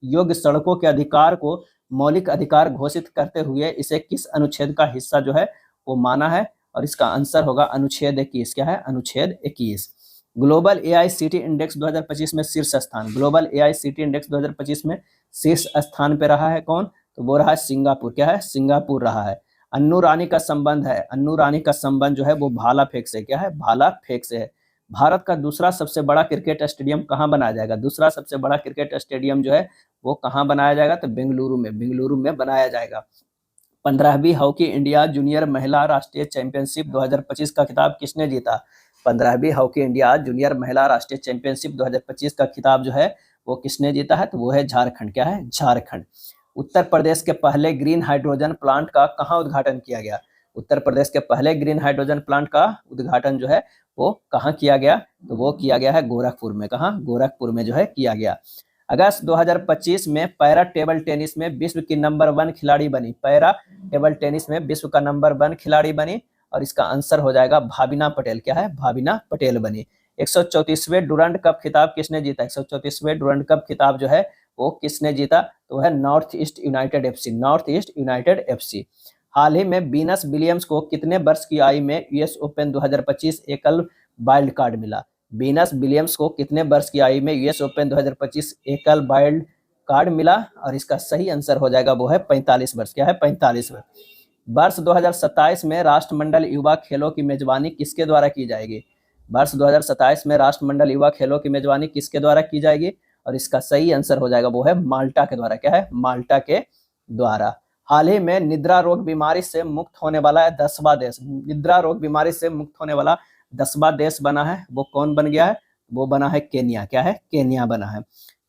योग्य सड़कों के अधिकार को मौलिक अधिकार घोषित करते हुए इसे किस अनुच्छेद का हिस्सा जो है वो माना है? और इसका आंसर होगा अनुच्छेद 21। क्या है? अनुच्छेद 21। ग्लोबल एआईसीटी इंडेक्स 2025 में शीर्ष स्थान, ग्लोबल एआईसीटी इंडेक्स 2025 में शीर्ष स्थान पे रहा है कौन? तो वो रहा है सिंगापुर। क्या है? सिंगापुर रहा है। अन्नू रानी का संबंध है, अन्नू रानी का संबंध जो है वो भाला फेंक से। क्या है? भाला फेंक से है। भारत का दूसरा सबसे बड़ा क्रिकेट स्टेडियम कहाँ बनाया जाएगा? दूसरा सबसे बड़ा क्रिकेट स्टेडियम जो है वो कहाँ बनाया जाएगा? तो बेंगलुरु में, बेंगलुरु में बनाया जाएगा। 15वीं हॉकी इंडिया जूनियर महिला राष्ट्रीय चैंपियनशिप 2025 का खिताब किसने जीता? 15वीं हॉकी इंडिया जूनियर महिला राष्ट्रीय चैंपियनशिप 2025 का खिताब जो है वो किसने जीता है? तो वो है झारखंड। क्या है? झारखंड। उत्तर प्रदेश के पहले ग्रीन हाइड्रोजन प्लांट का कहाँ उद्घाटन किया गया? उत्तर प्रदेश के पहले ग्रीन हाइड्रोजन प्लांट का उद्घाटन जो है वो कहाँ किया गया? तो वो किया गया है गोरखपुर में। कहाँ? गोरखपुर में जो है किया गया। अगस्त 2025 में पैरा टेबल टेनिस में विश्व की नंबर 1 खिलाड़ी बनी, पैरा टेबल टेनिस में विश्व का नंबर 1 खिलाड़ी बनी, और इसका आंसर हो जाएगा भाविना पटेल। क्या है? भाविना पटेल बनी। 134वें डुरंड कप खिताब किसने जीता? 134वें डुरंड कप खिताब जो है वो किसने जीता? तो है North East United FC, North East United FC. हाल ही में वीनस विलियम्स को कितने वर्ष की आयु में यूएस ओपन 2025 एकल वाइल्ड कार्ड मिला? वीनस विलियम्स को कितने वर्ष की आयु में यूएस ओपन 2025 एकल वाइल्ड कार्ड मिला? और इसका सही आंसर हो जाएगा वो है 45 वर्ष। क्या है? 45 वर्ष। वर्ष 2027 में राष्ट्रमंडल युवा खेलों की मेजबानी किसके द्वारा की जाएगी? वर्ष 2027 में राष्ट्रमंडल युवा खेलों की मेजबानी किसके द्वारा की जाएगी? और इसका सही आंसर हो जाएगा वो है माल्टा के द्वारा। क्या है? माल्टा के द्वारा। हाल ही में निद्रा रोग बीमारी से मुक्त होने वाला 10वां देश, निद्रा रोग बीमारी से मुक्त होने वाला 10वां देश बना है, वो कौन बन गया है? वो बना है केन्या। क्या है? केन्या बना है।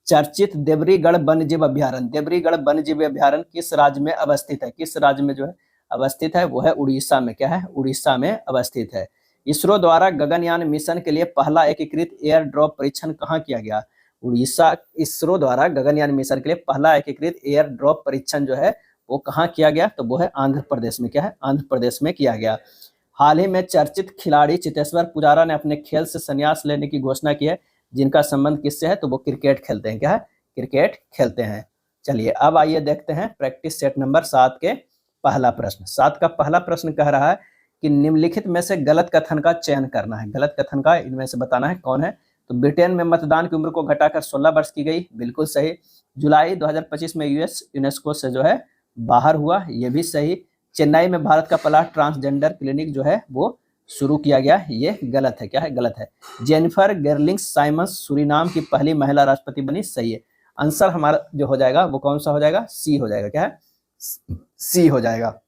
चर्चित देवरीगढ़ वन्यजीव अभ्यारण्य, देवरीगढ़ वन्यजीव अभ्यारण्य किस राज्य में अवस्थित है? किस राज्य में जो है अवस्थित है? वो है उड़ीसा में। क्या है? उड़ीसा में अवस्थित है। इसरो द्वारा गगनयान मिशन के लिए पहला एकीकृत एयर ड्रॉप परीक्षण कहाँ किया गया? उड़ीसा, इसरो द्वारा गगनयान मिशन के लिए पहला एकीकृत एयर ड्रॉप परीक्षण जो है वो कहाँ किया गया? तो वो है आंध्र प्रदेश में। क्या है? आंध्र प्रदेश में किया गया। हाल ही में चर्चित खिलाड़ी चेतेश्वर पुजारा ने अपने खेल से संन्यास लेने की घोषणा की है, जिनका संबंध किससे है? तो वो क्रिकेट खेलते हैं। क्या है? क्रिकेट खेलते हैं। चलिए अब आइए देखते हैं प्रैक्टिस सेट नंबर 7 के पहला प्रश्न। 7 का पहला प्रश्न कह रहा है कि निम्नलिखित में से गलत कथन का चयन करना है। गलत कथन का इनमें से बताना है कौन है। तो ब्रिटेन में मतदान की उम्र को घटाकर 16 वर्ष की गई, बिल्कुल सही। जुलाई 2025 में यूएस यूनेस्को से जो है बाहर हुआ, ये भी सही। चेन्नई में भारत का पहला ट्रांसजेंडर क्लिनिक जो है वो शुरू किया गया, ये गलत है। क्या है? गलत है। जेनिफर गेरलिंग्स साइमंस सूरीनाम की पहली महिला राष्ट्रपति बनी, सही है। आंसर हमारा जो हो जाएगा वो कौन सा हो जाएगा? सी हो जाएगा। क्या है? सी हो जाएगा।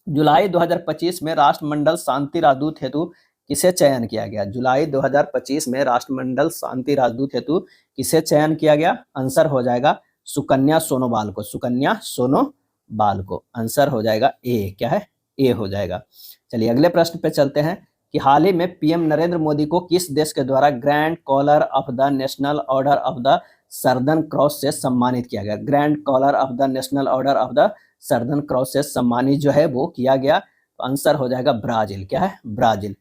जुलाई 2025 में राष्ट्रमंडल शांति राजदूत हेतु किसे चयन किया गया? जुलाई 2025 में राष्ट्रमंडल शांति राजदूत हेतु किसे चयन किया गया? आंसर हो जाएगा सुकन्या सोनोवाल को, सुकन्या सोनोवाल को। आंसर हो जाएगा ए। क्या है? ए हो जाएगा। चलिए अगले प्रश्न पे चलते हैं कि हाल ही में पीएम नरेंद्र मोदी को किस देश के द्वारा grand collar of the national order of the southern cross से सम्मानित किया गया? Grand collar of the national order of the southern cross से सम्मानित जो है वो किया गया। तो आंसर हो जाएगा ब्राजील। क्या है? ब्राजील।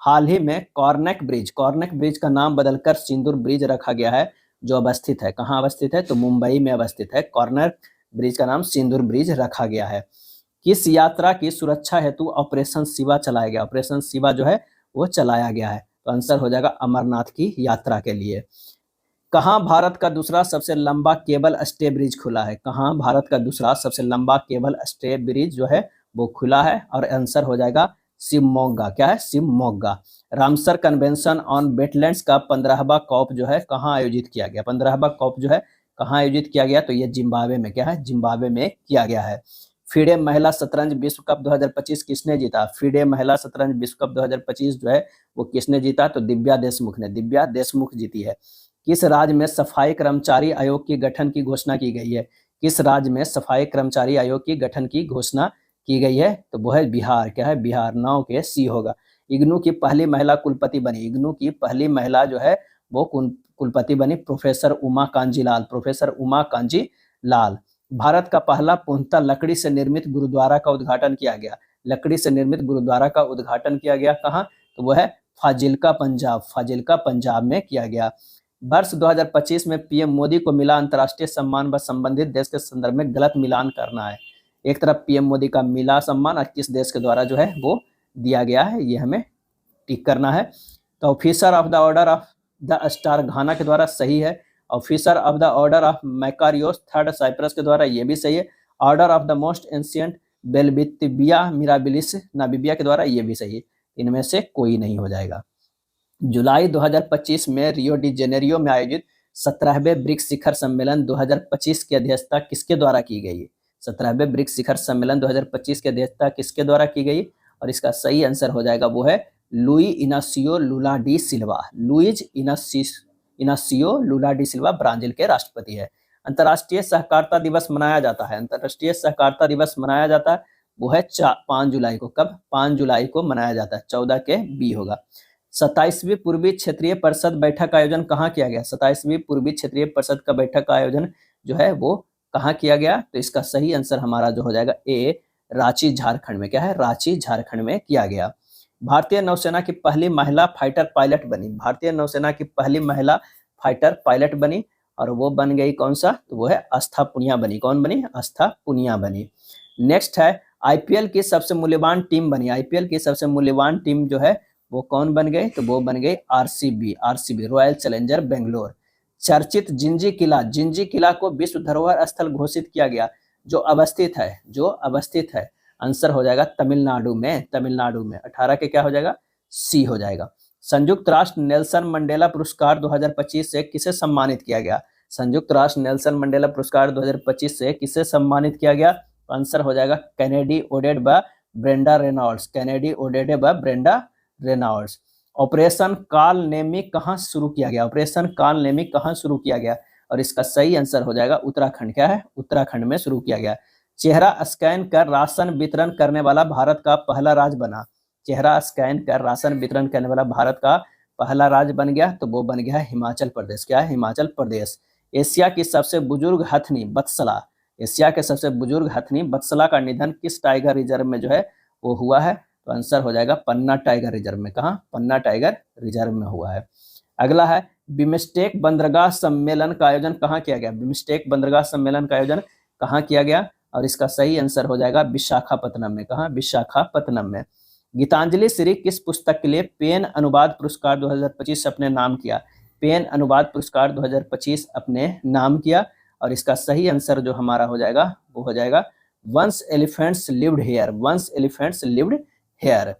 हाल ही में कॉर्नेक ब्रिज, कॉर्नेक ब्रिज का नाम बदलकर सिंदूर ब्रिज रखा गया है, जो अवस्थित है, कहाँ अवस्थित है? तो मुंबई में अवस्थित है। कॉर्नेक ब्रिज का नाम सिंदूर ब्रिज रखा गया है। किस यात्रा की सुरक्षा हेतु ऑपरेशन शिवा चलाया गया? ऑपरेशन शिवा जो है वो चलाया गया है। तो आंसर हो जाएगा अमरनाथ की यात्रा के लिए। कहाँ भारत का दूसरा सबसे लंबा केबल स्टे ब्रिज खुला है? कहाँ भारत का दूसरा सबसे लंबा केबल स्टे ब्रिज जो है वो खुला है? और आंसर हो जाएगा शिवमोगा। क्या है? Shivamogga. Ramsar convention on wetlands का 15वां कॉप जो है कहाँ आयोजित किया गया? 15वां कॉप जो है कहाँ आयोजित किया गया? तो ये जिम्बाब्वे में। क्या है? जिम्बाब्वे में किया गया है। फीडे महिला शतरंज विश्व कप 2025 किसने जीता? फीडे महिला शतरंज विश्व कप 2025 जो है वो किसने जीता? तो दिव्या देशमुख ने, दिव्या देशमुख जीती है। किस राज्य में सफाई कर्मचारी आयोग के गठन की घोषणा की गई है? किस राज्य में सफाई कर्मचारी आयोग की गठन की घोषणा की गई है? तो वो है बिहार। क्या है? बिहार। 9 के सी होगा। इग्नू की पहली महिला कुलपति बनी, इग्नू की पहली महिला जो है वो कुलपति बनी प्रोफेसर उमा कांजी लाल, प्रोफेसर उमा कांजी लाल। भारत का पहला पूर्णतः लकड़ी से निर्मित गुरुद्वारा का उद्घाटन किया गया, लकड़ी से निर्मित गुरुद्वारा का उद्घाटन किया गया कहाँ? तो वो है फाजिल्का पंजाब, फाजिल्का पंजाब में किया गया। वर्ष 2025 में पीएम मोदी को मिला अंतर्राष्ट्रीय सम्मान व संबंधित देश के संदर्भ में गलत मिलान करना है। एक तरफ पीएम मोदी का मिला सम्मान और किस देश के द्वारा जो है वो दिया गया है, ये हमें टिक करना है। तो officer of the Order of the Star Ghana के द्वारा, सही है। Officer of the Order of Makarios Third Cyprus के द्वारा, ये भी सही है। Order of the Most Ancient बेलबितिबिया मिराबिलिस नामीबिया के द्वारा, ये भी सही है। इनमें से कोई नहीं हो जाएगा। जुलाई 2025 में रियो डी जेनेरियो में आयोजित 17वें ब्रिक्स शिखर सम्मेलन 2025 की अध्यक्षता किसके द्वारा की गई? 17वें ब्रिक्स शिखर सम्मेलन 2025 की अध्यक्षता किसके द्वारा की गई? और इसका सही आंसर हो जाएगा वो है लुई इनासियो लुला डी सिल्वा। लुइज इनासियो लुला डी सिल्वा ब्राजील के राष्ट्रपति है। अंतर्राष्ट्रीय सहकारिता दिवस मनाया जाता है, अंतर्राष्ट्रीय सहकारिता दिवस मनाया जाता है वो है 5 जुलाई को। कब? 5 जुलाई को मनाया जाता है। 14 के बी होगा। 27वीं पूर्वी क्षेत्रीय परिषद बैठक का आयोजन कहाँ किया गया? 27वीं पूर्वी क्षेत्रीय परिषद का बैठक का आयोजन जो है वो कहाँ किया गया? तो इसका सही आंसर हमारा जो हो जाएगा ए, रांची झारखंड में। क्या है? रांची झारखंड में किया गया। भारतीय नौसेना की पहली महिला फाइटर पायलट बनी, भारतीय नौसेना की पहली महिला फाइटर पायलट बनी, और वो बन गई कौन सा, तो वो है आस्था पुनिया बनी। कौन बनी, आस्था पुनिया बनी। नेक्स्ट है आईपीएल की सबसे मूल्यवान टीम बनी, आईपीएल की सबसे मूल्यवान टीम जो है वो कौन बन गई, तो वो बन गई RCB, RCB royal challenger Bangalore. चर्चित जिंजी किला, जिंजी किला को विश्व धरोहर स्थल घोषित किया गया, जो अवस्थित है, जो अवस्थित है, आंसर हो जाएगा तमिलनाडु में, तमिलनाडु में। 18 के क्या हो जाएगा, सी हो जाएगा। संयुक्त राष्ट्र नेल्सन मंडेला पुरस्कार 2025 से किसे सम्मानित किया गया, संयुक्त राष्ट्र नेल्सन मंडेला पुरस्कार 2025 से किसे सम्मानित किया गया, आंसर हो जाएगा कैनेडी ओडेड व ब्रेंडा रेनॉल्ड्स, कैनेडी ओडेड व ब्रेंडा रेनॉल्ड्स। ऑपरेशन काल नेमी कहाँ शुरू किया गया, ऑपरेशन काल नेमी कहाँ शुरू किया गया, और इसका सही आंसर हो जाएगा उत्तराखंड। क्या है, उत्तराखंड में शुरू किया गया। चेहरा स्कैन कर राशन वितरण करने वाला भारत का पहला राज्य बना, चेहरा स्कैन कर राशन वितरण करने वाला भारत का पहला राज्य बन गया, तो वो बन गया हिमाचल प्रदेश। क्या है, हिमाचल प्रदेश। एशिया की सबसे बुजुर्ग हथनी बत्सला, एशिया के सबसे बुजुर्ग हथनी बत्सला का निधन किस टाइगर रिजर्व में जो है वो हुआ है, तो आंसर हो जाएगा पन्ना टाइगर रिजर्व में। कहाँ, पन्ना टाइगर रिजर्व में हुआ है। अगला है बिम्स्टेक बंदरगाह सम्मेलन का आयोजन कहाँ किया गया, बिम्स्टेक बंदरगाह सम्मेलन का आयोजन कहाँ किया गया, और इसका सही आंसर हो जाएगा विशाखापत्तनम में। कहाँ, विशाखापत्तनम में। गीतांजलि श्री किस पुस्तक के लिए पेन अनुवाद पुरस्कार 2025 अपने नाम किया, पेन अनुवाद पुरस्कार 2025 अपने नाम किया, और इसका सही आंसर जो हमारा हो जाएगा वो हो जाएगा once elephants lived here, once elephants lived here.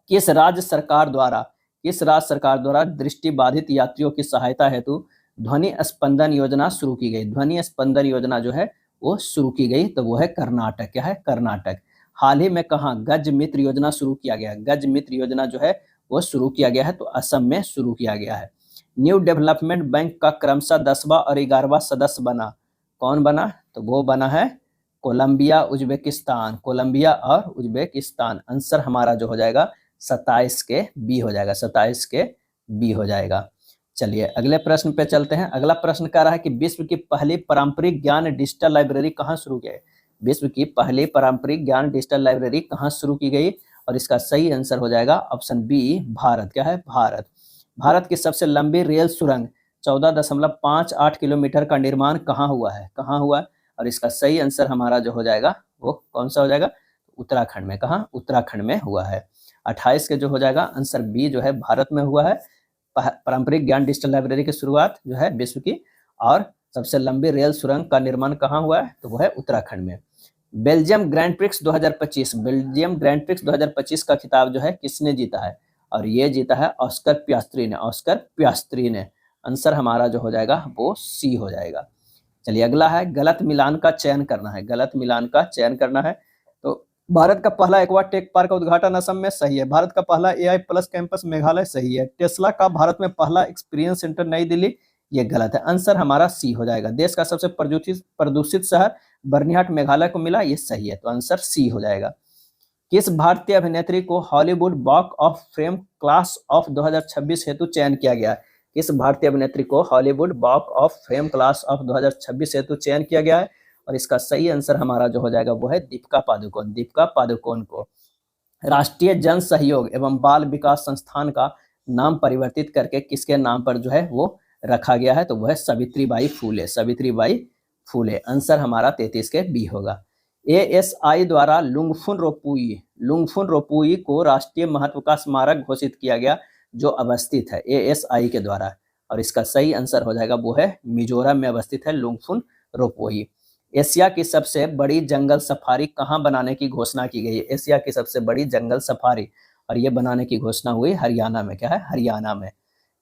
किस राज्य सरकार द्वारा, किस राज्य सरकार द्वारा दृष्टिबाधित यात्रियों की सहायता हेतु ध्वनि स्पंदन योजना शुरू की गई, ध्वनि स्पंदन योजना जो है वो शुरू की गई, तो वो है कर्नाटक। क्या है, कर्नाटक। हाल ही में कहाँ गज मित्र योजना शुरू किया गया, गज मित्र योजना जो है वो शुरू किया गया है, तो असम में शुरू किया गया है। न्यू डेवलपमेंट बैंक का क्रमशः 10वां और 11वां सदस्य बना, कौन बना, तो वो बना है कोलंबिया उज्बेकिस्तान, कोलंबिया और उज्बेकिस्तान। आंसर हमारा जो हो जाएगा 27 के बी हो जाएगा, 27 के बी हो जाएगा। चलिए अगले प्रश्न पे चलते हैं। अगला प्रश्न कह रहा है कि विश्व की पहली पारंपरिक ज्ञान डिजिटल लाइब्रेरी कहाँ शुरू की गई, विश्व की पहली पारंपरिक ज्ञान डिजिटल लाइब्रेरी कहाँ शुरू की गई, और इसका सही आंसर हो जाएगा ऑप्शन बी भारत। क्या है, भारत। भारत की सबसे लंबी रेल सुरंग 14.58 किलोमीटर का निर्माण कहाँ हुआ है, कहाँ हुआ है, और इसका सही आंसर हमारा जो हो जाएगा वो कौन सा हो जाएगा, उत्तराखंड में। कहाँ, उत्तराखंड में हुआ है। 28 के जो हो जाएगा आंसर बी जो है भारत में हुआ है। पारंपरिक ज्ञान डिजिटल लाइब्रेरी की शुरुआत जो है विश्व की, और सबसे लंबी रेल सुरंग का निर्माण कहाँ हुआ है, तो वो है उत्तराखंड में। Belgium grand Prix 2025, Belgium grand Prix 2025 का खिताब जो है किसने जीता है, और ये जीता है ऑस्कर पियास्त्री ने, ऑस्कर पियास्त्री ने। आंसर हमारा जो हो जाएगा वो सी हो जाएगा। चलिए अगला है गलत मिलान का चयन करना है, गलत मिलान का चयन करना है। तो भारत का पहला एक्वा टेक पार्क का उद्घाटन असम में, सही है। भारत का पहला एआई प्लस कैंपस मेघालय, सही है। टेस्ला का भारत में पहला एक्सपीरियंस सेंटर नई दिल्ली, ये गलत है। आंसर हमारा सी हो जाएगा। देश का सबसे प्रदूषित शहर बर्निहाट मेघालय को मिला, ये सही है, तो आंसर सी हो जाएगा। किस भारतीय अभिनेत्री को Hollywood walk of fame class of 2026 हेतु चयन किया गया, किस भारतीय अभिनेत्री को Hollywood walk of fame class of 2026 हेतु चयन किया गया है, और इसका सही आंसर हमारा जो हो जाएगा वो है दीपिका पादुकोण, दीपिका पादुकोण को। राष्ट्रीय जन सहयोग एवं बाल विकास संस्थान का नाम परिवर्तित करके किसके नाम पर जो है वो रखा गया है, तो वो है सावित्रीबाई फूले, सावित्रीबाई फूले। आंसर हमारा 33 के बी होगा। एएसआई द्वारा लुंगफुन रोपुई को राष्ट्रीय महत्व का स्मारक घोषित किया गया, जो अवस्थित है एएसआई के द्वारा, और इसका सही आंसर हो जाएगा वो है मिजोरम में अवस्थित है लुंगफुन रोपुई। एशिया की सबसे बड़ी जंगल सफारी कहाँ बनाने की घोषणा की गई है, एशिया की सबसे बड़ी जंगल सफारी, और ये बनाने की घोषणा हुई हरियाणा में। क्या है, हरियाणा में।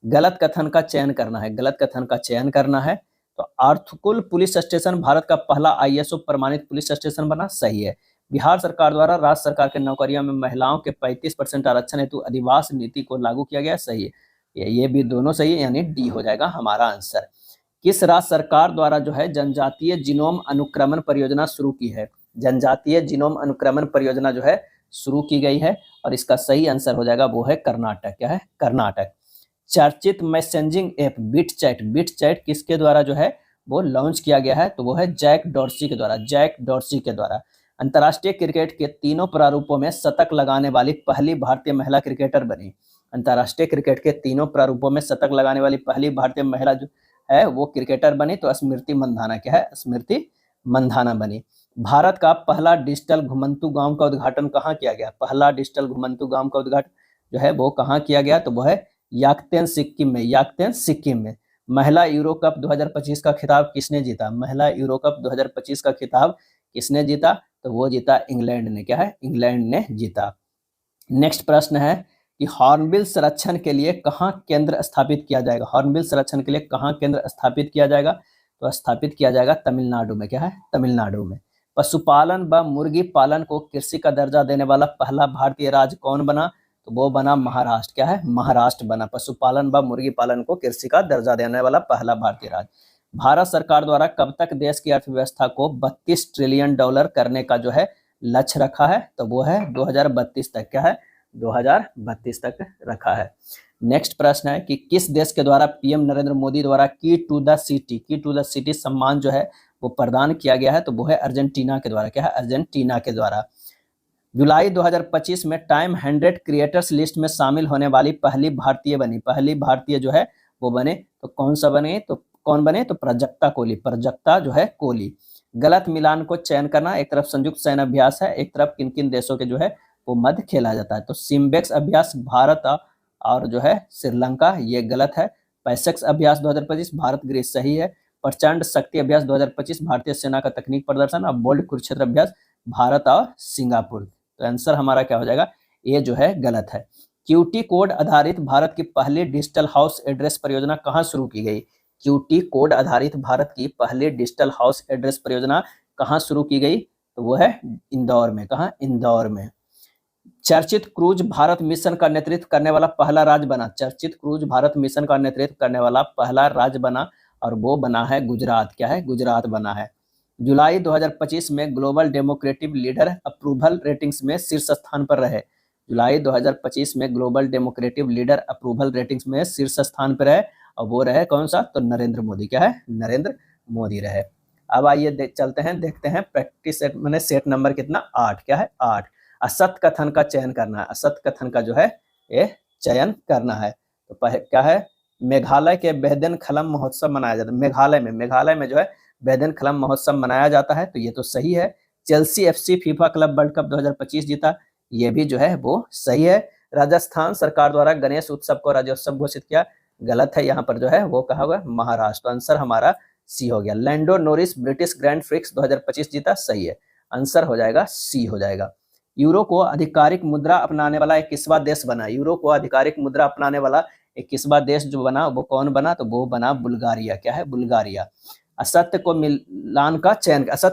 गलत कथन का चयन करना है, गलत कथन का चयन करना है। तो आर्थकुल पुलिस स्टेशन भारत का पहला आईएसओ प्रमाणित पुलिस स्टेशन बना, सही है। बिहार सरकार द्वारा राज्य सरकार के नौकरियों में महिलाओं के 35% आरक्षण हेतु अधिवास नीति को लागू किया गया, सही है। ये भी दोनों सही है, यानी डी हो जाएगा हमारा आंसर। किस राज्य सरकार द्वारा जो है जनजातीय जीनोम अनुक्रमण परियोजना शुरू की है, जनजातीय जीनोम अनुक्रमण परियोजना जो है शुरू की गई है, और इसका सही आंसर हो जाएगा वो है कर्नाटक। क्या है, कर्नाटक। चर्चित मैसेजिंग ऐप बिटचैट, बिटचैट किसके द्वारा जो है वो लॉन्च किया गया है, तो वो है जैक डॉर्सी के द्वारा, जैक डॉर्सी के द्वारा। अंतर्राष्ट्रीय क्रिकेट के तीनों प्रारूपों में शतक लगाने वाली पहली भारतीय महिला क्रिकेटर बनी। अंतर्राष्ट्रीय क्रिकेट के तीनों प्रारूपों में शतक लगाने वाली पहली भारतीय महिला जो है वो क्रिकेटर बनी, तो स्मृति मंधाना क्या है, स्मृति मंधाना बनी। भारत का पहला डिजिटल घुमंतू गांव का उद्घाटन कहाँ किया गया? पहला डिजिटल घुमंतू गांव का उद्घाटन जो है वो कहाँ किया गया? तो वो है याकतेन सिक्किम में, याकतेन सिक्किम में। महिला यूरो कप 2025 का खिताब किसने जीता? महिला यूरो कप 2025 का खिताब किसने जीता? तो वो जीता इंग्लैंड ने, क्या है, इंग्लैंड ने जीता। नेक्स्ट प्रश्न है कि हॉर्नबिल संरक्षण के लिए कहाँ केंद्र स्थापित किया जाएगा? हॉर्नबिल संरक्षण के लिए कहाँ केंद्र स्थापित किया जाएगा? तो स्थापित किया जाएगा तमिलनाडु में, क्या है, तमिलनाडु में। पशुपालन व मुर्गी पालन को कृषि का दर्जा देने वाला पहला भारतीय राज्य कौन बना? तो वो बना महाराष्ट्र, क्या है, महाराष्ट्र बना। पशुपालन व मुर्गी पालन को कृषि का दर्जा देने वाला पहला भारतीय राज्य। भारत सरकार द्वारा कब तक देश की अर्थव्यवस्था को 32 ट्रिलियन डॉलर करने का जो है लक्ष्य रखा है? तो वो है 2032 तक, क्या है, 2032 तक रखा है। नेक्स्ट प्रश्न है कि किस देश के द्वारा पीएम नरेंद्र मोदी द्वारा की टू द सिटी सम्मान जो है वो प्रदान किया गया है? तो वो है अर्जेंटीना के द्वारा, क्या है, अर्जेंटीना के द्वारा। जुलाई 2025 में टाइम 100 क्रिएटर्स लिस्ट में शामिल होने वाली पहली भारतीय बनी, पहली भारतीय जो है वो बने, तो कौन सा बने? तो कौन बने? तो प्राजक्ता कोहली, प्राजक्ता जो है कोहली। गलत मिलान को चयन करना, एक तरफ संयुक्त सैन्य अभ्यास है, एक तरफ किन किन देशों के जो है वो मध्य खेला जाता है? तो सिम्बेक्स अभ्यास भारत और जो है श्रीलंका, ये गलत है। पैसेक्स अभ्यास 2025 भारत ग्रीस, सही है। प्रचंड शक्ति अभ्यास 2025 भारतीय सेना का तकनीक प्रदर्शन। और बोल्ड कुरुक्षेत्र अभ्यास भारत और सिंगापुर। तो आंसर हमारा क्या हो जाएगा? ये जो है गलत है। क्यूटी कोड आधारित भारत की पहली डिजिटल हाउस एड्रेस परियोजना कहाँ शुरू की गई? क्यूटी कोड आधारित भारत की पहली डिजिटल हाउस एड्रेस परियोजना कहाँ शुरू की गई? तो वो है इंदौर में, कहाँ, इंदौर में। चर्चित क्रूज भारत मिशन का नेतृत्व करने वाला पहला राज्य बना, चर्चित क्रूज भारत मिशन का नेतृत्व करने वाला पहला राज्य बना, और वो बना है गुजरात, क्या है, गुजरात बना है। जुलाई 2025 में global democratic leader approval ratings में शीर्ष स्थान पर रहे। जुलाई 2025 में global democratic leader approval ratings में शीर्ष स्थान पर रहे, और वो रहे कौन सा? तो नरेंद्र मोदी, क्या है, नरेंद्र मोदी रहे। अब आइए चलते हैं, देखते हैं प्रैक्टिस सेट, मैंने सेट नंबर कितना, 8, क्या है, 8। असत कथन का चयन करना है, असत कथन का जो है ये चयन करना है। तो क्या है, मेघालय के बेहदेन खलम महोत्सव मनाया जाता है। मेघालय में जो है बेहदेन खलम महोत्सव मनाया जाता है, तो ये तो सही है। Chelsea FC FIFA club world cup 2025 जीता, ये भी जो है वो सही है। राजस्थान सरकार द्वारा गणेश उत्सव को राज्योत्सव घोषित किया, गलत है। यहाँ पर जो है वो कहा हुआ महाराष्ट्र, तो आंसर हमारा सी हो गया। Lando Norris British Grand Prix 2025 जीता, सही है, आंसर हो जाएगा सी हो जाएगा। यूरो को आधिकारिक मुद्रा अपनाने वाला एक किसवा देश बना? यूरो को आधिकारिक मुद्रा अपनाने वाला एक किसवा देश जो बना वो कौन बना? तो वो बना बुल्गारिया, क्या है, बुल्गारिया। असत्य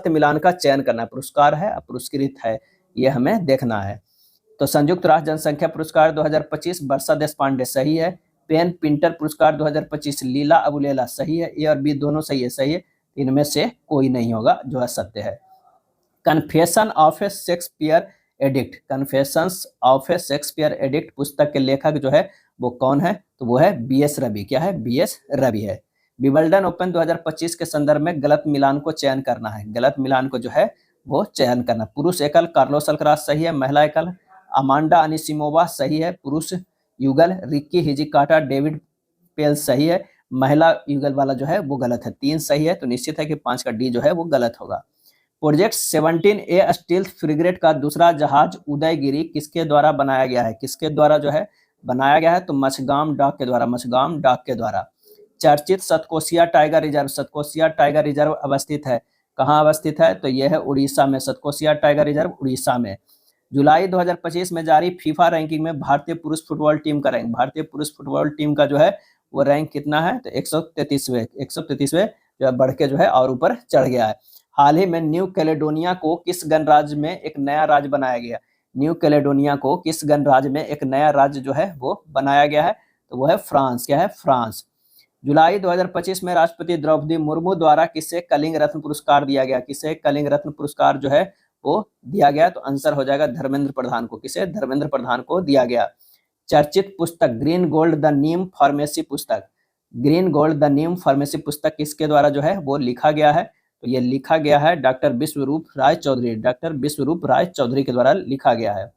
मिलान का चयन करना, पुरस्कार है, पुरस्कृत है, ये हमें देखना है। तो संयुक्त राष्ट्र जनसंख्या पुरस्कार 2025 वर्षा देश पांडे, सही है। पेन पिंटर पुरस्कार 2025 लीला अबुलेला, सही है। ए और बी दोनों सही है, सही है। इनमें से कोई नहीं होगा जो असत्य है। Confession of A Shakespeare addict, confessions of A Shakespeare addict पुस्तक के लेखक जो है वो कौन है? तो वो है बीएस रवि, क्या है, बीएस रवि है। विंबलडन ओपन 2025 के संदर्भ में गलत मिलान को चयन करना है, गलत मिलान को जो है वो चयन करना। पुरुष एकल कार्लोस अल्कराज, सही है। महिला एकल अमांडा अनिसिमोवा, सही है। पुरुष युगल रिक्की हिजिकाटा डेविड पेल, सही है। महिला युगल वाला जो है वो गलत है, 3 सही है। तो निश्चित है कि 5 का डी जो है वो गलत होगा। प्रोजेक्ट 17A स्टील्थ फ्रिगेट का दूसरा जहाज उदयगिरी किसके द्वारा बनाया गया है? किसके द्वारा जो है बनाया गया है? तो मछगाम डाक के द्वारा, मछगाम डाक के द्वारा। चर्चित Satkosia tiger reserve, Satkosia tiger reserve अवस्थित है, कहाँ अवस्थित है? तो यह है उड़ीसा में, सतकोसिया टाइगर रिजर्व उड़ीसा में। जुलाई 2025 में जारी फीफा रैंकिंग में भारतीय पुरुष फुटबॉल टीम का रैंक, भारतीय पुरुष फुटबॉल टीम का जो है वो रैंक कितना है? तो 133वें जो है बढ़ के जो है और ऊपर चढ़ गया है। हाल ही में न्यू कैलेडोनिया को किस गणराज्य में एक नया राज्य बनाया गया? न्यू कैलेडोनिया को किस गणराज्य में एक नया राज्य जो है वो बनाया गया है? तो वो है फ्रांस, क्या है, फ्रांस। जुलाई 2025 में राष्ट्रपति द्रौपदी मुर्मू द्वारा किसे कलिंग रत्न पुरस्कार दिया गया? किसे कलिंग रत्न पुरस्कार जो है वो दिया गया? तो आंसर हो जाएगा धर्मेंद्र प्रधान को, किसे, धर्मेंद्र प्रधान को दिया गया। चर्चित पुस्तक Green Gold the Neem Pharmacy पुस्तक, Green Gold the Neem Pharmacy पुस्तक किसके द्वारा जो है वो लिखा गया है? तो ये लिखा गया है डॉक्टर विश्वरूप राय चौधरी, डॉक्टर विश्वरूप राय चौधरी के द्वारा लिखा गया है।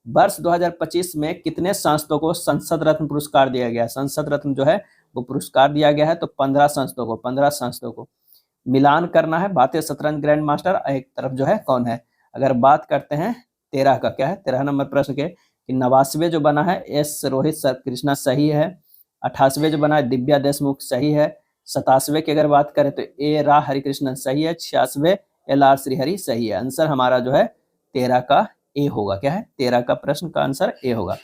वर्ष 2025 में कितने सांसदों को संसद रत्न पुरस्कार दिया गया? संसद रत्न जो है वो पुरस्कार दिया गया है, तो 15 सांसदों को मिलान करना है। भारतीय शतरंज ग्रैंड मास्टर एक तरफ जो है कौन है? अगर बात करते हैं 13 का, क्या है 13 नंबर प्रश्न के, कि 89वें जो बना है एस रोहित कृष्णा सही है, 88वें जो बना है दिव्या देशमुख सही है, 87वें की अगर बात करें तो ए रा हरिकृष्णन सही है, 86वें एल आर श्रीहरि सही है। आंसर हमारा जो है 13 का ए होगा। क्या है 13 का प्रश्न का आंसर ए होगा।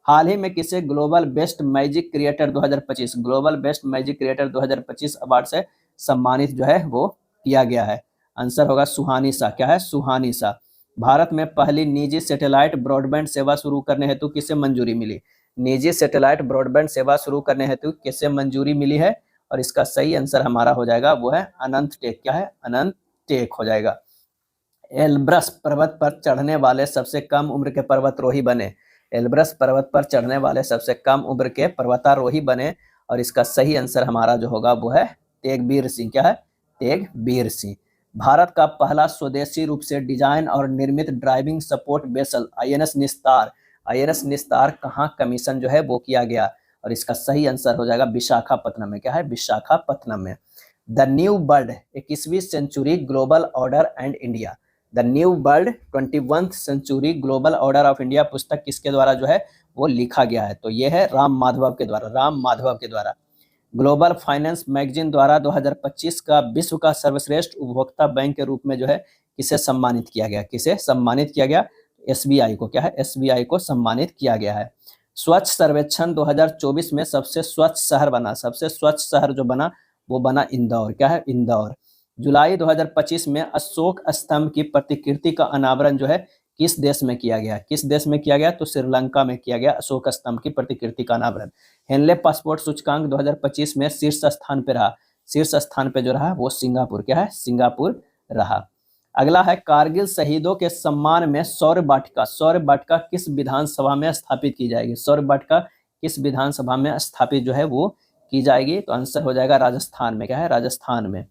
हाल ही में किसे global best magic creator 2025, global best magic creator 2025 award से सम्मानित जो है वो किया गया है? आंसर होगा सुहानी शाह। क्या है सुहानी शाह। भारत में पहली निजी सैटेलाइट ब्रॉडबैंड सेवा शुरू करने हेतु किसे मंजूरी मिली? निजी सैटेलाइट ब्रॉडबैंड सेवा शुरू करने हेतु किसे मंजूरी मिली है? और इसका सही आंसर हमारा हो जाएगा वो है अनंत टेक। क्या है अनंत टेक हो जाएगा। एल्ब्रस पर्वत पर चढ़ने वाले सबसे कम उम्र के पर्वतारोही बने। एल्ब्रस पर्वत पर चढ़ने वाले सबसे कम उम्र के पर्वतारोही बने, और इसका सही आंसर हमारा जो होगा वो है तेगबीर सिंह। क्या है तेगबीर सिंह। भारत का पहला स्वदेशी रूप से डिजाइन और निर्मित ड्राइविंग सपोर्ट वेसल आईएनएस निस्तार कहाँ कमीशन जो है वो किया गया? और इसका सही आंसर हो जाएगा विशाखापत्तनम में। क्या है विशाखापत्तनम में। द न्यू वर्ल्ड 21वीं century global order and India, the new world 21th century global order of India पुस्तक किसके द्वारा जो है वो लिखा गया है? तो ये है राम माधव के द्वारा। ग्लोबल फाइनेंस मैगजीन द्वारा 2025 का विश्व का सर्वश्रेष्ठ उपभोक्ता बैंक के रूप में जो है किसे सम्मानित किया गया? एसबीआई को। क्या है एसबीआई को सम्मानित किया गया है। स्वच्छ सर्वेक्षण 2024 में सबसे स्वच्छ शहर जो बना वो बना इंदौर। क्या है इंदौर। जुलाई 2025 में अशोक स्तंभ की प्रतिकृति का अनावरण जो है किस देश में किया गया? तो श्रीलंका में किया गया अशोक स्तंभ की प्रतिकृति का अनावरण। हेनले पासपोर्ट सूचकांक 2025 में शीर्ष स्थान पे जो रहा वो सिंगापुर। क्या है सिंगापुर रहा। अगला है कारगिल शहीदों के सम्मान में सौर वाटिका किस विधानसभा में स्थापित की जाएगी? सौर वाटिका किस विधानसभा में स्थापित जो है वो की जाएगी? तो आंसर हो जाएगा राजस्थान में। क्या है राजस्थान में।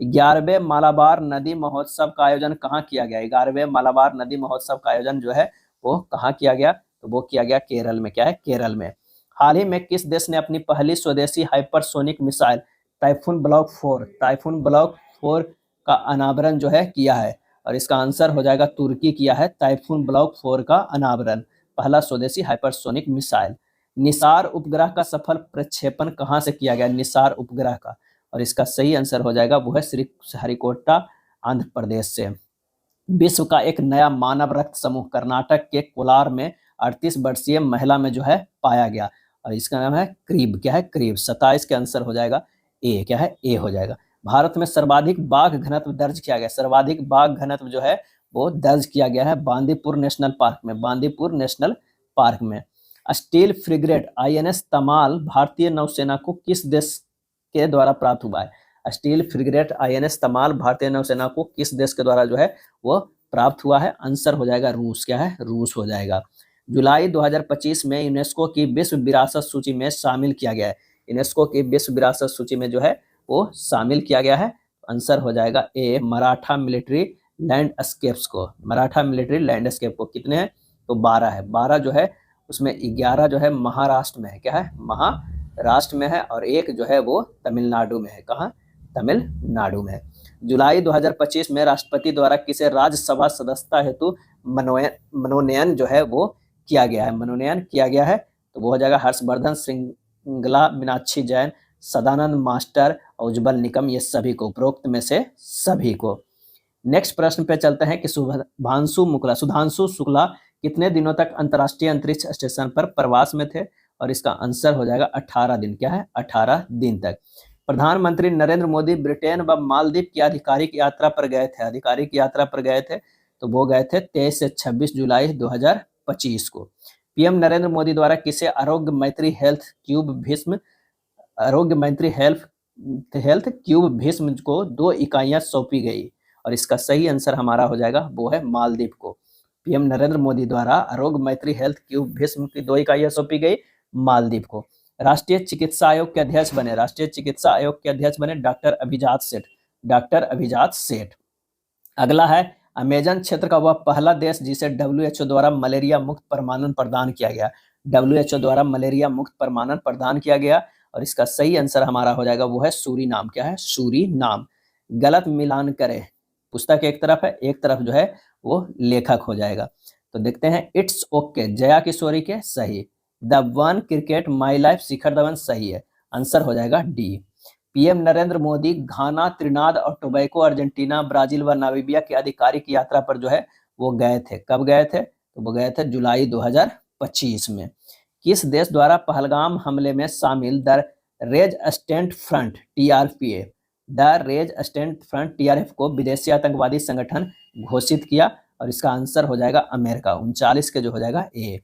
11वें मालाबार नदी महोत्सव का आयोजन कहाँ किया गया? 11वें मालाबार नदी महोत्सव का आयोजन जो है वो कहाँ किया गया? तो वो किया गया केरल में। क्या है केरल में। हाल ही में किस देश ने अपनी पहली स्वदेशी हाइपरसोनिक मिसाइल टाइफून ब्लॉक 4 का अनावरण जो है किया है? और इसका आंसर हो जाएगा तुर्की किया है टाइफून ब्लॉक 4 का अनावरण, पहला स्वदेशी हाइपरसोनिक मिसाइल। निसार उपग्रह का सफल प्रक्षेपण कहाँ से किया गया? निसार उपग्रह का। और इसका सही आंसर हो जाएगा वो है श्रीहरिकोटा आंध्र प्रदेश से। विश्व का एक नया मानव रक्त समूह कर्नाटक के कोलार में 38 वर्षीय महिला में जो है पाया गया, और इसका नाम है क्रीब। क्या है क्रीब। 27 के आंसर हो जाएगा ए। क्या है ए हो जाएगा। भारत में सर्वाधिक बाघ घनत्व दर्ज किया गया, सर्वाधिक बाघ घनत्व जो है वो दर्ज किया गया है बांदीपुर नेशनल पार्क में। स्टील फ्रिगेट आईएनएस तमाल भारतीय नौसेना को किस देश के द्वारा प्राप्त हुआ है? स्टील फ्रिगेट आईएनएस तमाल भारतीय नौसेना को किस देश के द्वारा जो है वो प्राप्त हुआ है? आंसर हो जाएगा रूस। क्या है रूस हो जाएगा। जुलाई 2025 में यूनेस्को की विश्व विरासत सूची में शामिल किया गया है। यूनेस्को की विश्व विरासत सूची में जो है वो शामिल किया गया है। आंसर हो जाएगा ए मराठा मिलिट्री लैंडस्केप्स को। कितने हैं? तो 12 है। 12 जो है उसमें 11 जो है महाराष्ट्र में है। क्या है महाराष्ट्र में है, और एक जो है वो तमिलनाडु में है। कहाँ? तमिलनाडु में है। जुलाई 2025 में राष्ट्रपति द्वारा किसे राज्यसभा सदस्यता हेतु मनोनयन जो है वो किया गया है? तो वो हो जाएगा हर्षवर्धन श्रृंगला, मीनाक्षी जैन, सदानंद मास्टर और उज्जवल निकम, ये सभी को, उपरोक्त में से सभी को। नेक्स्ट प्रश्न पे चलते हैं कि सुधांशु शुक्ला कितने दिनों तक अंतर्राष्ट्रीय अंतरिक्ष स्टेशन पर प्रवास में थे? और इसका आंसर हो जाएगा 18 दिन। क्या है 18 दिन तक। प्रधानमंत्री नरेंद्र मोदी ब्रिटेन व मालदीव की आधिकारिक यात्रा पर गए थे। तो वो गए थे 23 से 26 जुलाई 2025 को। पीएम नरेंद्र मोदी द्वारा किसे आरोग्य मैत्री हेल्थ क्यूब भीष्म को 2 इकाइयां सौंपी गई, और इसका सही आंसर हमारा हो जाएगा वो है मालदीव को। पीएम नरेंद्र मोदी द्वारा आरोग्य मैत्री हेल्थ क्यूब भीष्म की 2 इकाइयां सौंपी गई मालदीव को। राष्ट्रीय चिकित्सा आयोग के अध्यक्ष बने डॉक्टर अभिजात सेठ। डॉक्टर अभिजात सेठ। अगला है अमेजन क्षेत्र का वह पहला देश जिसे WHO द्वारा मलेरिया मुक्त प्रमाणन प्रदान किया गया। WHO द्वारा मलेरिया मुक्त प्रमाणन प्रदान किया गया और इसका सही आंसर हमारा हो जाएगा वो है सूरीनाम। क्या है? सूरीनाम। गलत मिलान करें, पुस्तक एक तरफ है, एक तरफ जो है वो लेखक हो जाएगा। तो देखते हैं इट्स ओके जया किशोरी के सही। The One Cricket My Life Shikhar Dhawan सही है, आंसर हो जाएगा D. PM Narendra Modi Ghana, Trinidad और टोबैको, अर्जेंटीना, ब्राजील व नामीबिया की आधिकारिक यात्रा पर जो है वो गए थे। कब गए थे? तो वो गए थे जुलाई 2025 में। किस देश द्वारा पहलगाम हमले में शामिल the resistant front TRPA the resistant front TRF को विदेशी आतंकवादी संगठन घोषित किया? और इसका आंसर हो जाएगा अमेरिका। 39 के जो हो जाएगा ए।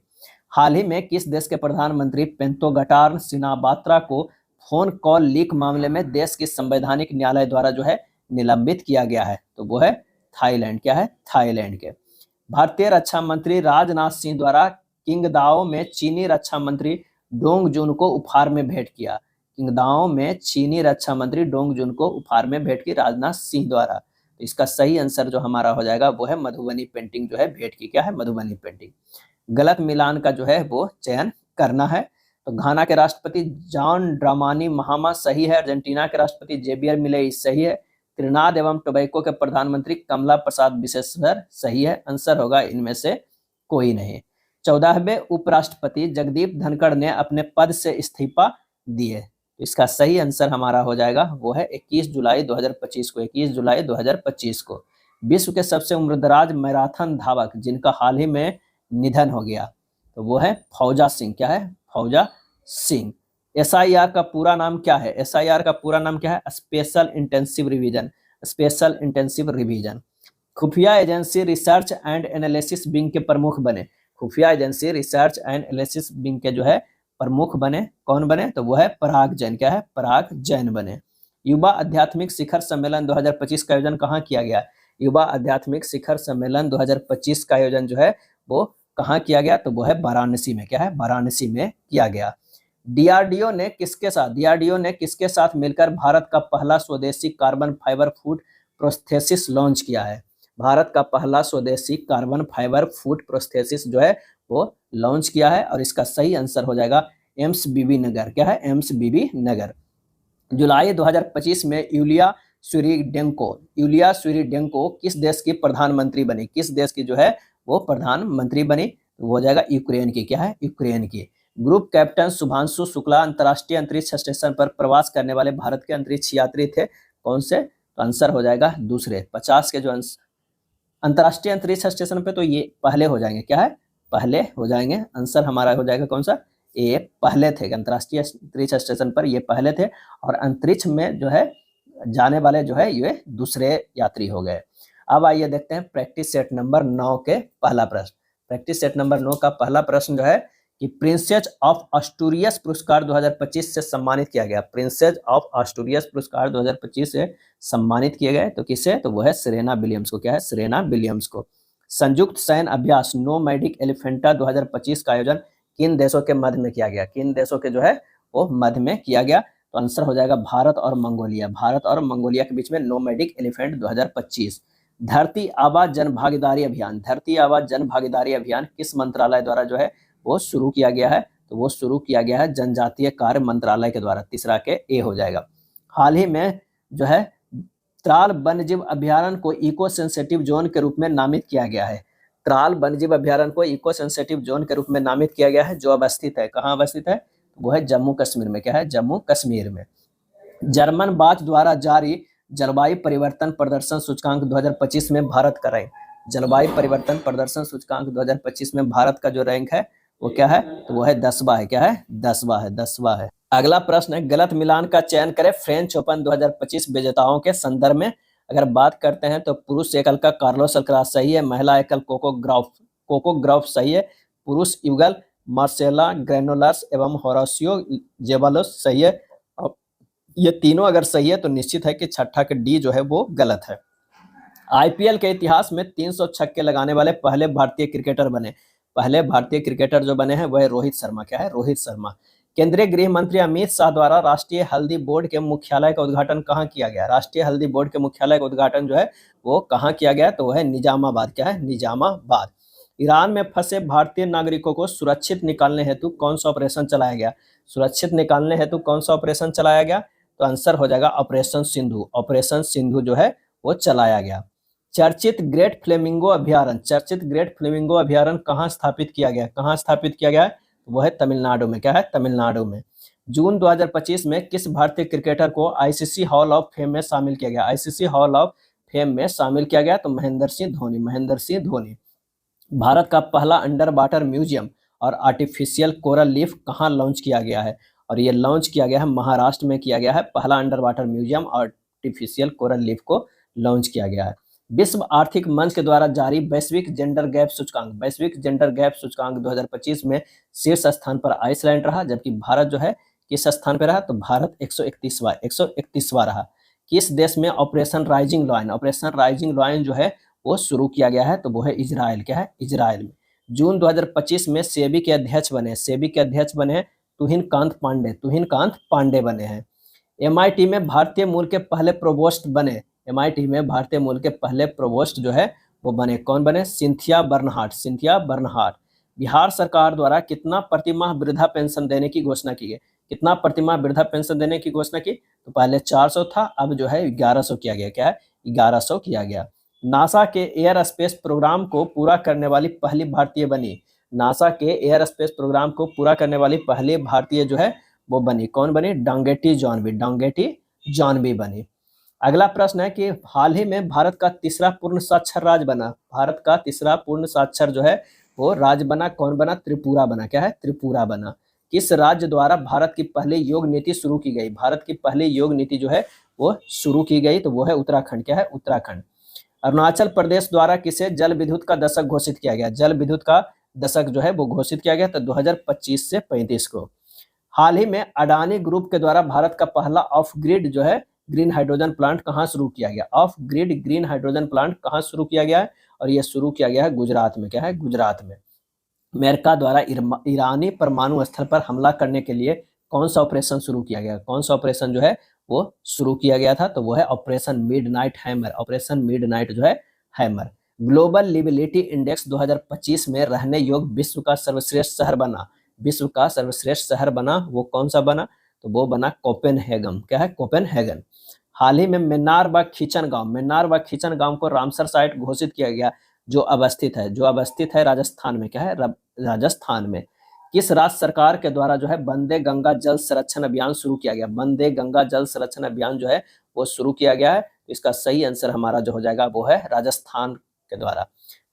हाल ही में किस देश के प्रधानमंत्री पेंटोगटार्न सिनाबात्रा को फोन कॉल लीक मामले में देश की संवैधानिक न्यायालय द्वारा जो है निलंबित किया गया है? तो वो है थाईलैंड। क्या है? थाईलैंड के। भारतीय रक्षा मंत्री राजनाथ सिंह द्वारा किंगदाओ में चीनी रक्षा मंत्री डोंग जुन को उपहार में भेंट किया। किंगदाओ में चीनी रक्षा मंत्री डोंग जुन को उपहार में भेंट की राजनाथ सिंह द्वारा। तो इसका सही आंसर जो हमारा हो जाएगा वो है मधुबनी पेंटिंग जो है भेंट की। क्या है? मधुबनी पेंटिंग। गलत मिलान का जो है वो चयन करना है। तो घाना के राष्ट्रपति जॉन ड्रामानी महामा सही है। अर्जेंटीना के राष्ट्रपति जेबियर मिलेई सही है। त्रिनाद एवं टोबैको के प्रधानमंत्री कमला प्रसाद विश्वेश्वर सही है, आंसर होगा इनमें से कोई नहीं। 14वें उपराष्ट्रपति जगदीप धनखड़ ने अपने पद से इस्तीफा दिए। तो इसका सही आंसर हमारा हो जाएगा वो है 21 जुलाई 2025 को। 21 जुलाई 2025 को। विश्व के सबसे उम्रदराज मैराथन धावक जिनका हाल ही में निधन हो गया तो वो है फौजा सिंह। क्या है? फौजा सिंह। SIR का पूरा नाम क्या है? SIR का पूरा नाम क्या है? Special intensive revision. Special intensive revision. खुफिया agency research and analysis wing के प्रमुख बने। खुफिया agency research and analysis wing के जो है प्रमुख बने। कौन बने? तो वो है पराग जैन। क्या है? पराग जैन बने। युवा आध्यात्मिक शिखर सम्मेलन 2025 का आयोजन कहाँ किया गया? युवा आध्यात्मिक शिखर सम्मेलन 2025 का आयोजन जो है वो कहाँ किया गया? तो वो है वाराणसी में। क्या है? वाराणसी में किया गया। DRDO ने किसके साथ मिलकर भारत का पहला स्वदेशी carbon fibre food prosthesis launch किया है? भारत का पहला स्वदेशी कार्बन फाइबर फूड प्रोस्थेसिस जो है वो लॉन्च किया है और इसका सही आंसर हो जाएगा एम्स बीबी नगर। क्या है? एम्स बीबी नगर। जुलाई 2025 में यूलिया स्वीरिडेंको किस देश की प्रधानमंत्री बनी? किस देश की जो है वो प्रधानमंत्री बनी? वो हो जाएगा यूक्रेन की। क्या है? यूक्रेन की। ग्रुप कैप्टन शुभांशु शुक्ला अंतर्राष्ट्रीय अंतरिक्ष स्टेशन पर प्रवास करने वाले भारत के अंतरिक्ष यात्री थे। कौन से? तो आंसर हो जाएगा दूसरे। 50 के जो अंतर्राष्ट्रीय अंतरिक्ष स्टेशन पे तो ये पहले हो जाएंगे। क्या है? पहले हो जाएंगे। आंसर हमारा हो जाएगा कौन सा? ये पहले थे। अंतर्राष्ट्रीय अंतरिक्ष स्टेशन पर ये पहले थे और अंतरिक्ष में जो है जाने वाले जो है ये दूसरे यात्री हो गए। अब आइए देखते हैं प्रैक्टिस सेट नंबर 9 के पहला प्रश्न। प्रैक्टिस सेट नंबर 9 का पहला प्रश्न जो है कि प्रिंसेस ऑफ एस्टूरियस पुरस्कार 2025 से सम्मानित किया गया। प्रिंसेस ऑफ एस्टूरियस पुरस्कार 2025 से सम्मानित किए गए तो किसे? तो वो है सेरेना विलियम्स को। क्या है? सेरेना विलियम्स को। संयुक्त सैन्य अभ्यास नोमैडिक एलिफेंटा 2025 का आयोजन किन देशों के मध्य में किया गया? किन देशों के जो है वो मध्य में किया गया? तो आंसर हो जाएगा भारत और मंगोलिया। भारत और मंगोलिया के बीच में नोमैडिक एलिफेंट 2025। धरती आबा जन भागीदारी अभियान। धरती आबा जन भागीदारी अभियान किस मंत्रालय द्वारा जो है वो शुरू किया गया है? तो वो शुरू किया गया है जनजातीय कार्य मंत्रालय के द्वारा। तीसरा के ए हो जाएगा। हाल ही में जो है त्राल वन्यजीव अभ्यारण्य को इको सेंसिटिव जोन के रूप में नामित किया गया है। त्राल वन्यजीव अभ्यारण्य को इको सेंसिटिव जोन के रूप में नामित किया गया है जो अवस्थित है। कहाँ अवस्थित है? वो है जम्मू कश्मीर में। क्या है? जम्मू कश्मीर में। जर्मन बाच द्वारा जारी जलवायु परिवर्तन प्रदर्शन सूचकांक 2025 में भारत का रैंक। जलवायु परिवर्तन प्रदर्शन सूचकांक 2025 में भारत का जो रैंक है वो क्या है? तो वो है 10वां है। क्या है? 10वां है। अगला प्रश्न है गलत मिलान का चयन करें फ्रेंच ओपन 2025 विजेताओं के संदर्भ में। अगर बात करते हैं तो पुरुष एकल का कार्लोस अल्कराज सही है। महिला एकल कोको ग्राफ सही है। पुरुष युगल मार्सेला ग्रेनोलर्स एवं होरासियो जेबालोस सही है। ये तीनों अगर सही है तो निश्चित है कि छठा के डी जो है वो गलत है। IPL के इतिहास में 300 छक्के लगाने वाले पहले भारतीय क्रिकेटर बने। पहले भारतीय क्रिकेटर जो बने हैं वह रोहित शर्मा। क्या है? रोहित शर्मा। केंद्रीय गृह मंत्री अमित शाह द्वारा राष्ट्रीय हल्दी बोर्ड के मुख्यालय का उद्घाटन कहाँ किया गया? राष्ट्रीय हल्दी बोर्ड के मुख्यालय का उद्घाटन जो है वो कहाँ किया गया? तो वह है निजामाबाद। क्या है? निजामाबाद। ईरान में फंसे भारतीय नागरिकों को सुरक्षित निकालने हेतु कौन सा ऑपरेशन चलाया गया? सुरक्षित निकालने हेतु कौन सा ऑपरेशन चलाया गया? तो आंसर हो जाएगा ऑपरेशन सिंधु। ऑपरेशन सिंधु जो है वो चलाया गया। चर्चित ग्रेट फ्लेमिंगो अभ्यारण्य, चर्चित ग्रेट फ्लेमिंगो अभ्यारण्य कहाँ स्थापित किया गया? कहाँ स्थापित किया गया? वो है तमिलनाडु में। क्या है? तमिलनाडु में। जून 2025 में किस भारतीय क्रिकेटर को आईसीसी हॉल ऑफ फेम में शामिल किया गया? आईसीसी हॉल ऑफ फेम में शामिल किया गया तो महेंद्र सिंह धोनी। महेंद्र सिंह धोनी। भारत का पहला अंडर वाटर म्यूजियम और आर्टिफिशियल कोरल लीफ कहाँ लॉन्च किया गया है? और ये लॉन्च किया गया है महाराष्ट्र में किया गया है। पहला अंडर वाटर म्यूजियम और आर्टिफिशियल कोरल लीफ को लॉन्च किया गया है। विश्व आर्थिक मंच के द्वारा जारी वैश्विक जेंडर गैप सूचकांक, वैश्विक जेंडर गैप सूचकांक 2025 में शीर्ष स्थान पर आइसलैंड रहा, जबकि भारत जो है किस स्थान पर रहा? तो भारत 131वां रहा। किस देश में operation rising lion, operation rising lion जो है वो शुरू किया गया है? तो वो है इजराइल। क्या है? इजराइल में। जून 2025 में सेबी के अध्यक्ष बने, सेबी के अध्यक्ष बने तुहिन कांत पांडे, तुहिन कांत पांडे बने हैं। एमआईटी में भारतीय मूल के पहले प्रोवोस्ट बने, एमआईटी में भारतीय मूल के पहले प्रोवोस्ट जो है वो बने, कौन बने? Cynthia Bernhard, Cynthia Bernhard. Bihar सरकार द्वारा कितना प्रतिमाह वृद्धा पेंशन देने की घोषणा की गई? कितना प्रतिमाह वृद्धा पेंशन देने की घोषणा की? तो पहले 400 था, अब जो है 1100 किया गया। क्या है? 1100 किया गया। नासा के एयर स्पेस प्रोग्राम को पूरा करने वाली पहली भारतीय बनी, नासा के एयर स्पेस प्रोग्राम को पूरा करने वाली पहली भारतीय जो है वो बनी, कौन बनी? डांगेटी जॉनबी, डांगेटी जॉनबी बनी। अगला प्रश्न है कि हाल ही में भारत का तीसरा पूर्ण साक्षर राज्य बना, भारत का तीसरा पूर्ण साक्षर जो है वो राज्य बना, कौन बना? त्रिपुरा बना। क्या है? त्रिपुरा बना। किस राज्य द्वारा भारत की पहली योग नीति शुरू की गई? भारत की पहली योग नीति जो है वो शुरू की गई तो वो है उत्तराखंड। क्या है? उत्तराखंड। अरुणाचल प्रदेश द्वारा किसे जल विद्युत का दशक घोषित किया गया? जल विद्युत का दशक जो है वो घोषित किया गया था 2025 से 35 को। हाल ही में अडानी ग्रुप के द्वारा भारत का पहला ऑफ ग्रिड जो है ग्रीन हाइड्रोजन प्लांट कहाँ शुरू किया गया? Of grid green hydrogen plant कहाँ शुरू किया गया है? और यह शुरू किया गया है गुजरात में। क्या है? गुजरात में। अमेरिका द्वारा ईरानी परमाणु स्थल पर हमला करने के लिए कौन सा ऑपरेशन शुरू किया गया? कौन सा ऑपरेशन जो है वो शुरू किया गया था? तो वो है operation midnight hammer, operation midnight जो है हैमर। ग्लोबल लिविलिटी इंडेक्स 2025 में रहने योग्य विश्व का सर्वश्रेष्ठ शहर बना, विश्व का सर्वश्रेष्ठ शहर बना, वो कौन सा बना? तो वो बना कोपेनहेगन। क्या है? कोपेनहेगन। हाल ही में मेन्नार व खींचन गांव, मेन्नार व खींचन गांव को रामसर साइट घोषित किया गया, जो अवस्थित है राजस्थान में। क्या है? राजस्थान में। किस राज्य सरकार के द्वारा जो है वंदे गंगा जल संरक्षण अभियान शुरू किया गया? वंदे गंगा जल संरक्षण अभियान जो है वो शुरू किया गया है। इसका सही आंसर हमारा जो हो जाएगा वो है राजस्थान के द्वारा।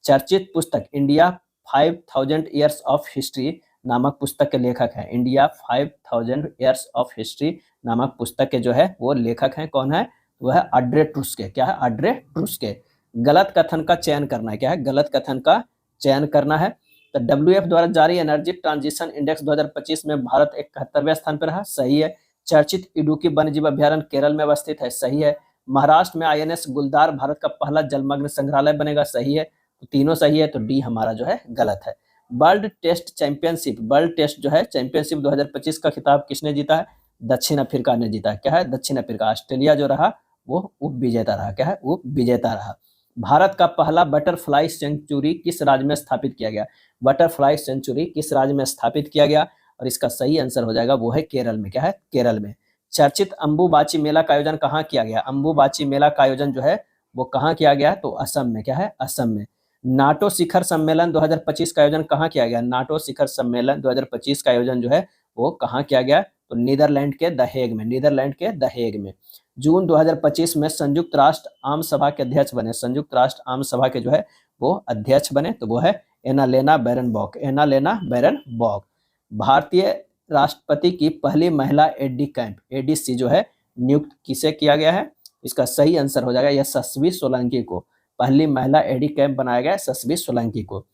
चर्चित पुस्तक इंडिया 5000 ईयर्स ऑफ हिस्ट्री नामक पुस्तक के लेखक हैं, इंडिया 5000 ईयर्स ऑफ हिस्ट्री नामक पुस्तक के जो है वो लेखक हैं, कौन है? वह है अड्रे ट्रुस्के। क्या है? अड्रे ट्रुस्के। गलत कथन का चयन करना है। क्या है? गलत कथन का चयन करना है। तो डब्ल्यूएफ द्वारा जारी एनर्जी ट्रांजिशन इंडेक्स 2025 में भारत 71वें स्थान पर रहा, सही है। चर्चित इडुक्की वन्यजीव अभ्यारण्य केरल में अवस्थित है, सही है। महाराष्ट्र में आईएनएस गुलदार भारत का पहला जलमग्न संग्रहालय बनेगा, सही है। तो तीनों सही है, तो डी हमारा जो है गलत है। World test championship, world test जो है चैंपियनशिप 2025 का खिताब किसने जीता है? दक्षिण अफ्रीका ने जीता है। क्या है? दक्षिण अफ्रीका। ऑस्ट्रेलिया जो रहा वो उप विजेता रहा। क्या है? उप विजेता रहा। भारत का पहला बटरफ्लाई सेंचुरी किस राज्य में स्थापित किया गया? बटरफ्लाई सेंचुरी किस राज्य में स्थापित किया गया? और इसका सही आंसर हो जाएगा वो है केरल में। क्या है? केरल में। चर्चित अंबुबाची मेला का आयोजन कहाँ किया गया? अंबुबाची मेला का आयोजन जो है वो कहाँ किया गया? तो असम में। क्या है? असम में। नाटो शिखर सम्मेलन 2025 का आयोजन कहाँ किया गया? नाटो शिखर सम्मेलन 2025 का आयोजन जो है वो कहाँ किया गया? तो नीदरलैंड के द हेग में, नीदरलैंड के द हेग में। जून 2025 में संयुक्त राष्ट्र आम सभा के अध्यक्ष बने, संयुक्त राष्ट्र आम सभा के जो है वो अध्यक्ष बने, तो वो है एनालेना बैरनबॉक, एनालेना बैरनबॉक। भारतीय राष्ट्रपति की पहली महिला एडी कैंप, एडीसी जो है नियुक्त किसे किया गया है? इसका सही आंसर हो जाएगा यशस्वी सोलंकी को। पहली महिला एडी कैंप बनाया गया यशस्वी सोलंकी को।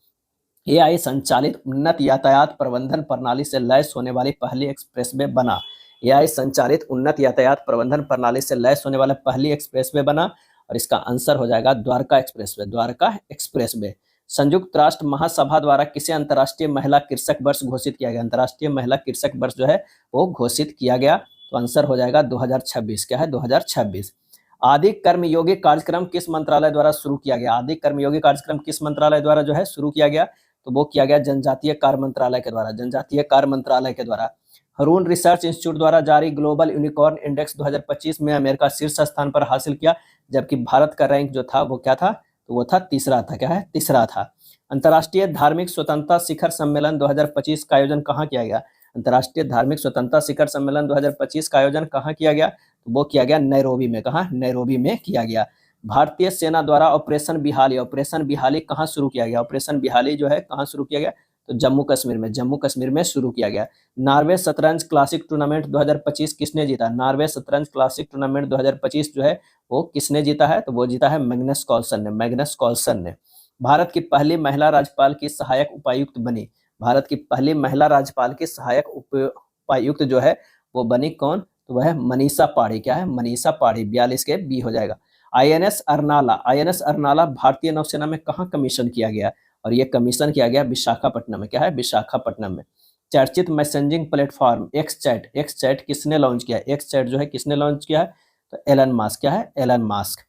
एआई संचालित उन्नत यातायात प्रबंधन प्रणाली से लैस होने वाली पहली एक्सप्रेसवे बना। एआई संचालित उन्नत यातायात प्रबंधन प्रणाली से लैस होने वाला पहली एक्सप्रेसवे बना, और इसका आंसर हो जाएगा द्वारका एक्सप्रेसवे, द्वारका एक्सप्रेसवे। संयुक्त राष्ट्र महासभा द्वारा किसे अंतर्राष्ट्रीय महिला कृषक वर्ष घोषित किया गया? अंतर्राष्ट्रीय महिला कृषक वर्ष जो है वो घोषित किया गया, तो आंसर हो जाएगा 2026। क्या है? 2026। आदि कर्मयोगी कार्यक्रम किस मंत्रालय द्वारा शुरू किया गया? आदि कर्मयोगी कार्यक्रम किस मंत्रालय द्वारा जो है शुरू किया गया? तो वो किया गया जनजातीय कार्य मंत्रालय के द्वारा, जनजातीय कार्य मंत्रालय के द्वारा। हरून रिसर्च इंस्टीट्यूट द्वारा जारी ग्लोबल यूनिकॉर्न इंडेक्स 2025 में अमेरिका शीर्ष स्थान पर हासिल किया, जबकि भारत का रैंक जो था वो क्या था? तो वो था तीसरा था। क्या है? तीसरा था। अंतर्राष्ट्रीय धार्मिक स्वतंत्रता शिखर सम्मेलन 2025 का आयोजन कहाँ किया गया? अंतर्राष्ट्रीय धार्मिक स्वतंत्रता शिखर सम्मेलन 2025 का आयोजन कहाँ किया गया? तो वो किया गया नैरोबी में। कहाँ? नैरोबी में किया गया। भारतीय सेना द्वारा ऑपरेशन बिहाली, ऑपरेशन बिहाली कहाँ शुरू किया गया? ऑपरेशन बिहाली जो है कहाँ शुरू किया गया? तो जम्मू कश्मीर में, जम्मू कश्मीर में शुरू किया गया। नॉर्वे शतरंज क्लासिक टूर्नामेंट 2025 किसने जीता? नॉर्वे शतरंज क्लासिक टूर्नामेंट 2025 जो है वो किसने जीता है? तो वो जीता है मैग्नस कार्लसन ने, मैग्नस कार्लसन ने। भारत की पहली महिला राज्यपाल की सहायक उपायुक्त बनी, भारत की पहली महिला राज्यपाल की सहायक उपायुक्त जो है वो बनी कौन? तो वह है मनीषा पाढ़ी। क्या है? मनीषा पाढ़ी। 42 के बी हो जाएगा। आईएनएस अरनाला, आईएनएस अरनाला भारतीय नौसेना में कहाँ कमीशन किया गया? और ये कमीशन किया गया विशाखापट्टनम में। क्या है? विशाखापट्टनम में। चर्चित messaging platform x chat, x chat किसने लॉन्च किया? एक्स चैट जो है किसने लॉन्च किया है? तो एलन मास्क। क्या है? Elon Musk.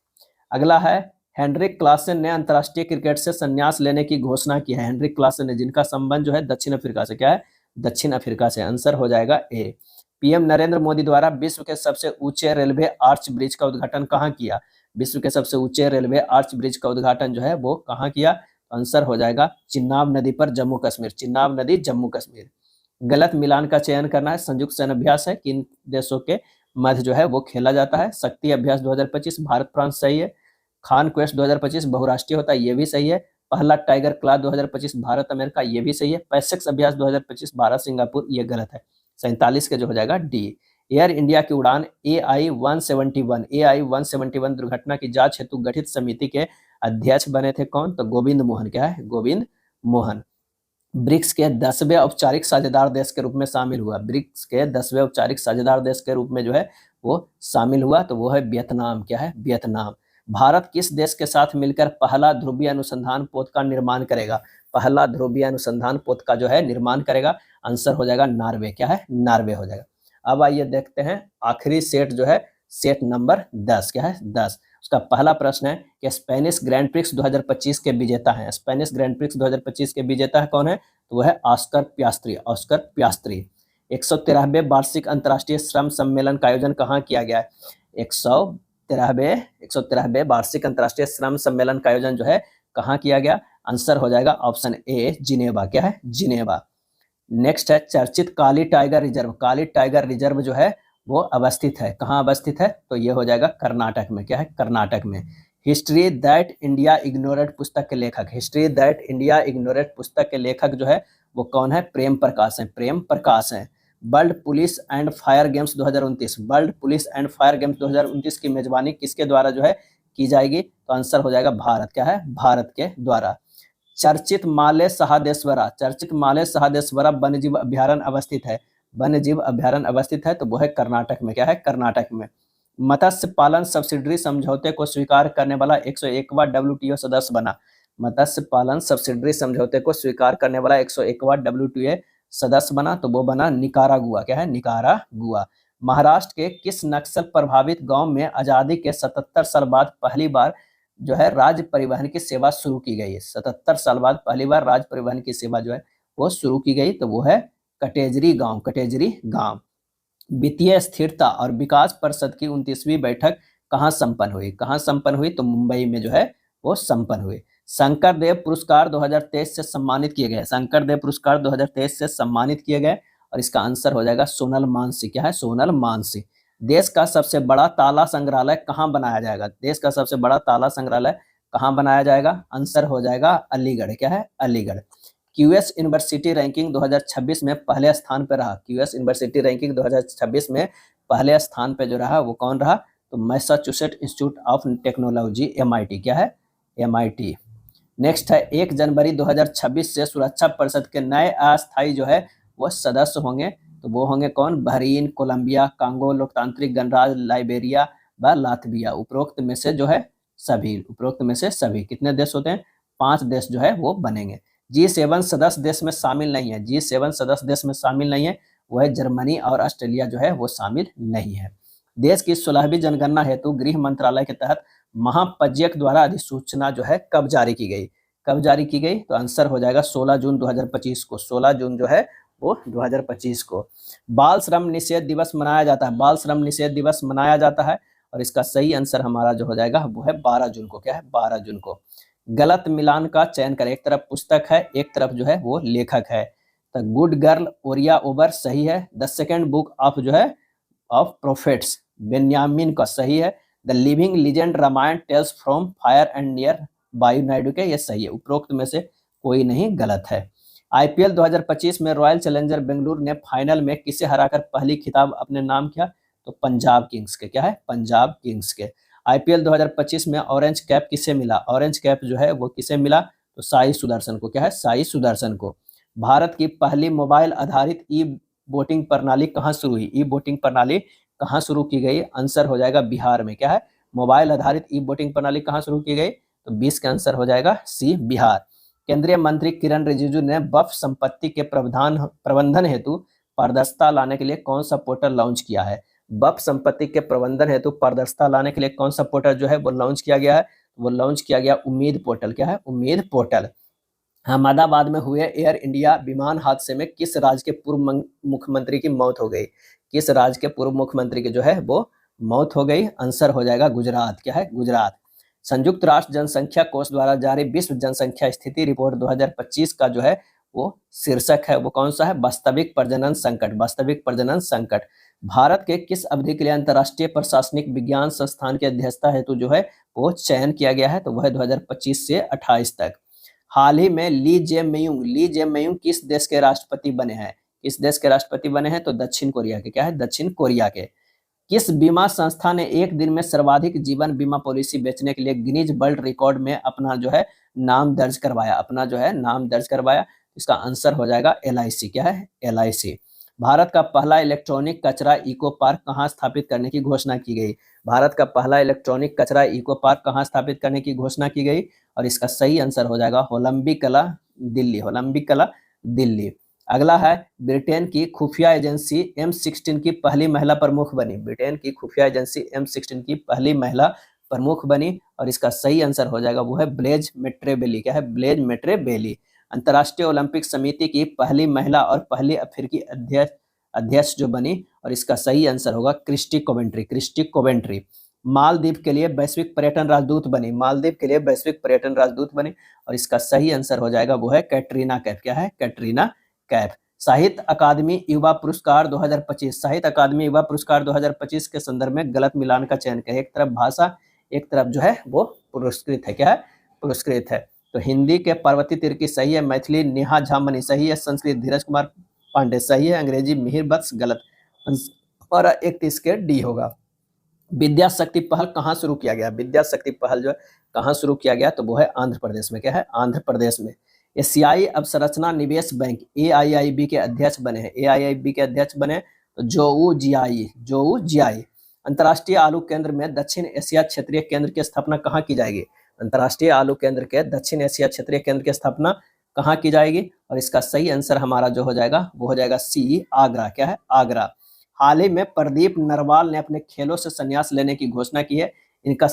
अगला है हेनरिक क्लासन ने अंतरराष्ट्रीय क्रिकेट से संन्यास लेने की घोषणा की है। हेनरिक क्लासन ने, जिनका संबंध जो है दक्षिण अफ्रीका से। क्या है? दक्षिण अफ्रीका से। आंसर हो जाएगा ए। पीएम नरेंद्र मोदी द्वारा विश्व के सबसे ऊंचे रेलवे आर्च ब्रिज का उद्घाटन कहाँ किया? विश्व के सबसे ऊंचे रेलवे आर्च ब्रिज का उद्घाटन जो है वो कहाँ किया? आंसर हो जाएगा चिनाब नदी पर, जम्मू कश्मीर। चिनाब नदी, जम्मू कश्मीर। गलत मिलान का चयन करना है। संयुक्त सैन्य अभ्यास है, किन देशों के मध्य जो है वो खेला जाता है? शक्ति अभ्यास 2025 भारत फ्रांस सही है। खान क्वेस्ट 2025 बहुराष्ट्रीय होता है, ये भी सही है। पहला टाइगर क्लास 2025 भारत अमेरिका, ये भी सही है। पैसेक्स अभ्यास 2025 भारत सिंगापुर, ये गलत है। 47 के जो हो जाएगा डी। एयर इंडिया की उड़ान AI-171, AI-171 दुर्घटना की जांच हेतु गठित समिति के अध्यक्ष बने थे कौन? तो गोविंद मोहन। क्या है? गोविंद मोहन। ब्रिक्स के 10वें औपचारिक साझेदार देश के रूप में शामिल हुआ, ब्रिक्स के 10वें औपचारिक साझेदार देश के रूप में जो है वो शामिल हुआ, तो वो है वियतनाम। क्या है? वियतनाम। भारत किस देश के साथ मिलकर पहला ध्रुवीय अनुसंधान पोत का निर्माण करेगा? पहला ध्रुवीय अनुसंधान पोत का जो है निर्माण करेगा। आंसर हो जाएगा नॉर्वे। क्या है? नॉर्वे हो जाएगा। अब आइए देखते हैं आखिरी सेट जो है, सेट नंबर 10। क्या है? 10। उसका पहला प्रश्न है कि स्पेनिश ग्रैंड प्रिक्स 2025 के विजेता हैं। स्पेनिश ग्रैंड प्रिक्स 2025 के विजेता है कौन है? तो वह है ऑस्कर पियास्त्री। Oscar Piastri. 113वें वार्षिक अंतर्राष्ट्रीय श्रम सम्मेलन का आयोजन कहाँ किया गया है? 113वें वार्षिक अंतर्राष्ट्रीय श्रम सम्मेलन का आयोजन जो है कहाँ किया गया? आंसर हो जाएगा ऑप्शन ए, जिनेवा। क्या है? जिनेवा। नेक्स्ट है चर्चित काली टाइगर रिजर्व। काली टाइगर रिजर्व जो है वो अवस्थित है, कहाँ अवस्थित है? तो ये हो जाएगा कर्नाटक में। क्या है? कर्नाटक में। हिस्ट्री दैट इंडिया इग्नोरेड पुस्तक के लेखक, हिस्ट्री दैट इंडिया इग्नोरेड पुस्तक के लेखक जो है वो कौन है? प्रेम प्रकाश है। प्रेम प्रकाश है। World police and fire games 2029, world police and fire games 2029 की मेजबानी किसके द्वारा जो है की जाएगी? तो आंसर हो जाएगा भारत। क्या है? भारत के द्वारा। चर्चित माले सहादेश्वरा, चर्चित माले सहादेश्वरा वन्यजीव अभ्यारण्य अवस्थित है, वन्यजीव अभ्यारण्य अवस्थित है, तो वो है कर्नाटक में। क्या है? कर्नाटक में। मत्स्य पालन सब्सिडरी समझौते को स्वीकार करने वाला 101वां WTO सदस्य बना, मत्स्य पालन सब्सिडरी समझौते को स्वीकार करने वाला 101वां WTO सदस्य बना, तो वो बना निकारागुआ। क्या है? निकारागुआ। महाराष्ट्र के किस नक्सल प्रभावित गांव में आजादी के 77 साल बाद पहली बार जो है राज्य परिवहन की सेवा शुरू की गई है? 77 साल बाद पहली बार राज्य परिवहन की सेवा जो है वो शुरू की गई, तो वो है कटेजरी गांव। कटेजरी गांव। वित्तीय स्थिरता और विकास परिषद की 29वीं बैठक कहाँ संपन्न हुई? कहाँ संपन्न हुई? तो मुंबई में जो है वो संपन्न हुई। शंकर देव पुरस्कार 2023 से सम्मानित किए गए, शंकर देव पुरस्कार 2023 से सम्मानित किए गए, और इसका आंसर हो जाएगा सोनल मानसिंह। क्या है? सोनल मानसिंह। देश का सबसे बड़ा ताला संग्रहालय कहाँ बनाया जाएगा? देश का सबसे बड़ा ताला संग्रहालय कहाँ बनाया जाएगा? आंसर हो जाएगा अलीगढ़। क्या है? अलीगढ़। क्यूएस यूनिवर्सिटी रैंकिंग 2026 में पहले स्थान पर रहा, क्यूएस यूनिवर्सिटी रैंकिंग 2026 में पहले स्थान पर जो रहा वो कौन रहा? तो Massachusetts institute of technology, MIT। क्या है? MIT। नेक्स्ट है 1 जनवरी 2026 से सुरक्षा परिषद के नए अस्थायी जो है वो सदस्य होंगे, तो वो होंगे कौन? बहरीन, कोलंबिया, कांगो लोकतांत्रिक गणराज्य, लाइबेरिया व लातविया। उपरोक्त में से जो है सभी, उपरोक्त में से सभी कितने देश होते हैं? 5 देश जो है वो बनेंगे। G7 सदस्य देश में शामिल नहीं है, G7 सदस्य देश में शामिल नहीं है, वह जर्मनी और ऑस्ट्रेलिया जो है वो शामिल नहीं है। देश की 16वीं जनगणना हेतु गृह मंत्रालय के तहत महापंजीयक द्वारा अधिसूचना जो है कब जारी की गई? कब जारी की गई? तो आंसर हो जाएगा 16 जून 2025 को। 16 जून जो है वो 2025 को। बाल श्रम निषेध दिवस मनाया जाता है, बाल श्रम निषेध दिवस मनाया जाता है, और इसका सही आंसर हमारा जो हो जाएगा वो है 12 जून को। क्या है? 12 जून को। गलत मिलान का चयन करें, एक तरफ पुस्तक है, एक तरफ जो है वो लेखक है। तो गुड गर्ल ओरिया ओबर सही है। द सेकेंड बुक ऑफ जो है ऑफ प्रोफेट्स बेन्यामिन का सही है। The living legend Ramayana tales from fire and near Vayu Naidu के, ये सही है। उपरोक्त में से कोई नहीं गलत है। आईपीएल 2025 में रॉयल चैलेंजर बेंगलुरु ने फाइनल में किसे हराकर पहली खिताब अपने नाम किया? तो पंजाब किंग्स के। क्या है? पंजाब किंग्स के। आईपीएल 2025 में ऑरेंज कैप किसे मिला? ऑरेंज कैप जो है वो किसे मिला? तो साई सुदर्शन को। क्या है? साई सुदर्शन को। भारत की पहली मोबाइल आधारित ई वोटिंग प्रणाली कहाँ शुरू हुई? ई वोटिंग प्रणाली कहाँ शुरू की गई? आंसर हो जाएगा बिहार में। क्या है? मोबाइल आधारित ई वोटिंग प्रणाली कहाँ शुरू की गई? तो 20 का आंसर हो जाएगा सी, बिहार। केंद्रीय मंत्री किरण रिजिजू ने वक्फ संपत्ति के प्रबंधन हेतु पारदर्शिता लाने के लिए कौन सा पोर्टल लॉन्च किया है? वक्फ संपत्ति के प्रबंधन हेतु पारदर्शिता लाने के लिए कौन सा पोर्टल जो है वो लॉन्च किया गया है? वो लॉन्च किया गया उम्मीद पोर्टल। क्या है? उम्मीद पोर्टल। अहमदाबाद में हुए एयर इंडिया विमान हादसे में किस राज्य के पूर्व मुख्यमंत्री की मौत हो गई? किस राज्य के पूर्व मुख्यमंत्री की जो है वो मौत हो गई? आंसर हो जाएगा गुजरात। क्या है? गुजरात। संयुक्त राष्ट्र जनसंख्या कोष द्वारा जारी विश्व जनसंख्या स्थिति रिपोर्ट 2025 का जो है वो शीर्षक है वो कौन सा है? वास्तविक प्रजनन संकट। वास्तविक प्रजनन संकट। भारत के किस अवधि के लिए अंतर्राष्ट्रीय प्रशासनिक विज्ञान संस्थान की अध्यक्षता हेतु जो है वो चयन किया गया है? तो वह 2025 से 28 तक। हाल ही में ली जेमयूंग किस देश के राष्ट्रपति बने हैं? किस देश के राष्ट्रपति बने हैं? तो दक्षिण कोरिया के। क्या है? दक्षिण कोरिया के। किस बीमा संस्था ने एक दिन में सर्वाधिक जीवन बीमा पॉलिसी बेचने के लिए गिनीज वर्ल्ड रिकॉर्ड में अपना जो है नाम दर्ज करवाया? अपना जो है नाम दर्ज करवाया। इसका आंसर हो जाएगा LIC। क्या है? LIC। भारत का पहला इलेक्ट्रॉनिक कचरा इको पार्क कहाँ स्थापित करने की घोषणा की गई? भारत का पहला इलेक्ट्रॉनिक कचरा इको पार्क कहाँ स्थापित करने की घोषणा की गई? और इसका सही आंसर हो जाएगा होलंबी कला, दिल्ली। होलंबी कला, दिल्ली। अगला है ब्रिटेन की खुफिया एजेंसी M16 की पहली महिला प्रमुख बनी। ब्रिटेन की खुफिया एजेंसी M16 की पहली महिला प्रमुख बनी, और इसका सही आंसर हो जाएगा वो है ब्लेज मेट्रेबेली। क्या है? ब्लेज मेट्रेबेली। अंतर्राष्ट्रीय ओलंपिक समिति की पहली महिला और पहली अफ्रीकी अध्यक्ष जो बनी, और इसका सही आंसर होगा Christie Coventry. Christie Coventry. Maldives के लिए वैश्विक पर्यटन राजदूत बनी। मालदीव के लिए वैश्विक पर्यटन राजदूत बनी, और इसका सही आंसर हो जाएगा वो है कैटरीना कैफ। क्या है? कैटरीना कैफ। साहित्य अकादमी युवा पुरस्कार 2025। साहित्य अकादमी युवा पुरस्कार 2025 के संदर्भ में गलत मिलान का चयन करें। एक तरफ भाषा, एक तरफ जो है वो पुरस्कृत है। क्या है? पुरस्कृत है। तो हिंदी के पार्वती तिर्की सही है, मैथिली नेहा झामनी सही है, संस्कृत धीरज कुमार पांडे सही है, अंग्रेजी मिहिर बख्श गलत। और 31 के डी होगा। विद्या शक्ति पहल कहाँ शुरू किया गया? विद्या शक्ति पहल जो है कहाँ शुरू किया गया? तो वो है आंध्र प्रदेश में। क्या है? आंध्र प्रदेश में। एशियाई अवसंरचना निवेश बैंक AIIB के अध्यक्ष बने हैं। AIIB के अध्यक्ष बने तो जोऊ जियाई। अंतर्राष्ट्रीय आलू केंद्र में दक्षिण एशिया क्षेत्रीय केंद्र की स्थापना कहाँ की जाएगी? अंतर्राष्ट्रीय आलू केंद्र के दक्षिण एशिया क्षेत्रीय केंद्र की स्थापना कहाँ की जाएगी? और इसका सही आंसर हमारा जो हो जाएगा वो हो जाएगा सी, आगरा। क्या है? आगरा। हाल ही में प्रदीप नरवाल ने अपने खेलों से संन्यास लेने की घोषणा की है। इनका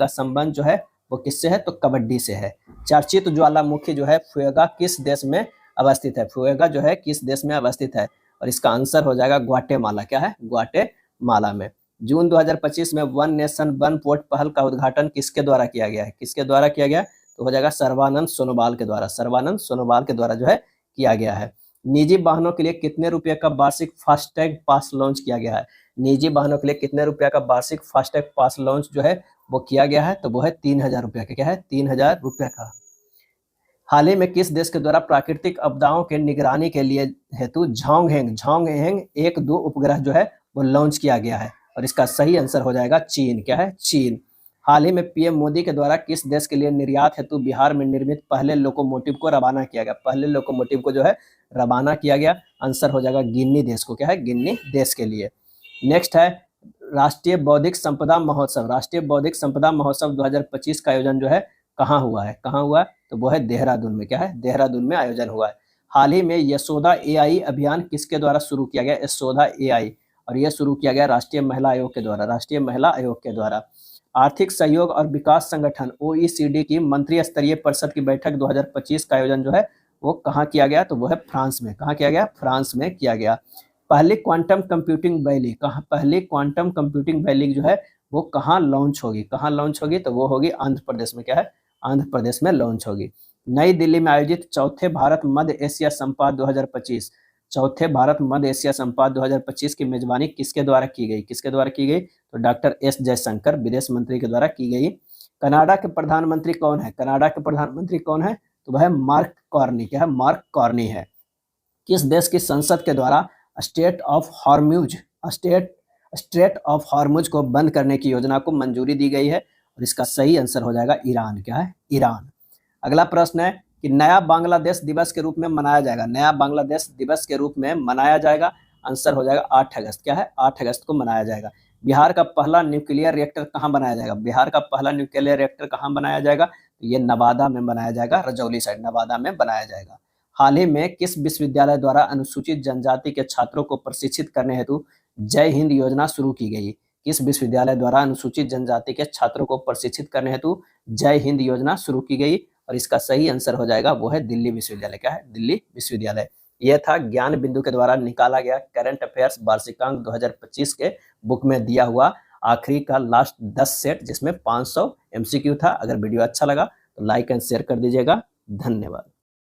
संबंध जो है वो किससे है? तो कबड्डी से है। चर्चित ज्वालामुखी जो है फुएगा किस देश में अवस्थित है? फुएगा जो है किस देश में अवस्थित है? और इसका आंसर हो जाएगा ग्वाटेमाला। क्या है? ग्वाटेमाला में। जून 2025 में वन नेशन वन वोट पहल का उद्घाटन किसके द्वारा किया गया है? किसके द्वारा किया गया? तो हो जाएगा सर्बानंद सोनोवाल के द्वारा। सर्बानंद सोनोवाल के द्वारा जो है किया गया है। निजी वाहनों के लिए कितने रुपए का वार्षिक फास्टैग पास लॉन्च किया गया है? निजी वाहनों के लिए कितने रुपया का वार्षिक फास्टैग पास लॉन्च जो है वो किया गया है? तो वो है 3000 रुपया का। क्या है? 3000 रुपया का। हाल ही में किस देश के द्वारा प्राकृतिक आपदाओं के निगरानी के लिए हेतु झांगहेंग 1-2 उपग्रह जो है वो लॉन्च किया गया है? और इसका सही आंसर हो जाएगा चीन। क्या है? चीन। हाल ही में PM मोदी के द्वारा किस देश के लिए निर्यात हेतु बिहार में निर्मित पहले लोकोमोटिव को रवाना किया गया? पहले लोकोमोटिव को जो है रवाना किया गया। आंसर हो जाएगा गिन्नी देश को। क्या है? गिन्नी देश के लिए। नेक्स्ट है राष्ट्रीय बौद्धिक संपदा महोत्सव। राष्ट्रीय बौद्धिक संपदा महोत्सव 2025 का आयोजन जो है कहाँ हुआ है, कहाँ हुआ है? तो वो है देहरादून में। क्या है? देहरादून में आयोजन हुआ है। हाल ही में यशोदा एआई अभियान किसके द्वारा शुरू किया गया? यशोदा एआई, और यह शुरू किया गया राष्ट्रीय महिला आयोग के द्वारा, राष्ट्रीय महिला आयोग के द्वारा। आर्थिक सहयोग और विकास संगठन ओईसीडी की मंत्री स्तरीय परिषद की बैठक 2025 का आयोजन जो है वो कहाँ किया गया? तो वो है फ्रांस में। कहाँ किया गया? फ्रांस में किया गया। पहली क्वांटम कंप्यूटिंग वैली कहाँ, पहली क्वांटम कंप्यूटिंग वैली जो है वो कहाँ लॉन्च होगी? कहाँ लॉन्च होगी? तो वो होगी आंध्र प्रदेश में। क्या है? आंध्र प्रदेश में लॉन्च होगी। नई दिल्ली में आयोजित चौथे भारत मध्य एशिया संवाद 2025, चौथे भारत मध्य एशिया संवाद 2025 की मेजबानी किसके द्वारा की गई? किसके द्वारा की गई? तो डॉक्टर एस जयशंकर विदेश मंत्री के द्वारा की गई। कनाडा के प्रधानमंत्री कौन है? कनाडा के प्रधानमंत्री कौन है? तो वह मार्क कार्नी। क्या है? मार्क कार्नी है। किस देश की संसद के द्वारा state of Hormuz, strait of Hormuz को बंद करने की योजना को मंजूरी दी गई है? और इसका सही आंसर हो जाएगा ईरान। क्या है? ईरान। अगला प्रश्न है कि नया बांग्लादेश दिवस के रूप में मनाया जाएगा, नया बांग्लादेश दिवस के रूप में मनाया जाएगा, आंसर हो जाएगा 8 अगस्त। क्या है? 8 अगस्त को मनाया जाएगा। बिहार का पहला न्यूक्लियर रिएक्टर कहाँ बनाया जाएगा? बिहार का पहला न्यूक्लियर रिएक्टर कहाँ बनाया जाएगा? तो ये नवादा में बनाया जाएगा, रजौली साइड नवादा में बनाया जाएगा। हाल ही में किस विश्वविद्यालय द्वारा अनुसूचित जनजाति के छात्रों को प्रशिक्षित करने हेतु जय हिंद योजना शुरू की गई? किस विश्वविद्यालय द्वारा अनुसूचित जनजाति के छात्रों को प्रशिक्षित करने हेतु जय हिंद योजना शुरू की गई? और इसका सही आंसर हो जाएगा वो है दिल्ली विश्वविद्यालय। क्या है? दिल्ली विश्वविद्यालय। यह था ज्ञान बिंदु के द्वारा निकाला गया करंट अफेयर्स वार्षिकांक 2025 के बुक में दिया हुआ आखिरी का लास्ट 10 सेट, जिसमें 500 एमसीक्यू था। अगर वीडियो अच्छा लगा तो लाइक एंड शेयर कर दीजिएगा। धन्यवाद।